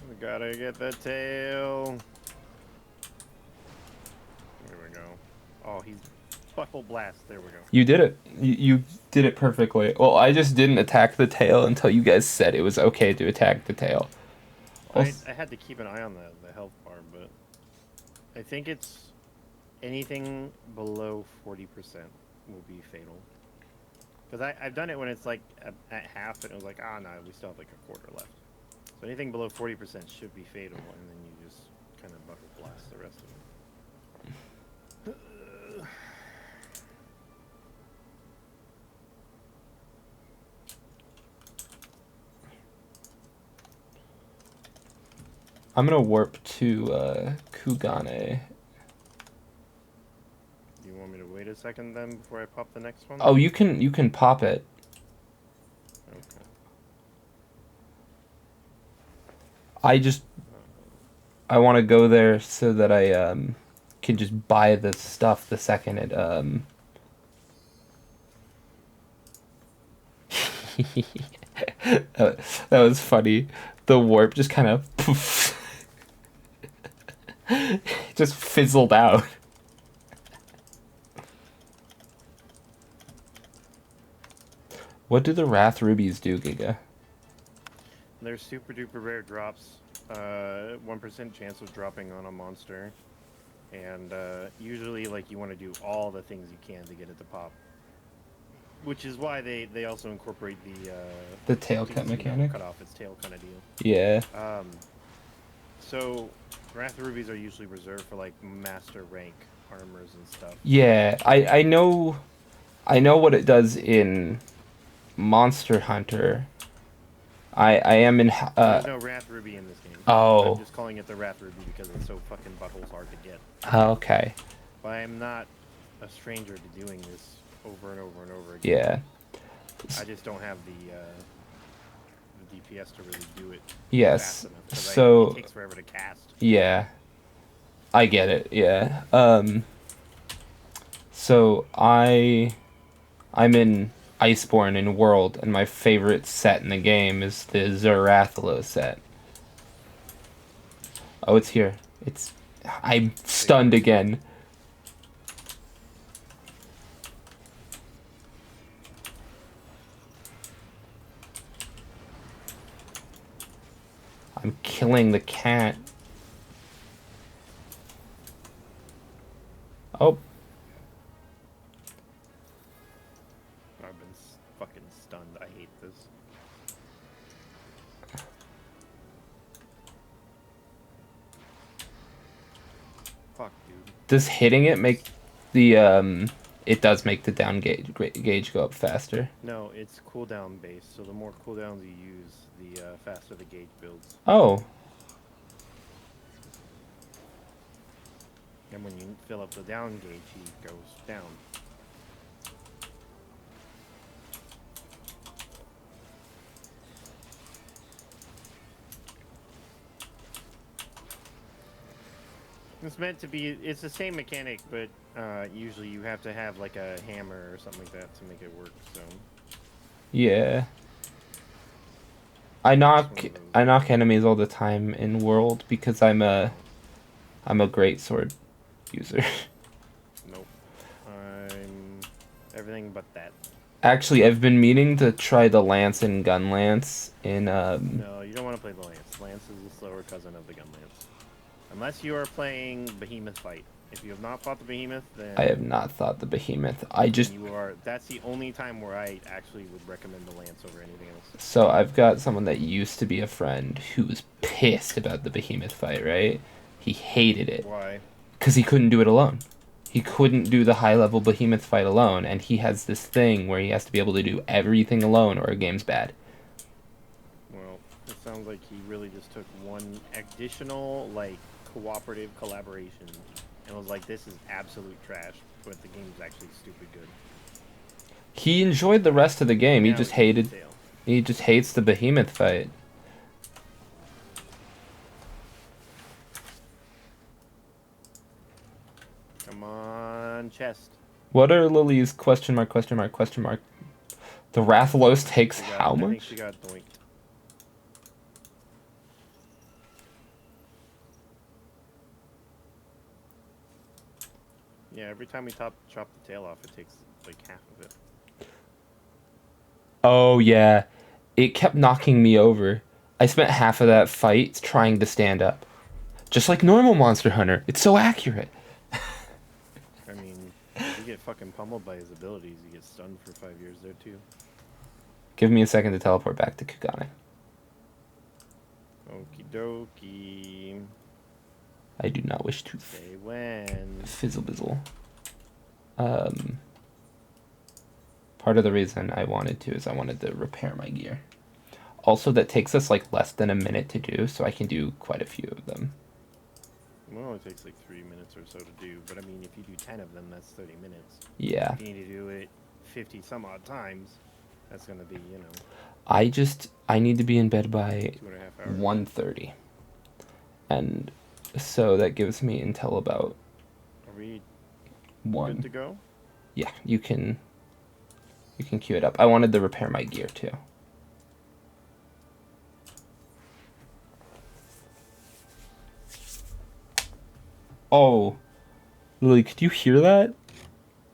Speaker 3: We gotta get the tail. There we go. Oh, he's buckle blast. There we go.
Speaker 1: You did it. You did it perfectly. Well, I just didn't attack the tail until you guys said it was okay to attack the tail.
Speaker 3: I had to keep an eye on the health bar, but I think it's anything below 40% will be fatal. Because I've done it when it's like at half, and it was like, no, we still have like a quarter left. So anything below 40% should be fatal, and then you just kind of buckle blast the rest of it.
Speaker 1: I'm gonna warp to Kugane.
Speaker 3: You want me to wait a second then before I pop the next one?
Speaker 1: Oh, you can pop it.
Speaker 3: Okay.
Speaker 1: I want to go there so that I can just buy the stuff the second it that was funny. The warp just kind of just fizzled out. What do the Wrath Rubies do, Giga?
Speaker 3: They're super duper rare drops. 1% chance of dropping on a monster. And usually, like, you want to do all the things you can to get it to pop. Which is why they also incorporate
Speaker 1: The tail cut mechanic?
Speaker 3: Cut off its tail kind of deal.
Speaker 1: Yeah.
Speaker 3: So, Wrath Rubies are usually reserved for, like, master rank armors and stuff.
Speaker 1: Yeah, I know what it does in Monster Hunter. I am in
Speaker 3: There's no Wrath Ruby in this game.
Speaker 1: Oh.
Speaker 3: I'm just calling it the Wrath Ruby because it's so fucking buttholes hard to get.
Speaker 1: Okay.
Speaker 3: But I am not a stranger to doing this over and over and over again.
Speaker 1: Yeah.
Speaker 3: I just don't have the DPS to really do it
Speaker 1: Yes.
Speaker 3: fast enough. 'Cause, like,
Speaker 1: So
Speaker 3: it takes forever to cast.
Speaker 1: yeah, I get it. Yeah. So I'm in Iceborne in World, and my favorite set in the game is the Zerathalo set. Oh, it's here. I'm stunned again. I'm killing the cat. Oh,
Speaker 3: I've been fucking stunned. I hate this. Fuck, dude.
Speaker 1: does hitting it make the it does make the down gauge go up faster.
Speaker 3: No, it's cooldown based, so the more cooldowns you use, the faster the gauge builds.
Speaker 1: Oh,
Speaker 3: And when you fill up the down gauge, he goes down. It's meant to be, it's the same mechanic, but usually you have to have like a hammer or something like that to make it work, so.
Speaker 1: yeah. I knock enemies all the time in World because I'm a great sword user.
Speaker 3: Nope. I'm everything but that.
Speaker 1: Actually, I've been meaning to try the lance and gun lance in
Speaker 3: No, you don't want to play the lance. Lance is the slower cousin of the gun lance. Unless you are playing Behemoth Fight. If you have not fought the Behemoth, then
Speaker 1: I have not thought the Behemoth. I just
Speaker 3: you are. That's the only time where I actually would recommend the lance over anything else.
Speaker 1: so I've got someone that used to be a friend who was pissed about the Behemoth fight, right? He hated it
Speaker 3: Why?
Speaker 1: because he couldn't do it alone. He couldn't do the high level Behemoth fight alone, and he has this thing where he has to be able to do everything alone or a game's bad.
Speaker 3: Well, it sounds like he really just took one additional like cooperative collaboration and was like, "This is absolute trash," but the game is actually stupid good.
Speaker 1: He enjoyed the rest of the game. He
Speaker 3: Now
Speaker 1: just
Speaker 3: it's in
Speaker 1: hated.
Speaker 3: detail.
Speaker 1: He just hates the Behemoth fight.
Speaker 3: Come on, chest.
Speaker 1: What are Lily's question mark question mark question mark? The Rathalos takes
Speaker 3: She got-
Speaker 1: how
Speaker 3: I think
Speaker 1: much?
Speaker 3: she got doinked. Yeah, every time we chop the tail off, it takes like half of it.
Speaker 1: Oh yeah, it kept knocking me over. I spent half of that fight trying to stand up, just like normal Monster Hunter. It's so accurate.
Speaker 3: I mean, if you get fucking pummeled by his abilities, you get stunned for 5 years there too.
Speaker 1: Give me a second to teleport back to Kugane.
Speaker 3: Okie dokie.
Speaker 1: I do not wish to
Speaker 3: Say when.
Speaker 1: fizzle bizzle. Part of the reason I wanted to is I wanted to repair my gear. Also, that takes us like less than a minute to do, so I can do quite a few of them.
Speaker 3: Well, it only takes like 3 minutes or so to do, but I mean, if you do 10 of them, that's 30 minutes.
Speaker 1: Yeah.
Speaker 3: If you need to do it 50 some odd times, that's gonna be, you know,
Speaker 1: I need to be in bed by
Speaker 3: 2.5 hours.
Speaker 1: 1:30. And so that gives me until about
Speaker 3: Are we
Speaker 1: 1.
Speaker 3: good to go?
Speaker 1: Yeah, you can queue it up. I wanted to repair my gear too. Oh, Lily, could you hear that?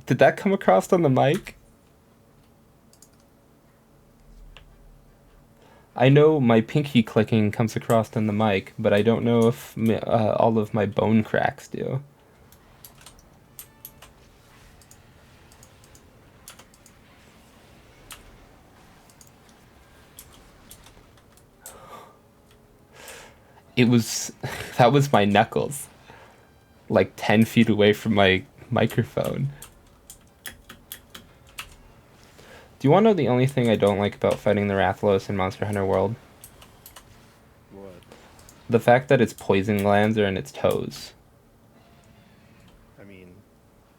Speaker 1: Did that come across on the mic? I know my pinky clicking comes across on the mic, but I don't know if all of my bone cracks do. It was, that was my knuckles, like 10 feet away from my microphone. Do you want to know the only thing I don't like about fighting the Rathalos in Monster Hunter World?
Speaker 3: What?
Speaker 1: The fact that its poison glands are in its toes.
Speaker 3: I mean,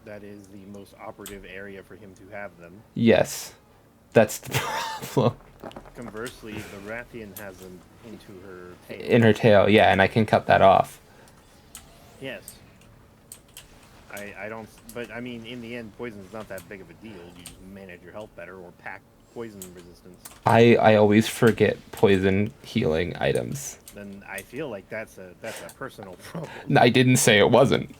Speaker 3: that is the most operative area for him to have them.
Speaker 1: Yes. That's the problem.
Speaker 3: Conversely, the Rathian has an into her tail.
Speaker 1: In her tail, yeah, and I can cut that off.
Speaker 3: Yes. I don't, but I mean, in the end, poison's not that big of a deal. You just manage your health better or pack poison resistance.
Speaker 1: I always forget poison healing items.
Speaker 3: Then I feel like that's a personal problem.
Speaker 1: I didn't say it wasn't.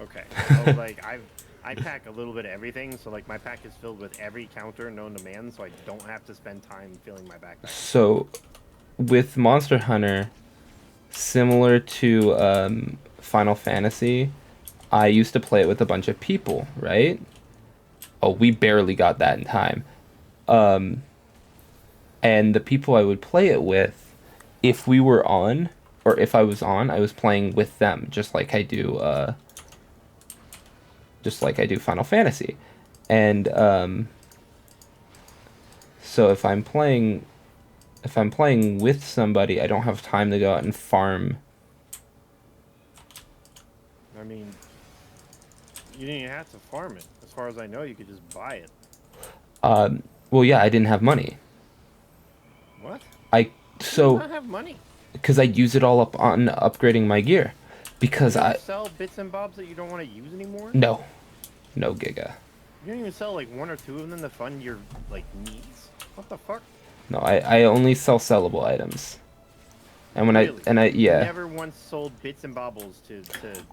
Speaker 3: Okay. So, like, I pack a little bit of everything, so like my pack is filled with every counter known to man, so I don't have to spend time filling my backpack.
Speaker 1: So, with Monster Hunter, similar to Final Fantasy, I used to play it with a bunch of people, right? Oh, we barely got that in time. And the people I would play it with, if we were on, or if I was on, I was playing with them, just like I do Final Fantasy. And so if I'm playing with somebody, I don't have time to go out and farm.
Speaker 3: I mean, you didn't even have to farm it. As far as I know, you could just buy it.
Speaker 1: Well, yeah, I didn't have money.
Speaker 3: What?
Speaker 1: I
Speaker 3: You don't have money.
Speaker 1: because I'd use it all up on upgrading my gear. Because
Speaker 3: You don't
Speaker 1: I
Speaker 3: sell bits and bobs that you don't want to use anymore.
Speaker 1: no Giga.
Speaker 3: You don't even sell like one or two of them to fund your like needs. What the fuck?
Speaker 1: No, I only sell sellable items. And when
Speaker 3: Really?
Speaker 1: I
Speaker 3: You
Speaker 1: yeah.
Speaker 3: never once sold bits and bobbles to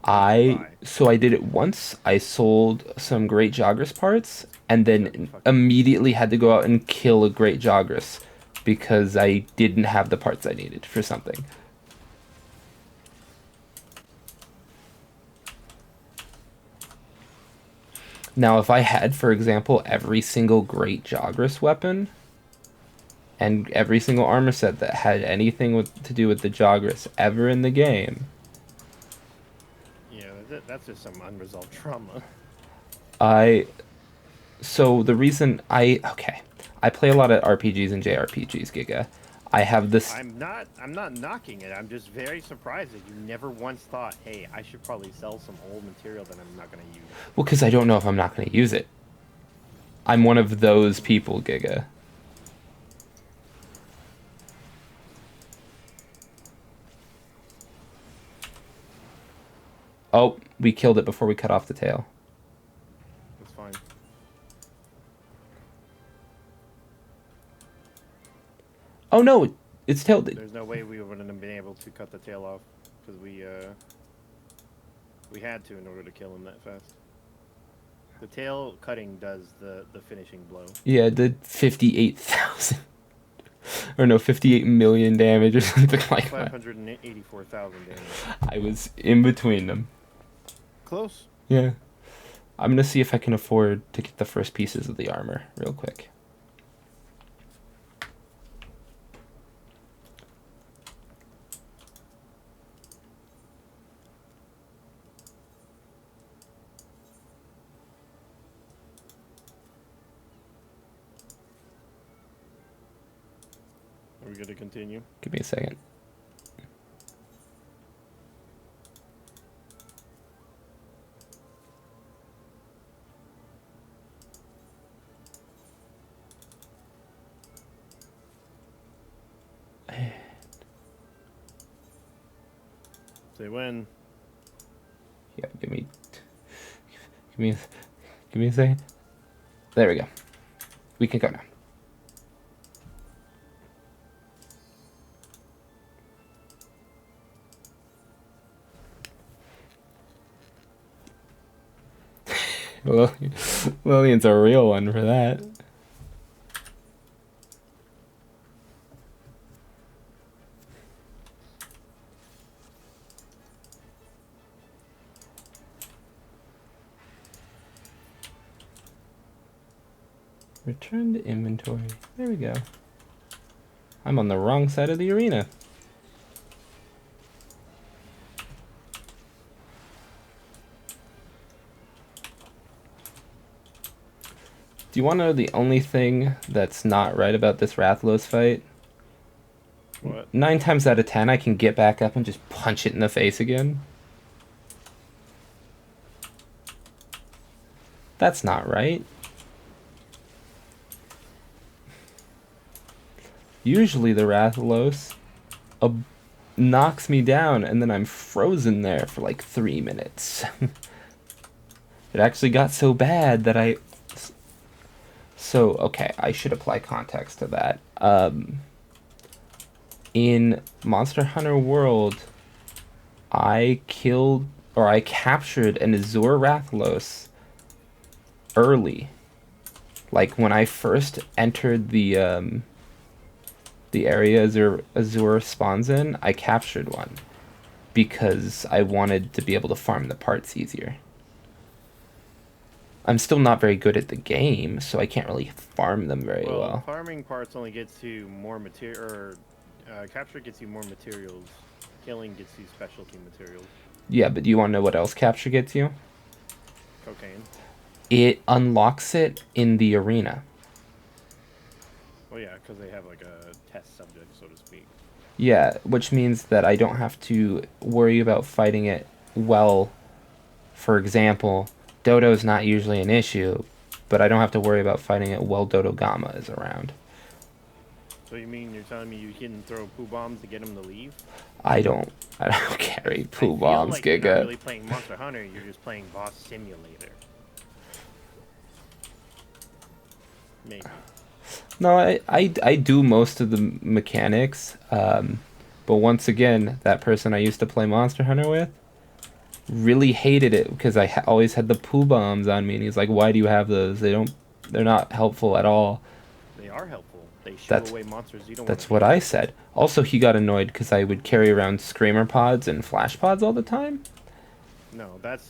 Speaker 1: I
Speaker 3: buy.
Speaker 1: so I did it once. I sold some great Jogress parts and then immediately had to go out and kill a great Jogress because I didn't have the parts I needed for something. Now, if I had, for example, every single great Jogress weapon and every single armor set that had anything to do with the Jogress ever in the game,
Speaker 3: Yeah, that's just some unresolved trauma.
Speaker 1: So the reason I play a lot of RPGs and JRPGs, Giga. I have this.
Speaker 3: I'm not knocking it. I'm just very surprised that you never once thought, hey, I should probably sell some old material that I'm not gonna use.
Speaker 1: Well, because I don't know if I'm not going to use it. I'm one of those people, Giga. Oh, we killed it before we cut off the tail.
Speaker 3: That's fine.
Speaker 1: Oh no, it's tailed.
Speaker 3: There's no way we wouldn't have been able to cut the tail off because we had to in order to kill him that fast. The tail cutting does the finishing blow.
Speaker 1: Yeah, it did 58,000. Or no, 58 million damage or something like that.
Speaker 3: 584,000 damage.
Speaker 1: I was in between them.
Speaker 3: Close.
Speaker 1: Yeah. I'm gonna see if I can afford to get the first pieces of the armor real quick.
Speaker 3: Are we going to continue?
Speaker 1: Give me a second.
Speaker 3: Say when.
Speaker 1: Yeah, give me a second. There we go. We can go now. Well, Lillian's a real one for that. Return to inventory. There we go. I'm on the wrong side of the arena. Do you want to know the only thing that's not right about this Rathalos fight?
Speaker 3: What?
Speaker 1: 9 times out of 10, I can get back up and just punch it in the face again. That's not right. Usually the Rathalos knocks me down and then I'm frozen there for like 3 minutes. It actually got so bad that So, okay, I should apply context to that. In Monster Hunter World, I captured an Azure Rathalos early. Like when I first entered the area Azure spawns in, I captured one because I wanted to be able to farm the parts easier. I'm still not very good at the game, so I can't really farm them very well.
Speaker 3: Farming parts only gets you more material, or capture gets you more materials. Killing gets you specialty materials.
Speaker 1: Yeah, but do you want to know what else capture gets you?
Speaker 3: Cocaine.
Speaker 1: It unlocks it in the arena.
Speaker 3: Well, yeah, because they have like a test subject, so to speak.
Speaker 1: Yeah, which means that I don't have to worry about fighting it well. For example, Dodo's not usually an issue, but I don't have to worry about fighting it while Dodo Gamma is around.
Speaker 3: So you mean you're telling me you can throw poo bombs to get him to leave?
Speaker 1: I don't carry poo bombs,
Speaker 3: I feel like you're
Speaker 1: Giga.
Speaker 3: not really playing Monster Hunter, you're just playing Boss Simulator. Maybe.
Speaker 1: No, I do most of the mechanics, but once again, that person I used to play Monster Hunter with really hated it because I always had the poo bombs on me, and he's like, "Why do you have those? They're not helpful at all."
Speaker 3: They are helpful. They shoo
Speaker 1: That's-
Speaker 3: away monsters you don't
Speaker 1: That's
Speaker 3: want
Speaker 1: what I said. Also, he got annoyed because I would carry around screamer pods and flash pods all the time.
Speaker 3: No, that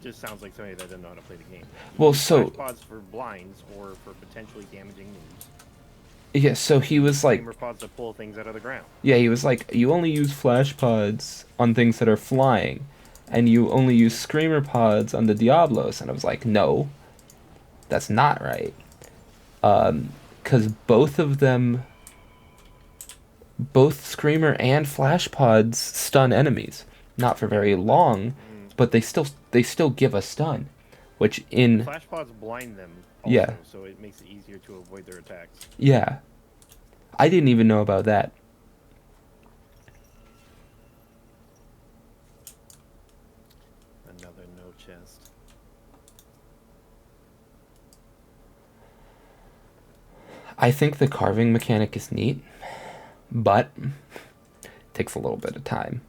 Speaker 3: just sounds like somebody that doesn't know how to play the game.
Speaker 1: Well,
Speaker 3: Use
Speaker 1: so-
Speaker 3: flash pods for blinds or for potentially damaging moves.
Speaker 1: Yeah, so he was like,
Speaker 3: Screamer pods to pull things out of the ground.
Speaker 1: yeah, he was like, you only use flash pods on things that are flying, and you only use screamer pods on the Diablos. And I was like, no, that's not right. Because both of them, both screamer and flash pods stun enemies. Not for very long, but they still give a stun, which in
Speaker 3: Flash pods blind them also,
Speaker 1: Yeah.
Speaker 3: so it makes it easier to avoid their attacks.
Speaker 1: yeah, I didn't even know about that.
Speaker 3: Another no chest.
Speaker 1: I think the carving mechanic is neat, but takes a little bit of time.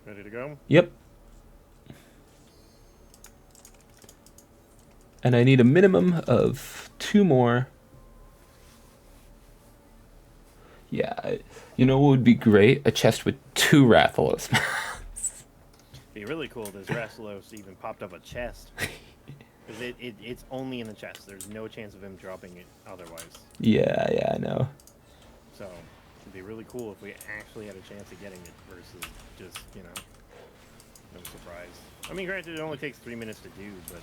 Speaker 3: Ready to go?
Speaker 1: Yep. And I need a minimum of 2 more. Yeah, you know what would be great? A chest with 2 Rathalos.
Speaker 3: Be really cool if this Rassalos even popped up a chest. Because it's only in the chest. There's no chance of him dropping it otherwise.
Speaker 1: Yeah, I know.
Speaker 3: So, it'd be really cool if we actually had a chance of getting it versus just, no surprise. I mean, granted, it only takes 3 minutes to do, but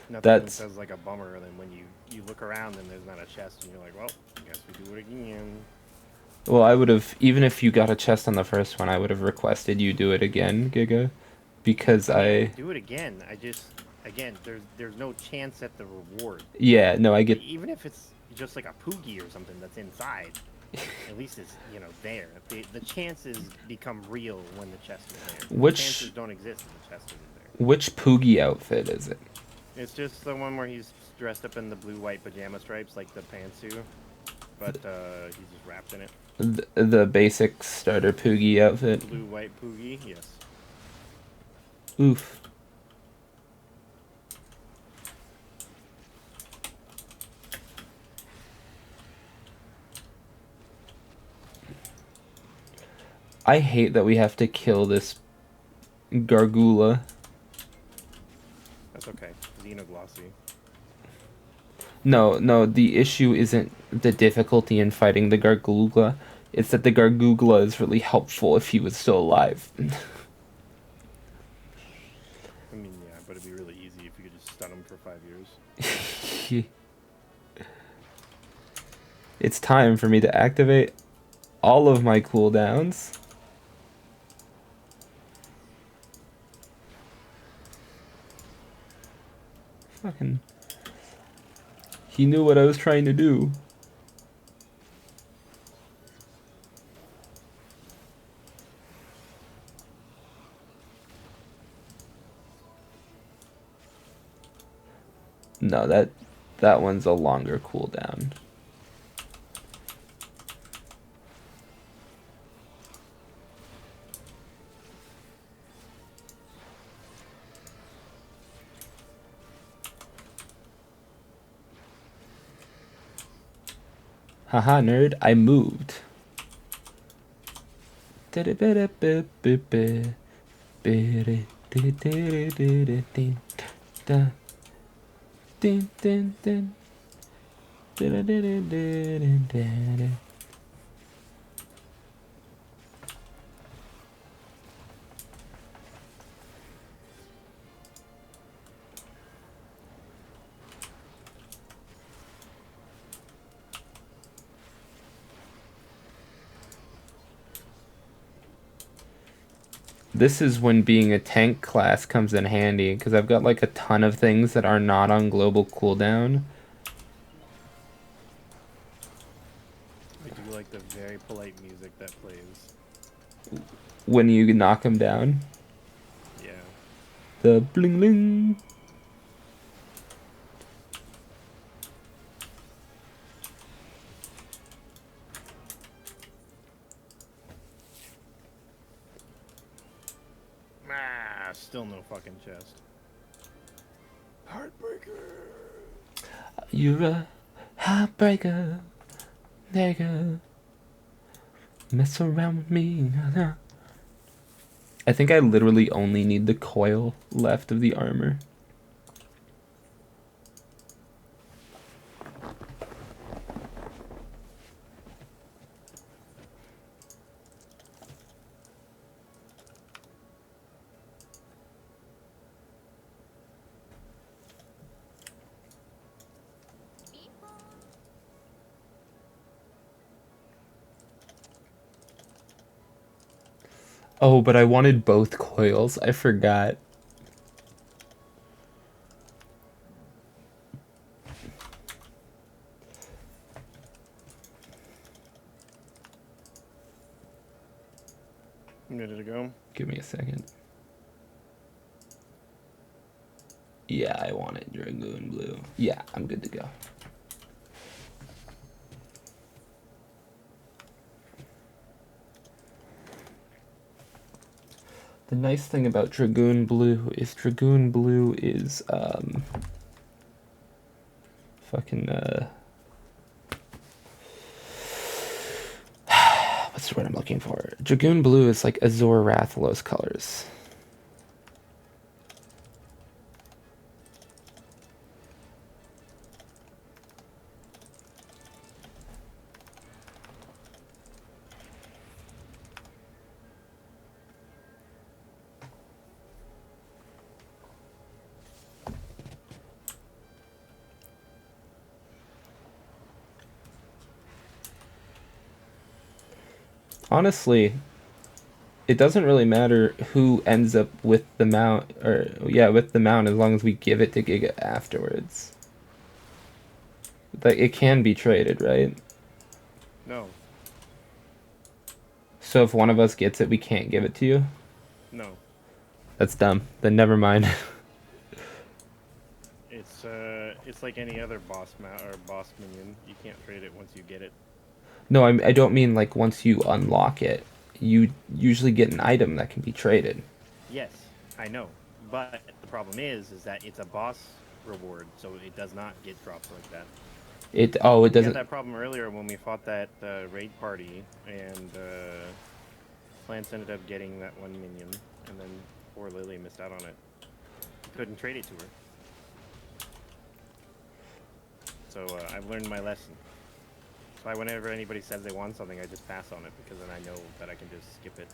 Speaker 3: nothing
Speaker 1: That's-
Speaker 3: says like a bummer than when you look around and there's not a chest and you're like, well, I guess we do it again.
Speaker 1: Well, I would have, even if you got a chest on the first one, I would have requested you do it again, Giga. Because
Speaker 3: Do it again. Again, there's no chance at the reward.
Speaker 1: Yeah, no, I get...
Speaker 3: Even if it's just like a Poogie or something that's inside, at least it's, there. The chances become real when the chest is there.
Speaker 1: Which-
Speaker 3: The chances don't exist if the chest isn't there.
Speaker 1: Which Poogie outfit is it?
Speaker 3: It's just the one where he's dressed up in the blue-white pajama stripes, like the pantsuit, but he's just wrapped in it.
Speaker 1: The basic starter Poogie outfit?
Speaker 3: Blue-white Poogie, yes.
Speaker 1: Oof. I hate that we have to kill this Gargula.
Speaker 3: That's okay. Xenoglossy.
Speaker 1: No, the issue isn't the difficulty in fighting the Gargula. It's that the Gargula is really helpful if he was still alive.
Speaker 3: I mean, yeah, but it'd be really easy if you could just stun him for 5 years.
Speaker 1: It's time for me to activate all of my cooldowns. Fucking... He knew what I was trying to do. No, that one's a longer cooldown. Haha, nerd, I moved. This is when being a tank class comes in handy, because I've got like a ton of things that are not on global cooldown.
Speaker 3: I do like the very polite music that plays.
Speaker 1: When you knock them down.
Speaker 3: Yeah.
Speaker 1: The bling bling.
Speaker 3: Ah, still no fucking chest. Heartbreaker.
Speaker 1: You're a heartbreaker, nigga. Mess around with me. I think I literally only need the coil left of the armor. Oh, but I wanted both coils. I forgot.
Speaker 3: You ready to go?
Speaker 1: Give me a second. Yeah, I want it Dragoon Blue. Yeah, I'm good to go. The nice thing about Dragoon Blue is fucking what's the word I'm looking for? Dragoon Blue is like Azor Rathalos colors. Honestly, it doesn't really matter who ends up with the mount, with the mount, as long as we give it to Giga afterwards. Like, it can be traded, right?
Speaker 3: No.
Speaker 1: So if one of us gets it, we can't give it to you?
Speaker 3: No.
Speaker 1: That's dumb. Then never mind.
Speaker 3: It's like any other boss mount or boss minion. You can't trade it once you get it.
Speaker 1: No, I don't mean like once you unlock it. You usually get an item that can be traded.
Speaker 3: Yes, I know. But the problem is that it's a boss reward, so it does not get drops like that.
Speaker 1: It
Speaker 3: We
Speaker 1: doesn't.
Speaker 3: had that problem earlier when we fought that raid party, and Lance ended up getting that one minion, and then poor Lily missed out on it. Couldn't trade it to her. So I've learned my lesson. So whenever anybody says they want something, I just pass on it, because then I know that I can just skip it.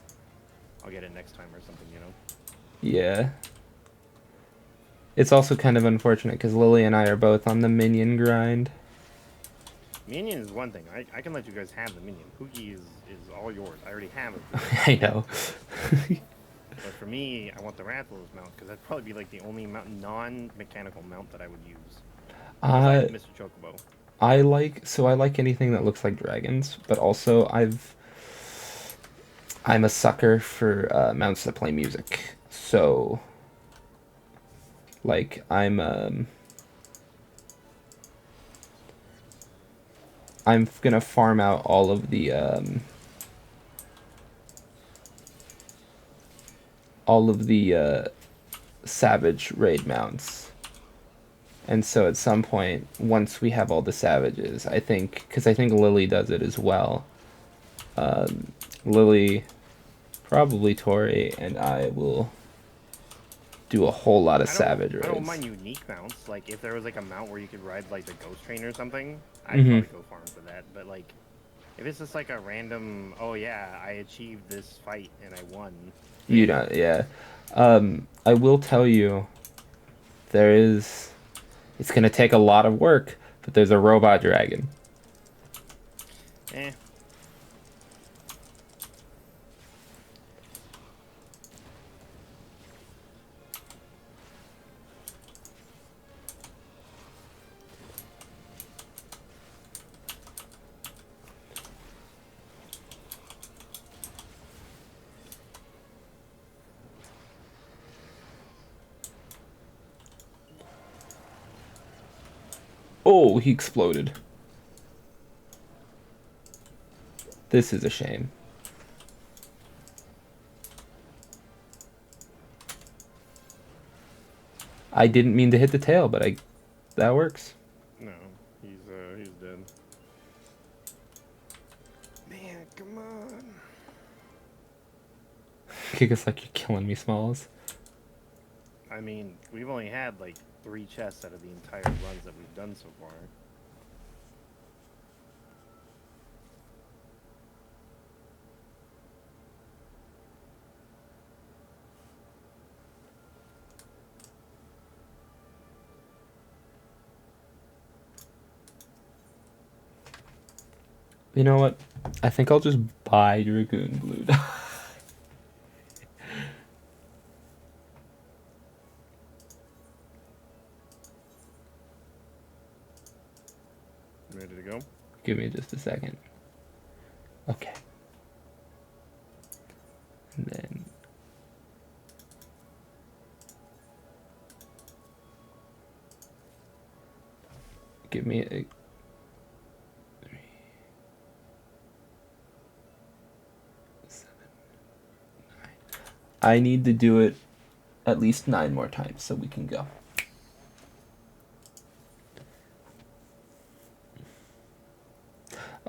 Speaker 3: I'll get it next time or something, you know?
Speaker 1: Yeah. It's also kind of unfortunate because Lily and I are both on the minion grind.
Speaker 3: Minion is one thing. I can let you guys have the minion. Pookie is all yours. I already have it.
Speaker 1: I know.
Speaker 3: But for me, I want the Rathalos mount because that'd probably be like the only non-mechanical mount that I would use. Besides Mr. Chocobo.
Speaker 1: I like anything that looks like dragons, but also I'm a sucker for mounts that play music. So like I'm gonna farm out all of the savage raid mounts. And so at some point, once we have all the savages, I think, because I think Lily does it as well. Lily, probably Tori, and I will do a whole lot of savage raids.
Speaker 3: I don't mind unique mounts. Like if there was like a mount where you could ride like the Ghost Train or something, I'd
Speaker 1: Mhm.
Speaker 3: probably go farm for that. But like if it's just like a random, oh yeah, I achieved this fight and I won.
Speaker 1: You know, yeah. I will tell you, it's gonna take a lot of work, but there's a robot dragon.
Speaker 3: Eh.
Speaker 1: Oh, he exploded. This is a shame. I didn't mean to hit the tail, but that works.
Speaker 3: No, he's dead. Man, come on.
Speaker 1: Kick us like you're killing me, Smalls.
Speaker 3: I mean, we've only had like 3 chests out of the entire runs that we've done so far.
Speaker 1: You know what? I think I'll just buy Dragoon Blood.
Speaker 3: Ready to go?
Speaker 1: Give me just a second. Okay. And then give me a 3, 7, 9. I need to do it at least 9 more times so we can go.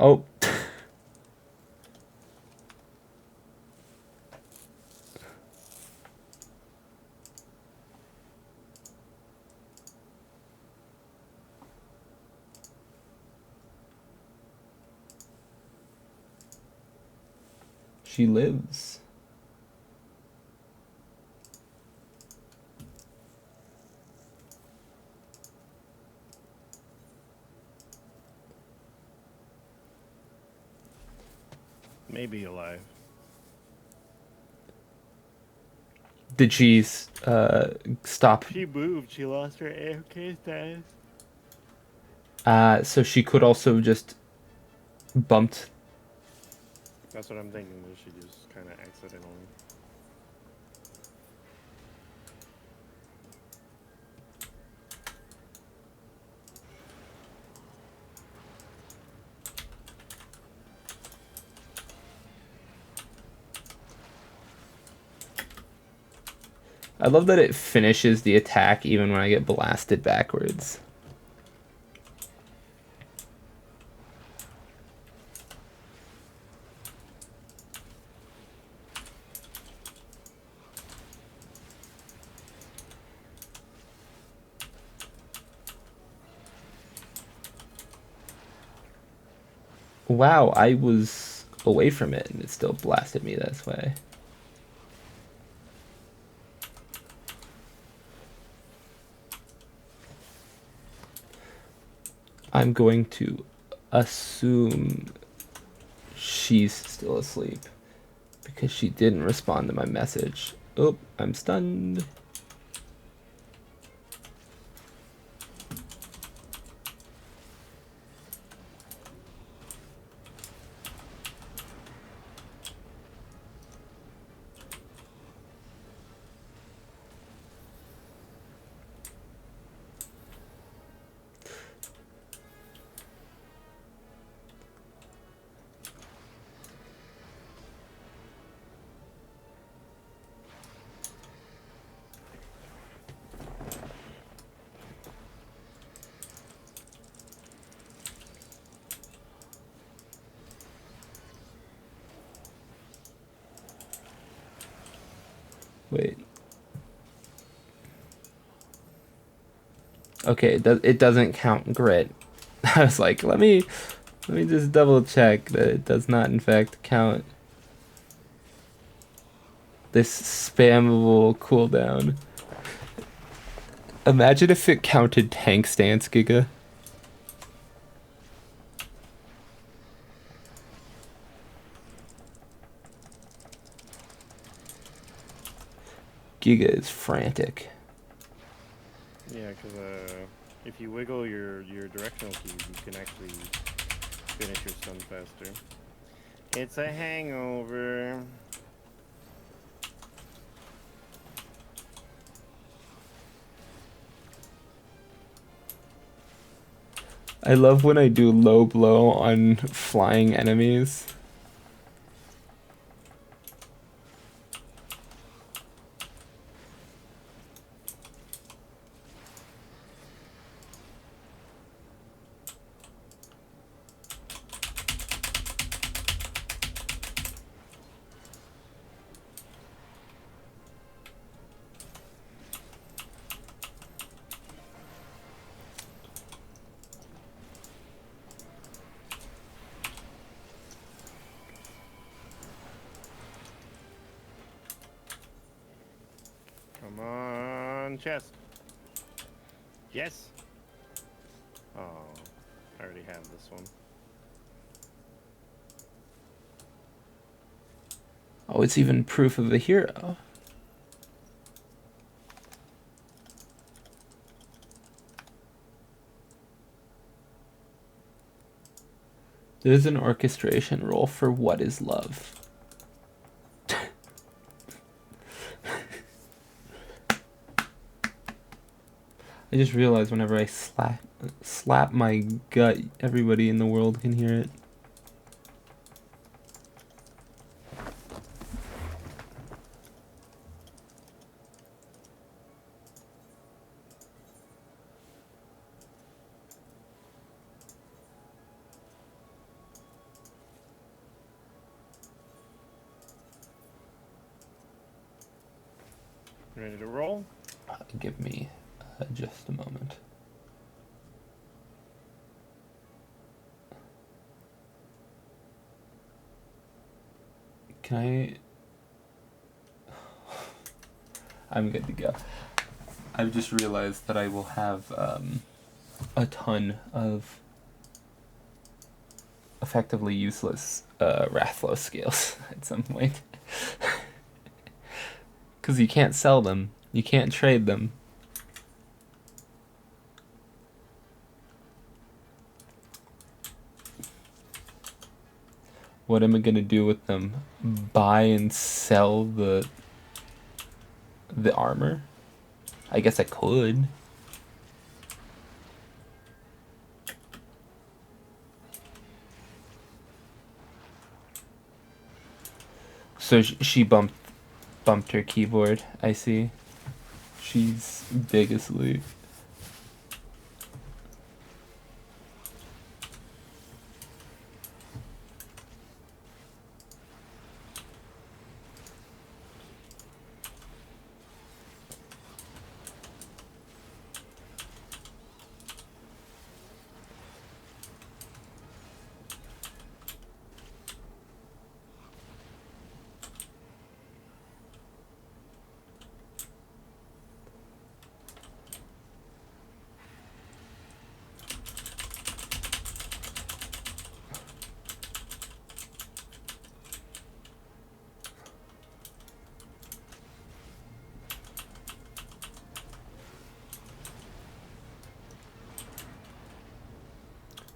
Speaker 1: Oh. She lives.
Speaker 3: Maybe alive.
Speaker 1: Did she stop?
Speaker 3: She moved. She lost her AFK status.
Speaker 1: So she could also just bumped.
Speaker 3: That's what I'm thinking. That she just kind of accidentally.
Speaker 1: I love that it finishes the attack even when I get blasted backwards. Wow, I was away from it and it still blasted me this way. I'm going to assume she's still asleep because she didn't respond to my message. Oh, I'm stunned. Wait. Okay, it doesn't count grit. I was like, let me just double check that it does not in fact count this spammable cooldown. Imagine if it counted tank stance, Giga. Giga is frantic.
Speaker 3: Yeah, because if you wiggle your directional keys, you can actually finish your stun faster. It's a hangover.
Speaker 1: I love when I do low blow on flying enemies.
Speaker 3: Come on, chest. Yes. Oh, I already have this one.
Speaker 1: Oh, it's even proof of a hero. There's an orchestration role for what is love. I just realized whenever I slap my gut, everybody in the world can hear it.
Speaker 3: Ready to roll?
Speaker 1: Give me just a moment. Can I... I'm good to go. I've just realized that I will have a ton of effectively useless Rathlos scales at some point. Because you can't sell them. You can't trade them. What am I gonna do with them? Buy and sell the armor? I guess I could. So she bumped her keyboard. I see. She's big asleep.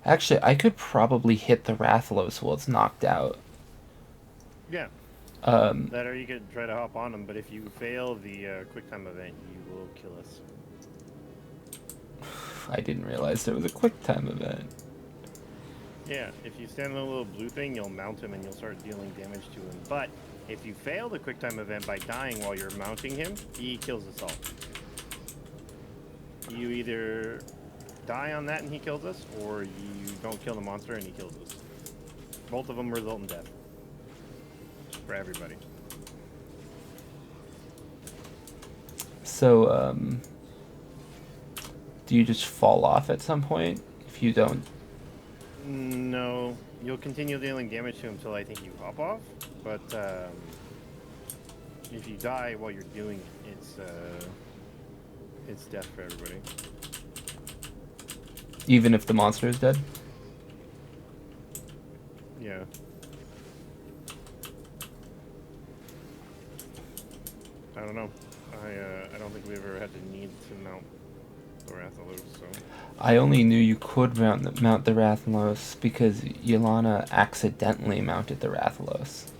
Speaker 1: Actually, I could probably hit the Rathalos while it's knocked out.
Speaker 3: Yeah.
Speaker 1: Um,
Speaker 3: That or you could try to hop on him, but if you fail the quick time event, you will kill us.
Speaker 1: I didn't realize there was a quick time event.
Speaker 3: Yeah, if you stand on the little blue thing, you'll mount him and you'll start dealing damage to him. But if you fail the quick time event by dying while you're mounting him, he kills us all. You either die on that and he kills us, or you don't kill the monster and he kills us. Both of them result in death. For everybody.
Speaker 1: So, do you just fall off at some point if you don't?
Speaker 3: No, you'll continue dealing damage to him until I think you hop off. But if you die while you're doing it, it's death for everybody.
Speaker 1: Even if the monster is dead?
Speaker 3: Yeah. I don't know. I don't think we ever had the need to mount the Rathalos, so.
Speaker 1: I only knew you could mount the Rathalos because Yelana accidentally mounted the Rathalos.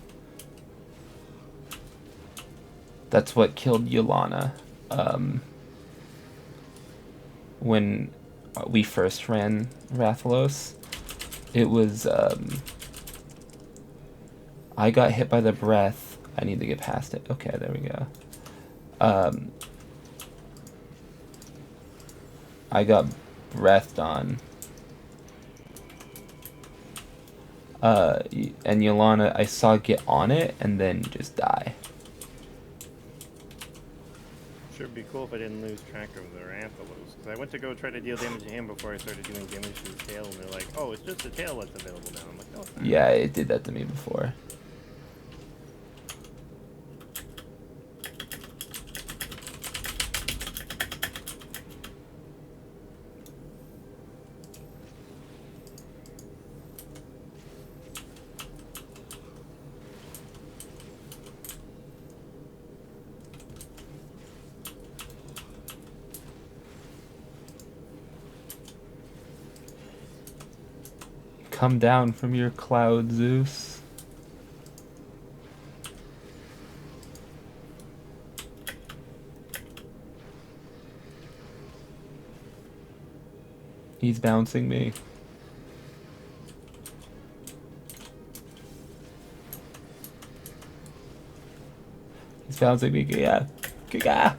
Speaker 1: That's what killed Yelana. When we first ran Rathalos, it was, I got hit by the breath. I need to get past it. Okay, there we go. I got breathed on. And Yolana, I saw get on it and then just die.
Speaker 3: Sure would be cool if I didn't lose track of the Rathalos. Because I went to go try to deal damage to him before I started doing damage to his tail, and they're like, oh, it's just the tail that's available now. I'm like, no, it's not.
Speaker 1: Yeah, it did that to me before. Come down from your cloud, Zeus. He's bouncing me. He's bouncing me. Yeah. Yeah.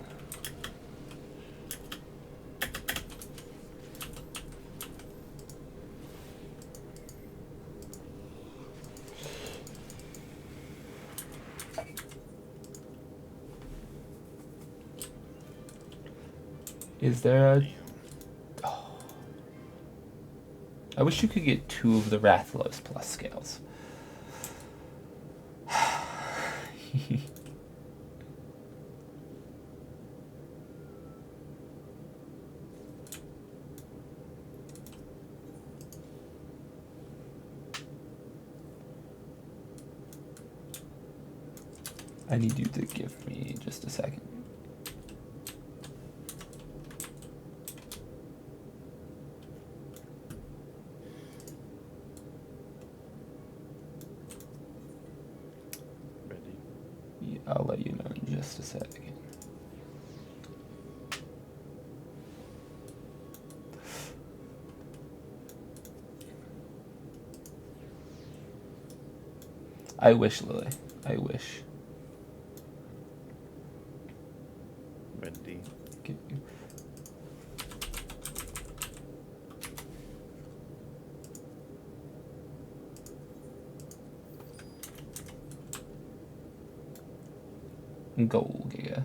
Speaker 1: Is there a... Oh. I wish you could get 2 of the Rathalos plus scales. I need you to give me just a second. I'll let you know in just a second. I wish, Lily. I wish.
Speaker 3: Ready.
Speaker 1: Get you. Go, Giga.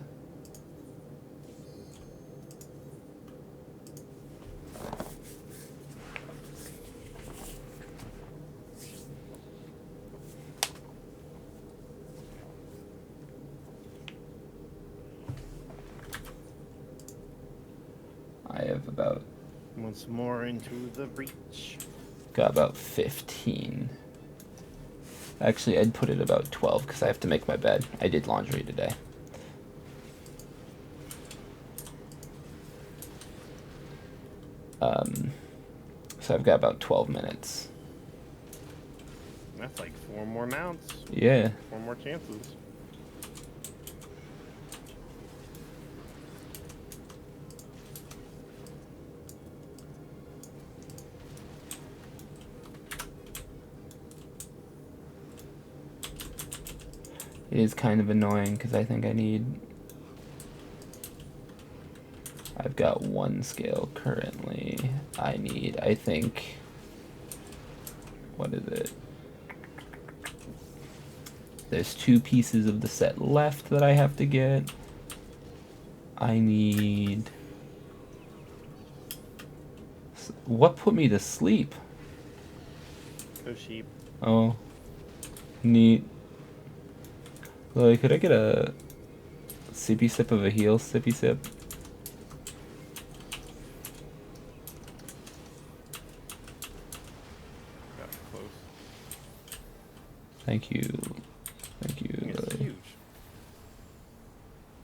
Speaker 1: I have about...
Speaker 3: Once more into the breach.
Speaker 1: Got about 15. Actually, I'd put it about 12 because I have to make my bed. I did laundry today. So I've got about 12 minutes.
Speaker 3: That's like 4 more mounts,
Speaker 1: Yeah.
Speaker 3: 4 more chances.
Speaker 1: It is kind of annoying because I think I've got 1 scale currently. I think, what is it? There's 2 pieces of the set left that I have to get. I need... What put me to sleep?
Speaker 3: Go sheep.
Speaker 1: Oh. Neat. Like, could I get a sippy sip of a heal sippy sip?
Speaker 3: Got close.
Speaker 1: Thank you. Thank you.
Speaker 3: It's huge.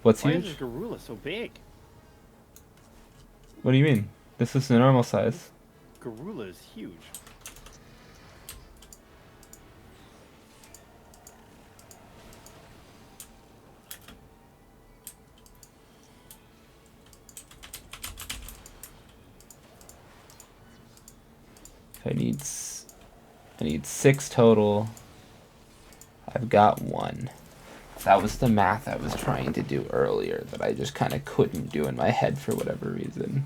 Speaker 1: What's
Speaker 3: Why
Speaker 1: huge?
Speaker 3: is this gorilla so big?
Speaker 1: What do you mean? This is the normal size.
Speaker 3: Gorilla is huge.
Speaker 1: I need 6 total. I've got 1. That was the math I was trying to do earlier that I just kind of couldn't do in my head for whatever reason.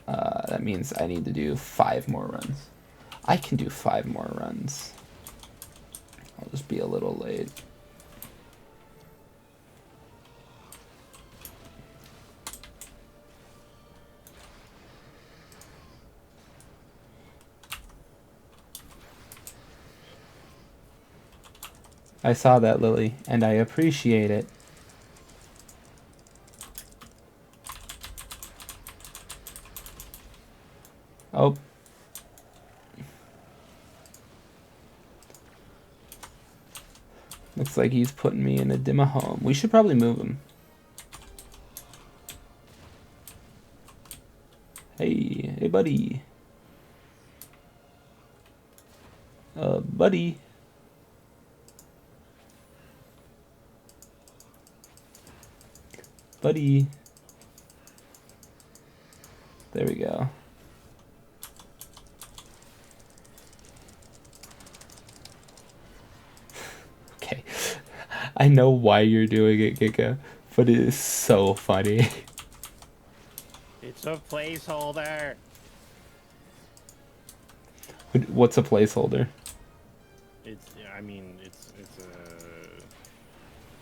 Speaker 1: That means I need to do 5 more runs. I can do 5 more runs. I'll just be a little late. I saw that, Lily, and I appreciate it. Oh. Looks like he's putting me in a dimmer home. We should probably move him. Hey buddy. Buddy. Buddy. There we go. Okay. I know why you're doing it, Giga, but it is so funny.
Speaker 3: It's a placeholder.
Speaker 1: What's a placeholder?
Speaker 3: It's. I mean, it's a.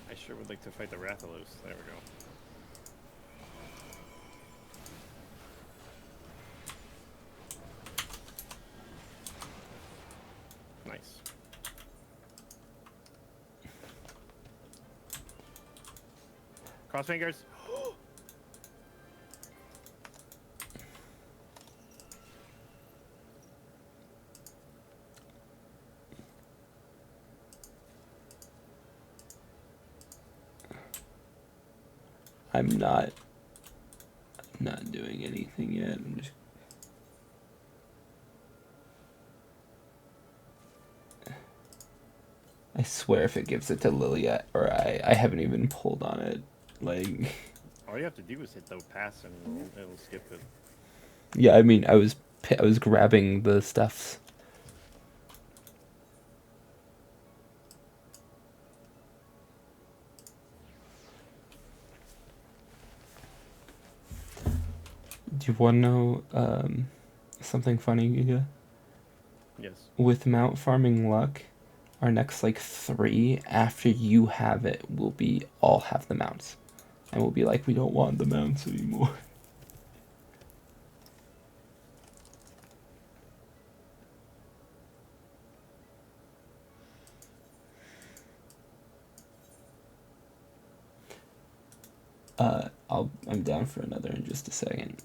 Speaker 3: I sure would like to fight the Rathalos. There we go. Nice. Cross fingers.
Speaker 1: I'm not doing anything yet. I'm just I swear if it gives it to Lily or I haven't even pulled on it. Like
Speaker 3: All you have to do is hit the pass and it'll skip it.
Speaker 1: yeah, I mean I was grabbing the stuffs. Do you want to know something funny, Giga?
Speaker 3: Yes.
Speaker 1: With Mount Farming Luck, our next like 3 after you have it will be all have the mounts. And we'll be like, we don't want the mounts anymore. I'm down for another in just a second.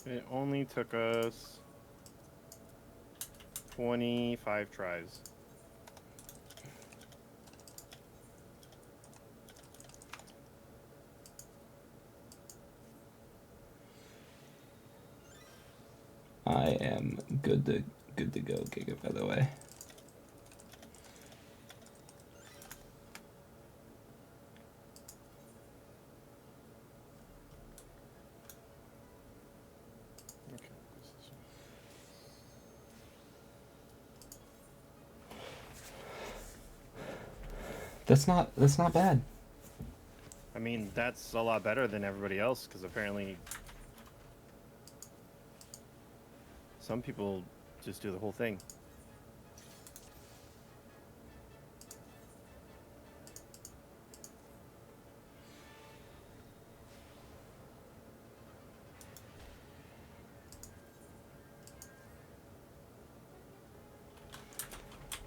Speaker 3: It only took us 25 tries.
Speaker 1: I am good to go, Giga, by the way.
Speaker 3: Okay.
Speaker 1: That's not bad.
Speaker 3: I mean, that's a lot better than everybody else, because apparently some people just do the whole thing.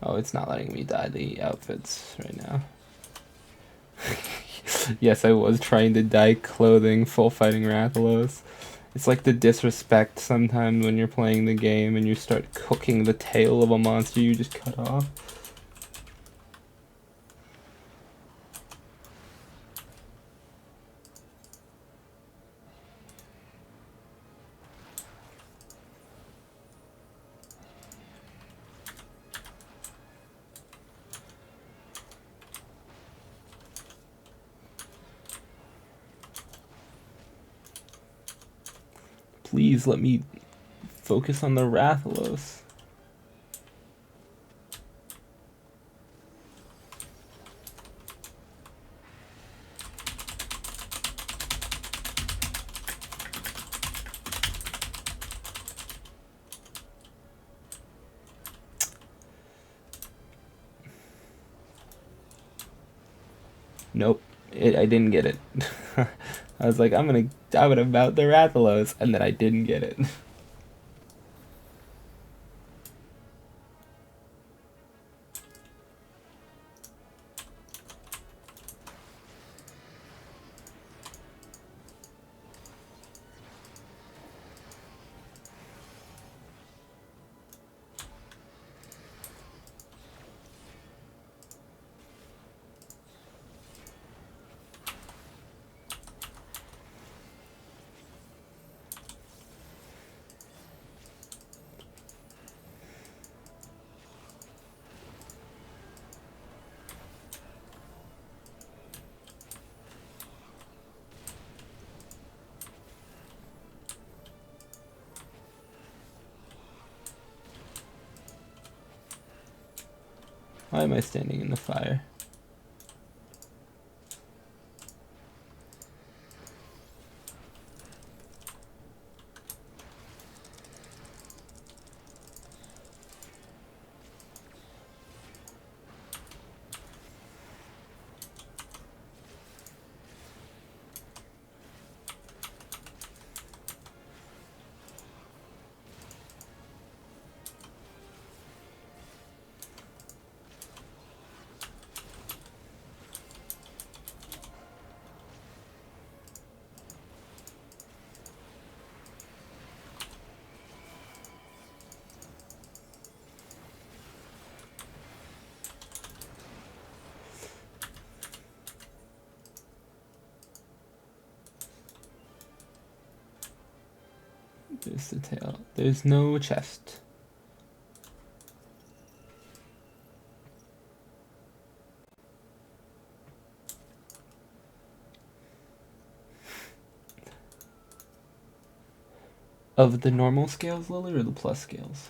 Speaker 1: Oh, it's not letting me dye the outfits right now. Yes, I was trying to dye clothing full fighting Rathalos. It's like the disrespect sometimes when you're playing the game and you start cooking the tail of a monster you just cut off. Please let me focus on the Rathalos. Nope, I didn't get it. I was like, I'm gonna mount the Rathalos, and then I didn't get it. Why am I standing in the fire? There's the tail. There's no chest. Of the normal scales, Lily, or the plus scales?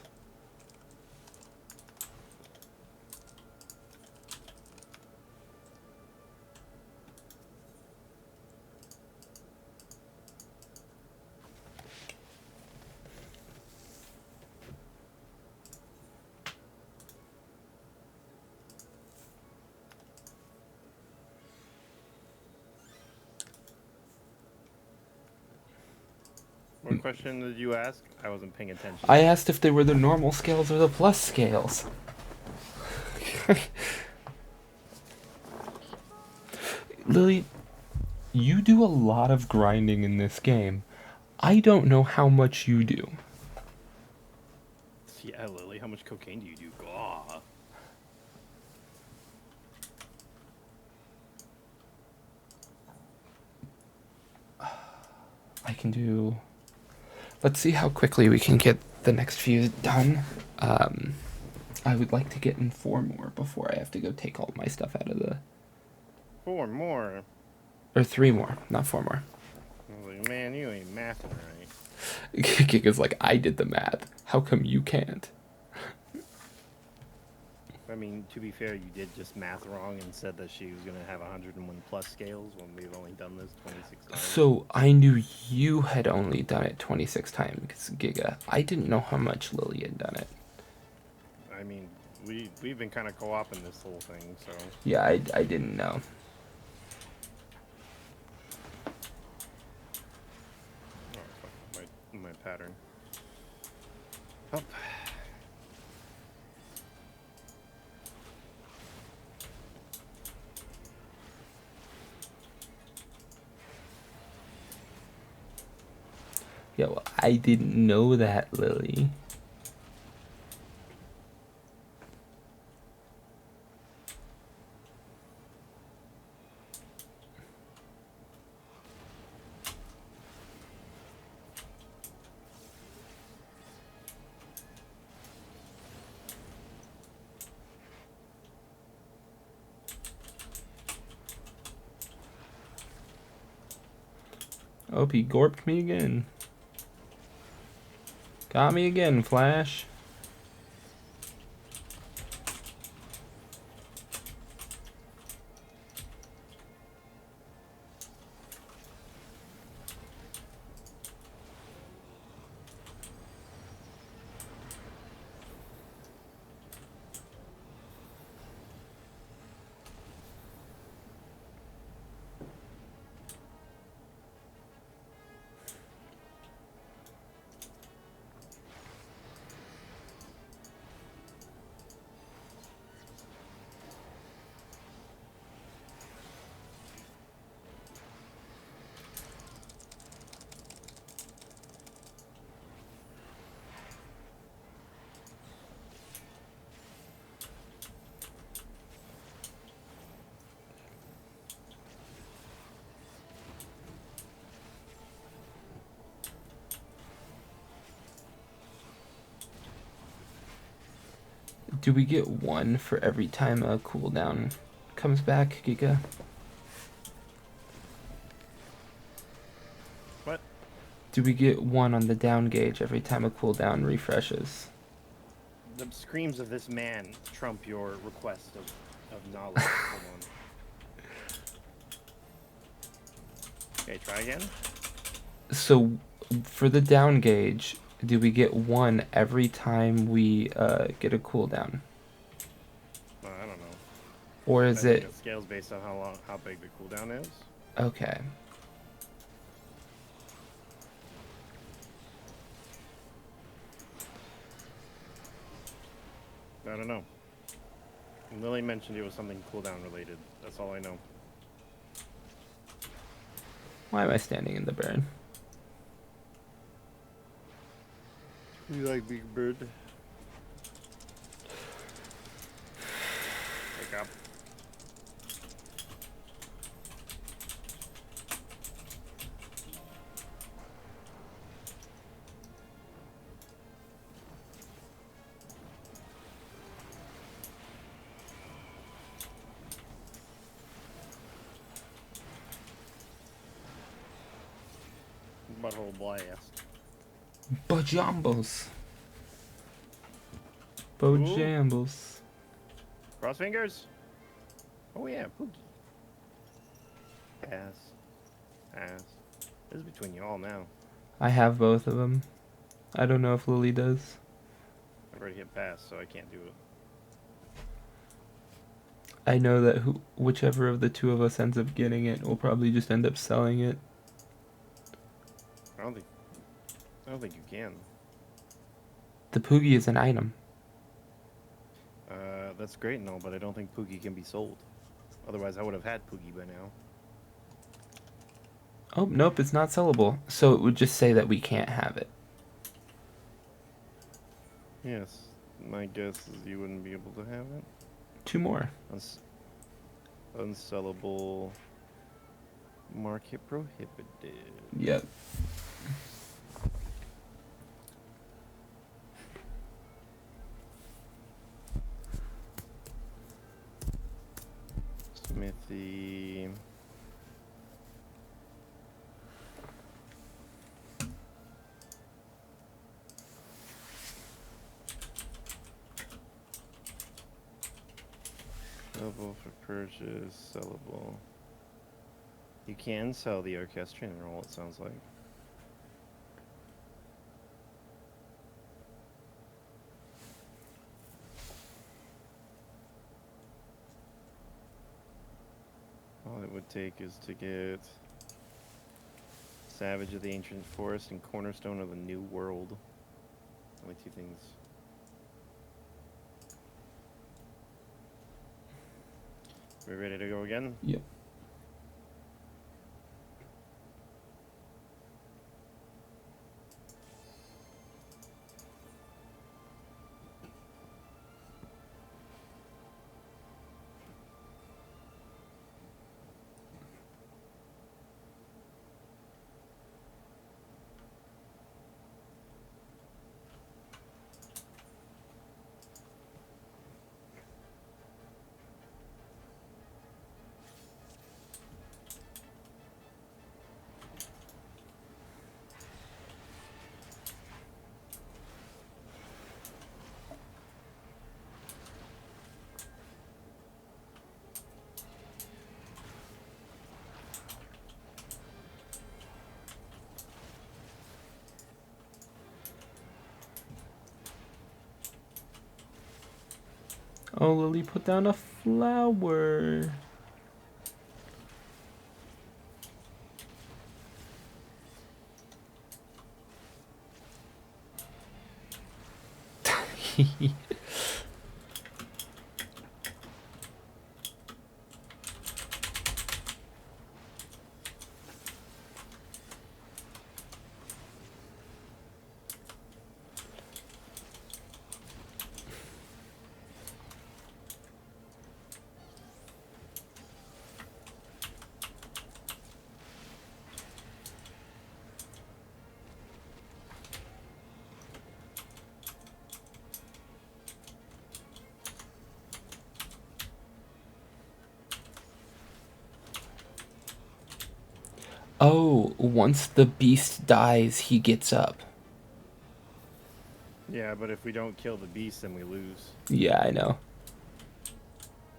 Speaker 3: What question did you ask? I wasn't paying attention.
Speaker 1: I asked if they were the normal scales or the plus scales. Lily, you do a lot of grinding in this game. I don't know how much you do.
Speaker 3: Yeah, Lily, how much cocaine do you do? Gaw.
Speaker 1: I can do... Let's see how quickly we can get the next few done. I would like to get in 4 more before I have to go take all my stuff out of the...
Speaker 3: 4 more.
Speaker 1: Or 3 more, not 4 more.
Speaker 3: I was like, man, you ain't mathing right.
Speaker 1: Giga's like, I did the math. How come you can't?
Speaker 3: I mean, to be fair, you did just math wrong and said that she was going to have 101 plus scales when we've only done this 26 times.
Speaker 1: So I knew you had only done it 26 times, Giga. I didn't know how much Lily had done it.
Speaker 3: I mean, we've been kind of co-oping this whole thing, so...
Speaker 1: Yeah, I didn't know.
Speaker 3: Oh, fuck, my pattern. Up.
Speaker 1: Yeah, well, I didn't know that, Lily. Oh, he gorped me again. Got me again, Flash. Do we get 1 for every time a cooldown comes back, Giga?
Speaker 3: What?
Speaker 1: Do we get 1 on the down gauge every time a cooldown refreshes?
Speaker 3: The screams of this man trump your request of knowledge. Hold on. Okay, try again.
Speaker 1: So, for the down gauge, do we get 1 every time we get a cooldown?
Speaker 3: I don't know.
Speaker 1: Or
Speaker 3: I
Speaker 1: is
Speaker 3: think
Speaker 1: it...
Speaker 3: it scales based on how big the cooldown is.
Speaker 1: Okay.
Speaker 3: I don't know. Lily mentioned it was something cooldown related. That's all I know.
Speaker 1: Why am I standing in the bird?
Speaker 3: You like Big Bird? Wake up. Butthole blast.
Speaker 1: Bojambos. Bojambles.
Speaker 3: Cross fingers. Oh yeah, Pookie. Pass. Pass. This is between y'all now.
Speaker 1: I have both of them. I don't know if Lily does.
Speaker 3: I've already hit pass, so I can't do it.
Speaker 1: I know that whichever of the 2 of us ends up getting it will probably just end up selling it.
Speaker 3: I don't think you can.
Speaker 1: The Poogie is an item.
Speaker 3: That's great and all, but I don't think Poogie can be sold. Otherwise, I would have had Poogie by now.
Speaker 1: Oh, nope, it's not sellable. So it would just say that we can't have it.
Speaker 3: Yes. My guess is you wouldn't be able to have it.
Speaker 1: 2 more.
Speaker 3: Unsellable. Market prohibited.
Speaker 1: Yep.
Speaker 3: Smithy. Sellable for purchase, sellable. You can sell the orchestrion roll, it sounds like. All it would take is to get Savage of the Ancient Forest and Cornerstone of the New World. Only 2 things. We ready to go again?
Speaker 1: Yep. Oh, Lily put down a flower. Oh, once the beast dies, he gets up.
Speaker 3: Yeah, but if we don't kill the beast, then we lose.
Speaker 1: Yeah, I know.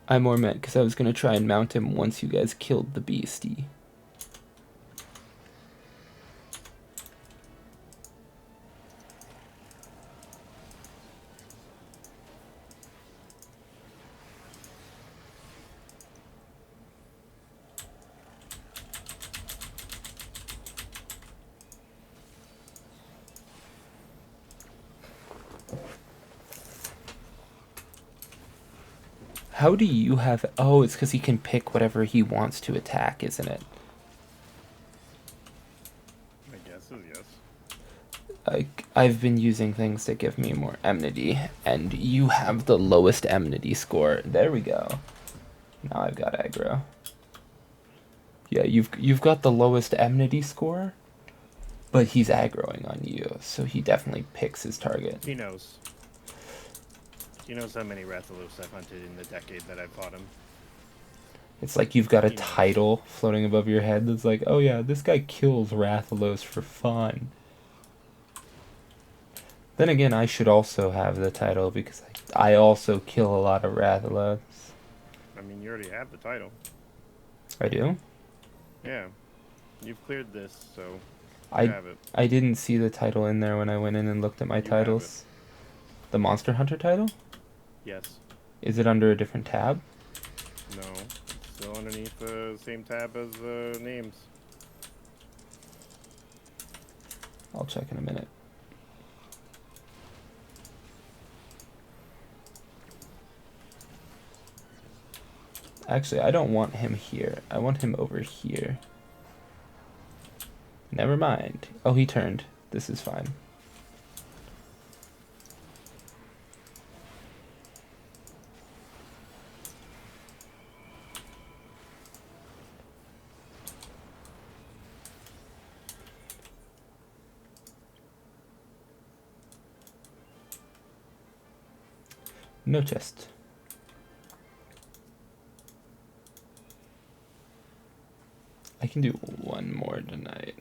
Speaker 1: I more meant because I was going to try and mount him once you guys killed the beastie. How do you have... Oh, it's because he can pick whatever he wants to attack, isn't it?
Speaker 3: My guess is yes.
Speaker 1: I've been using things that give me more enmity, and you have the lowest enmity score. There we go. Now I've got aggro. Yeah, you've got the lowest enmity score, but he's aggroing on you, so he definitely picks his target.
Speaker 3: He knows. He knows how many Rathalos I've hunted in the decade that I've fought him.
Speaker 1: It's like you've got a
Speaker 3: He knows.
Speaker 1: title floating above your head that's like, oh yeah, this guy kills Rathalos for fun. Then again, I should also have the title because I also kill a lot of Rathalos.
Speaker 3: I mean, you already have the title.
Speaker 1: I do?
Speaker 3: Yeah. You've cleared this, so you
Speaker 1: I
Speaker 3: have it.
Speaker 1: I didn't see the title in there when I went in and looked at my
Speaker 3: You have
Speaker 1: titles. The Monster Hunter title?
Speaker 3: Yes.
Speaker 1: Is it under a different tab?
Speaker 3: No. It's still underneath the same tab as names.
Speaker 1: I'll check in a minute. Actually, I don't want him here. I want him over here. Never mind. Oh, he turned. This is fine. No chest. I can do one more tonight.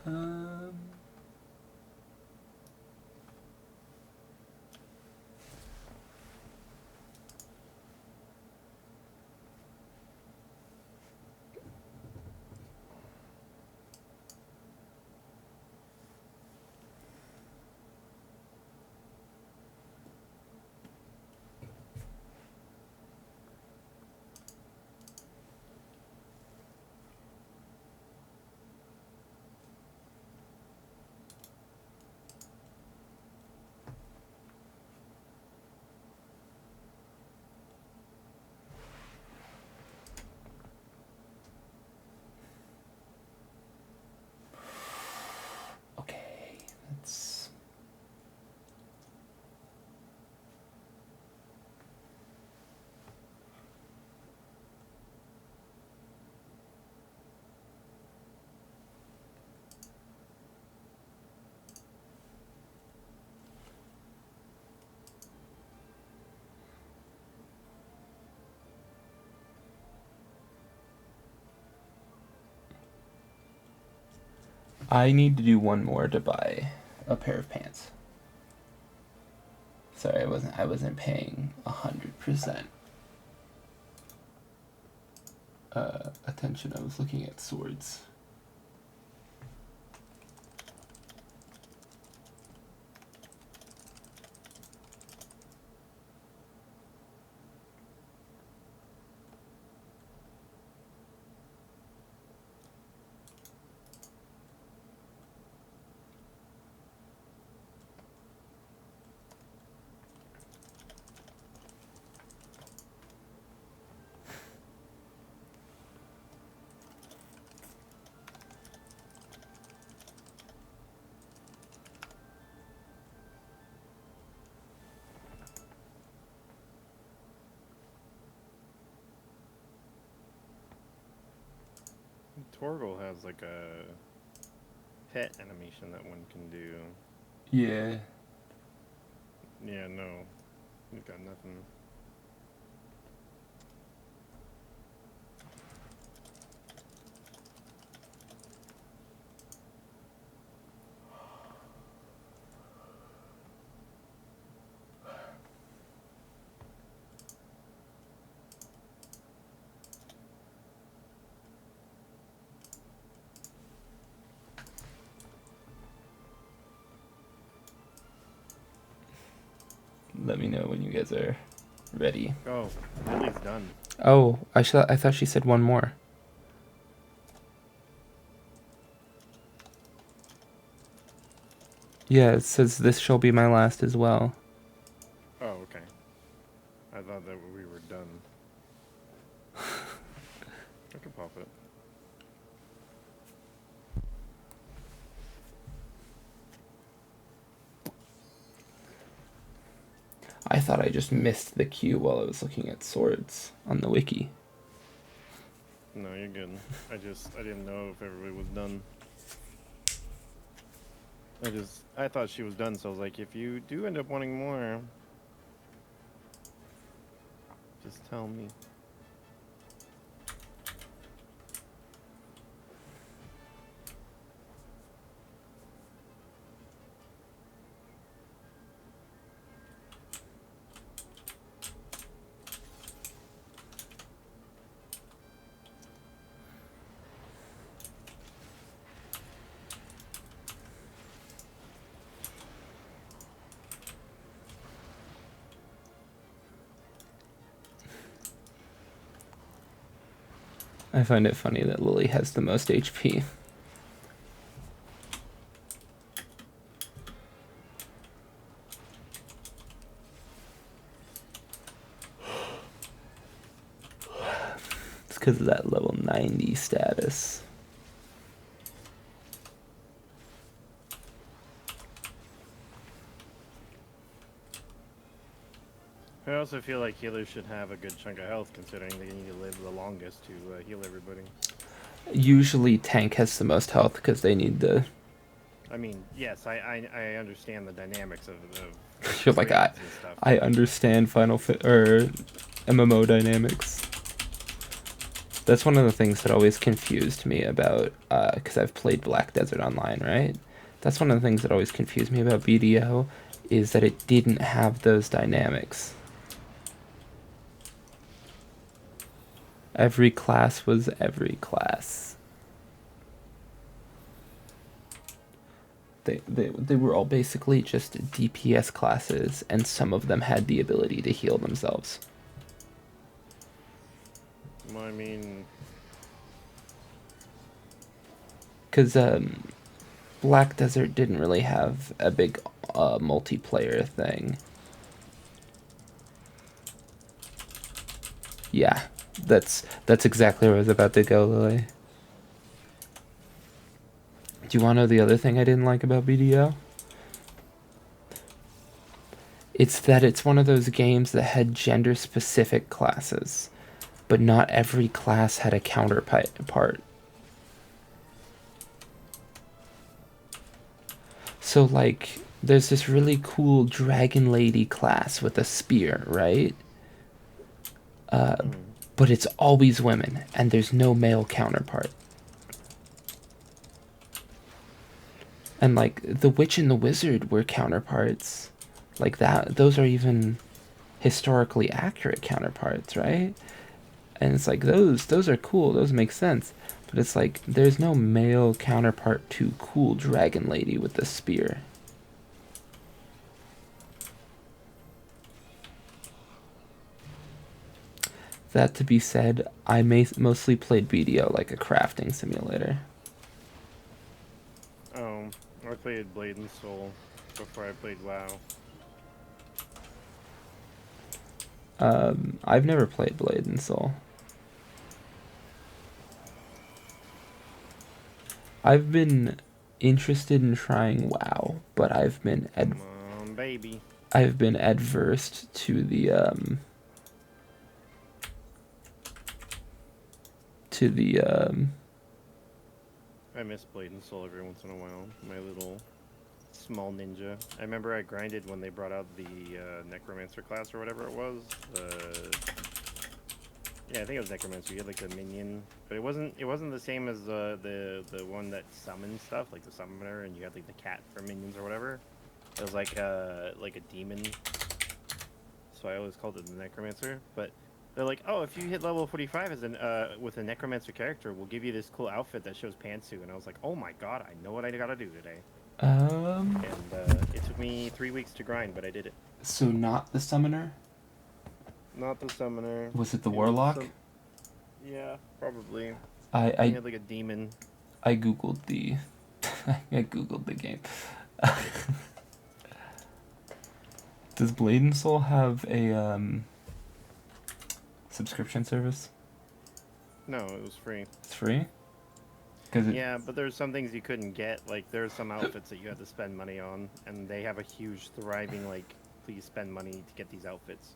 Speaker 1: Um, okay, let's. I need to do one more to buy a pair of pants. Sorry, I wasn't paying 100% attention. I was looking at swords.
Speaker 3: Torgal has like a pet animation that one can do.
Speaker 1: Yeah.
Speaker 3: Yeah, no. We've got nothing.
Speaker 1: Let me know when you guys are ready.
Speaker 3: Oh, Lily's done.
Speaker 1: Oh, I thought she said one more. Yeah, it says this shall be my last as well.
Speaker 3: Oh, okay. I thought that we were done. I can pop it.
Speaker 1: I thought I just missed the cue while I was looking at swords on the wiki.
Speaker 3: No, you're good. I didn't know if everybody was done. I thought she was done, so I was like, if you do end up wanting more, just tell me.
Speaker 1: I find it funny that Lily has the most HP. It's because of that level 90 status.
Speaker 3: I also feel like healers should have a good chunk of health, considering they need to live the longest to heal everybody.
Speaker 1: Usually tank has the most health because they need the...
Speaker 3: I mean, yes, I understand the dynamics of
Speaker 1: You're like,
Speaker 3: grades and stuff.
Speaker 1: I understand or MMO dynamics. That's one of the things that always confused me about, because I've played Black Desert Online, right? That's one of the things that always confused me about BDO, is that it didn't have those dynamics. Every class was every class. They were all basically just DPS classes, and some of them had the ability to heal themselves.
Speaker 3: Well, I mean,
Speaker 1: Because Black Desert didn't really have a big multiplayer thing. Yeah, that's exactly where I was about to go, Lily. Do you want to know the other thing I didn't like about BDO? It's that it's one of those games that had gender-specific classes, but not every class had a counterpart. So, like, there's this really cool dragon lady class with a spear, right? But it's always women, and there's no male counterpart. And, like, the witch and the wizard were counterparts. Like that, those are even historically accurate counterparts, right? And it's like, those are cool, those make sense. But it's like, there's no male counterpart to cool dragon lady with the spear. That to be said, I mostly played BDO like a crafting simulator.
Speaker 3: oh, I played Blade and Soul before I played WoW.
Speaker 1: I've never played Blade and Soul. I've been interested in trying WoW, but I've been
Speaker 3: Come on, baby.
Speaker 1: I've been adverse to the
Speaker 3: I miss Blade and Soul every once in a while. My little small ninja. I remember I grinded when they brought out the Necromancer class or whatever it was. Yeah, I think it was Necromancer. You had like the minion, but it wasn't the same as the one that summoned stuff, like the summoner, and you had like the cat for minions or whatever. It was like a demon. So I always called it the Necromancer. But they're like, oh, if you hit level 45 as an with a Necromancer character, we'll give you this cool outfit that shows pantsuit. And I was like, oh my god, I know what I gotta do today. And it took me 3 weeks to grind, but I did it.
Speaker 1: So not the summoner?
Speaker 3: Not the summoner.
Speaker 1: Was it the warlock?
Speaker 3: Yeah, probably.
Speaker 1: I
Speaker 3: had like a demon.
Speaker 1: I googled the I googled the game. Does Blade and Soul have a subscription service?
Speaker 3: No, it was free.
Speaker 1: It's free? Cause
Speaker 3: Yeah, but there's some things you couldn't get. Like there's some outfits that you had to spend money on, and they have a huge thriving like, please spend money to get these outfits.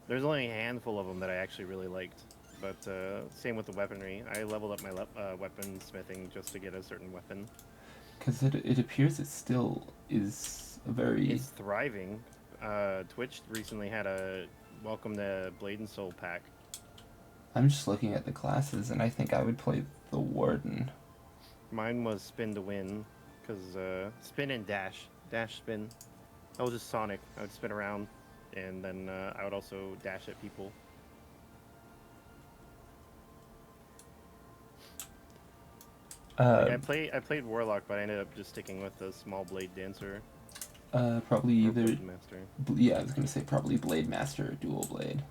Speaker 3: There's only a handful of them that I actually really liked. But same with the weaponry. I leveled up my weapon smithing just to get a certain weapon.
Speaker 1: Because it appears it still is a very...
Speaker 3: It's thriving. Twitch recently had a Welcome to Blade and Soul pack.
Speaker 1: I'm just looking at the classes, and I think I would play the Warden.
Speaker 3: Mine was spin to win, because spin and dash. Dash, spin. That was just Sonic. I would spin around, and then I would also dash at people. Like, I played Warlock, but I ended up just sticking with the small blade dancer.
Speaker 1: Probably
Speaker 3: Or
Speaker 1: either...
Speaker 3: Blade Master.
Speaker 1: Yeah, I was gonna say probably Blade Master or Dual Blade.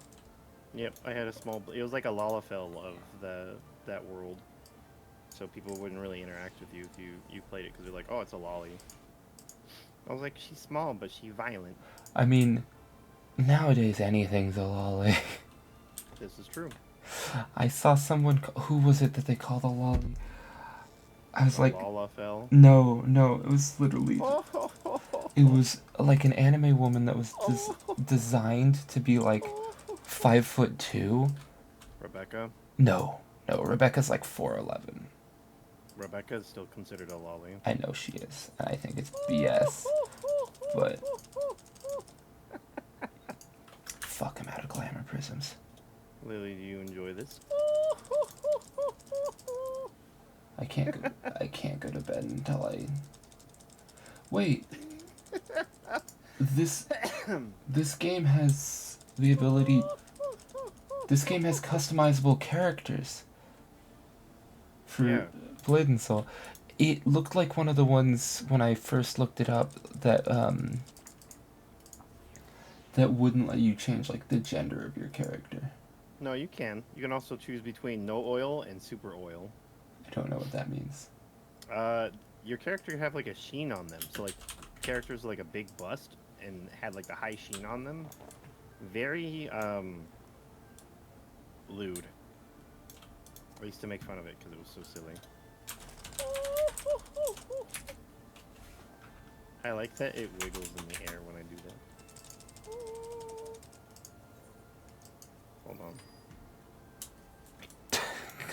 Speaker 3: Yep, I had a small... It was like a Lalafell of that world. So people wouldn't really interact with you if you played it, because they're like, oh, it's a lolly. I was like, she's small, but she's violent.
Speaker 1: I mean, nowadays anything's a lolly.
Speaker 3: This is true.
Speaker 1: I saw someone... Who was it that they called a lolly? I was like...
Speaker 3: Lalafell.
Speaker 1: No, it was literally... It was like an anime woman that was designed to be like 5'2".
Speaker 3: Rebecca.
Speaker 1: No, Rebecca's like 4'11".
Speaker 3: Rebecca is still considered a lolly.
Speaker 1: I know she is, and I think it's BS, but... Fuck, I'm out of glamour prisms.
Speaker 3: Lily, do you enjoy this?
Speaker 1: I can't go to bed until I... Wait. This game has the ability... This game has customizable characters for Blade and Soul. It looked like one of the ones when I first looked it up that that wouldn't let you change like the gender of your character.
Speaker 3: No, you can. You can also choose between no oil and super oil.
Speaker 1: I don't know what that means.
Speaker 3: Your character could have like a sheen on them. So like characters with, like a big bust and had like the high sheen on them. Very lewd. I used to make fun of it because it was so silly. I like that it wiggles in the air when I do that. Hold on.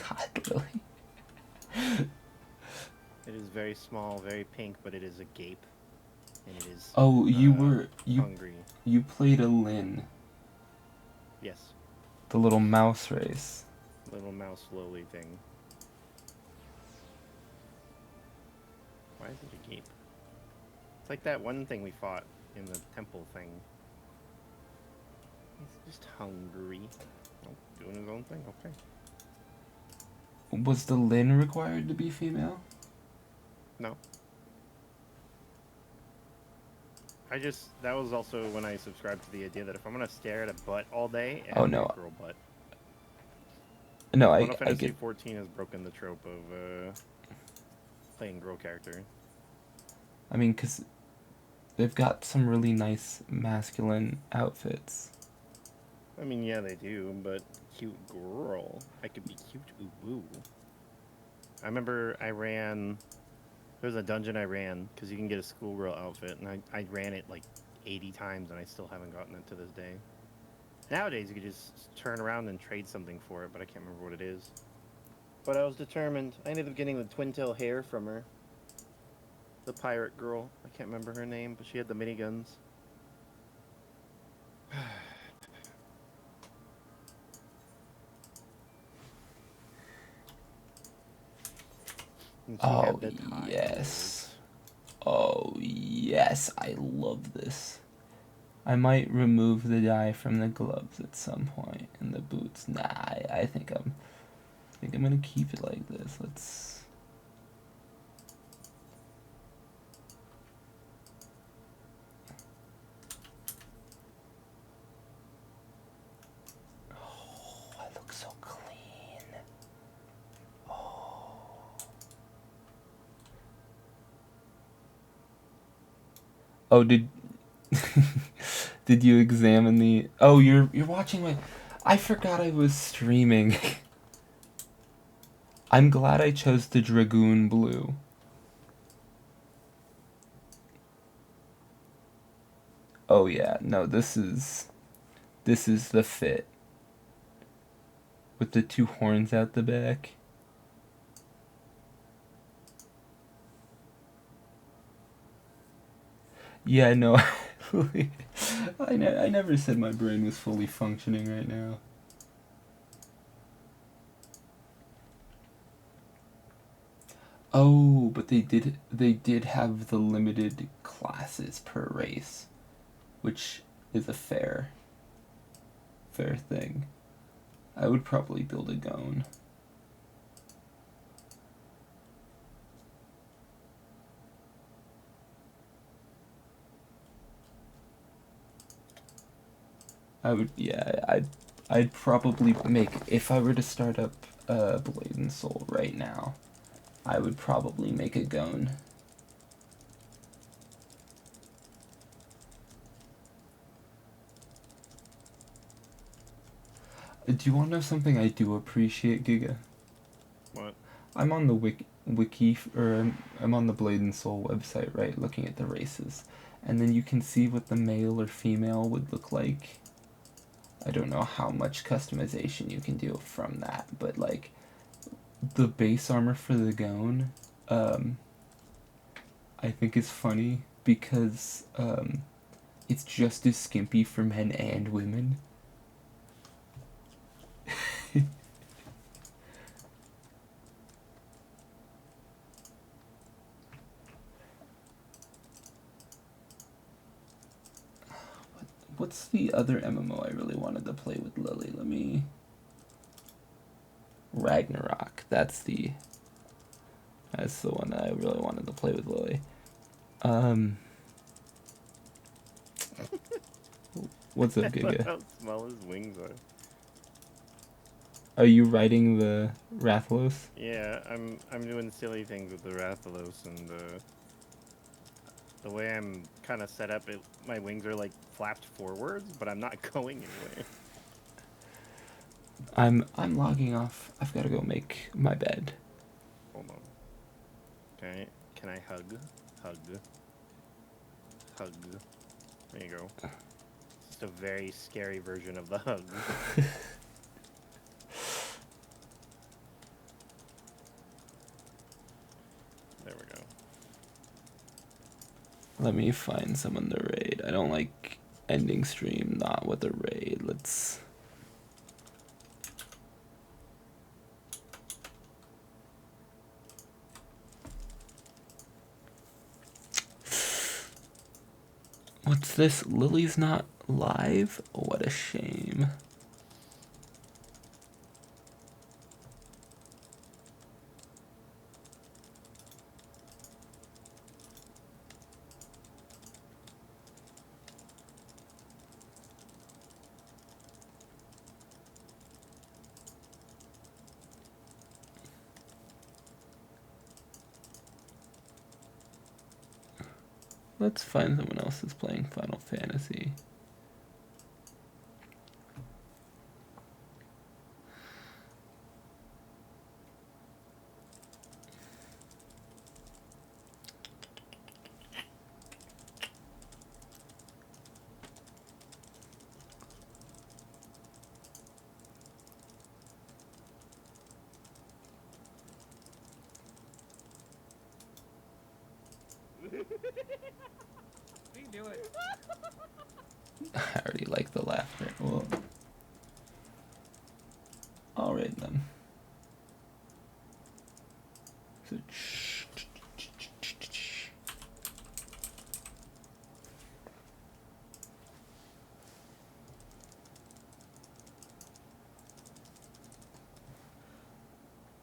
Speaker 1: God, really?
Speaker 3: It is very small, very pink, but it is a gape. And it is
Speaker 1: Oh, you
Speaker 3: hungry.
Speaker 1: You played a Lin.
Speaker 3: Yes.
Speaker 1: The little mouse race.
Speaker 3: Little mouse lowly thing. Why is it a gape? It's like that one thing we fought in the temple thing. He's just hungry. Oh, doing his own thing, okay.
Speaker 1: Was the Lin required to be female?
Speaker 3: No. That was also when I subscribed to the idea that if I'm gonna stare at a butt all day, it has to be a girl butt.
Speaker 1: No,
Speaker 3: Final
Speaker 1: I
Speaker 3: Fantasy
Speaker 1: get...
Speaker 3: 14 has broken the trope of playing girl character.
Speaker 1: I mean, because they've got some really nice masculine outfits.
Speaker 3: I mean, yeah, they do, but cute girl. I could be cute, ooh woo. I remember there was a dungeon I ran, because you can get a schoolgirl outfit, and I ran it like 80 times, and I still haven't gotten it to this day. Nowadays, you could just turn around and trade something for it, but I can't remember what it is. But I was determined. I ended up getting the twin-tail hair from her. The pirate girl. I can't remember her name, but she had the miniguns.
Speaker 1: Oh, yes. Oh, yes. I love this. I might remove the dye from the gloves at some point, and the boots. Nah, I think I'm gonna keep it like this. Let's... Oh, I look so clean. Oh. Oh, did did you examine the? Oh, you're watching my. I forgot I was streaming. I'm glad I chose the Dragoon Blue. Oh yeah, no, this is the fit with the two horns out the back. Yeah, no, I never said my brain was fully functioning right now. Oh, but they did have the limited classes per race, which is a fair thing. I would probably build a Gone. I'd probably make, if I were to start up Blade and Soul right now, I would probably make a Gone. Do you want to know something I do appreciate, Giga?
Speaker 3: What?
Speaker 1: I'm on the wiki, or I'm on the Blade and Soul website, right, looking at the races. And then you can see what the male or female would look like. I don't know how much customization you can do from that, but like the base armor for the Gone, I think is funny because it's just as skimpy for men and women. What's the other MMO I really wanted to play with Lily? Let me. Ragnarok. That's the one that I really wanted to play with Lily. What's up, Giga?
Speaker 3: How small his wings are.
Speaker 1: Are you riding the Rathalos?
Speaker 3: Yeah, I'm doing silly things with the Rathalos, and the way I'm kind of set up, my wings are like flapped forwards, but I'm not going anywhere.
Speaker 1: I'm logging off. I've got to go make my bed.
Speaker 3: Hold on. Okay, can I hug? Hug. Hug. There you go. Just a very scary version of the hug. There we go.
Speaker 1: Let me find someone to raid. I don't like ending stream not with a raid. Let's. What's this? Lily's not live? What a shame. Let's find someone else who's playing Final Fantasy.
Speaker 5: We do it.
Speaker 1: I already like the laughter. Well, I'll raid them. So,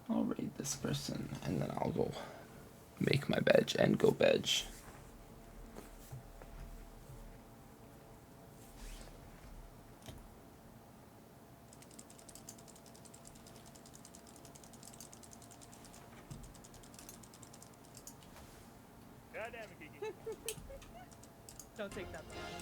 Speaker 1: I'll raid this person and then I'll go make my bed and go bed.
Speaker 3: God damn it, Kiki.
Speaker 5: don't take that the wrong way.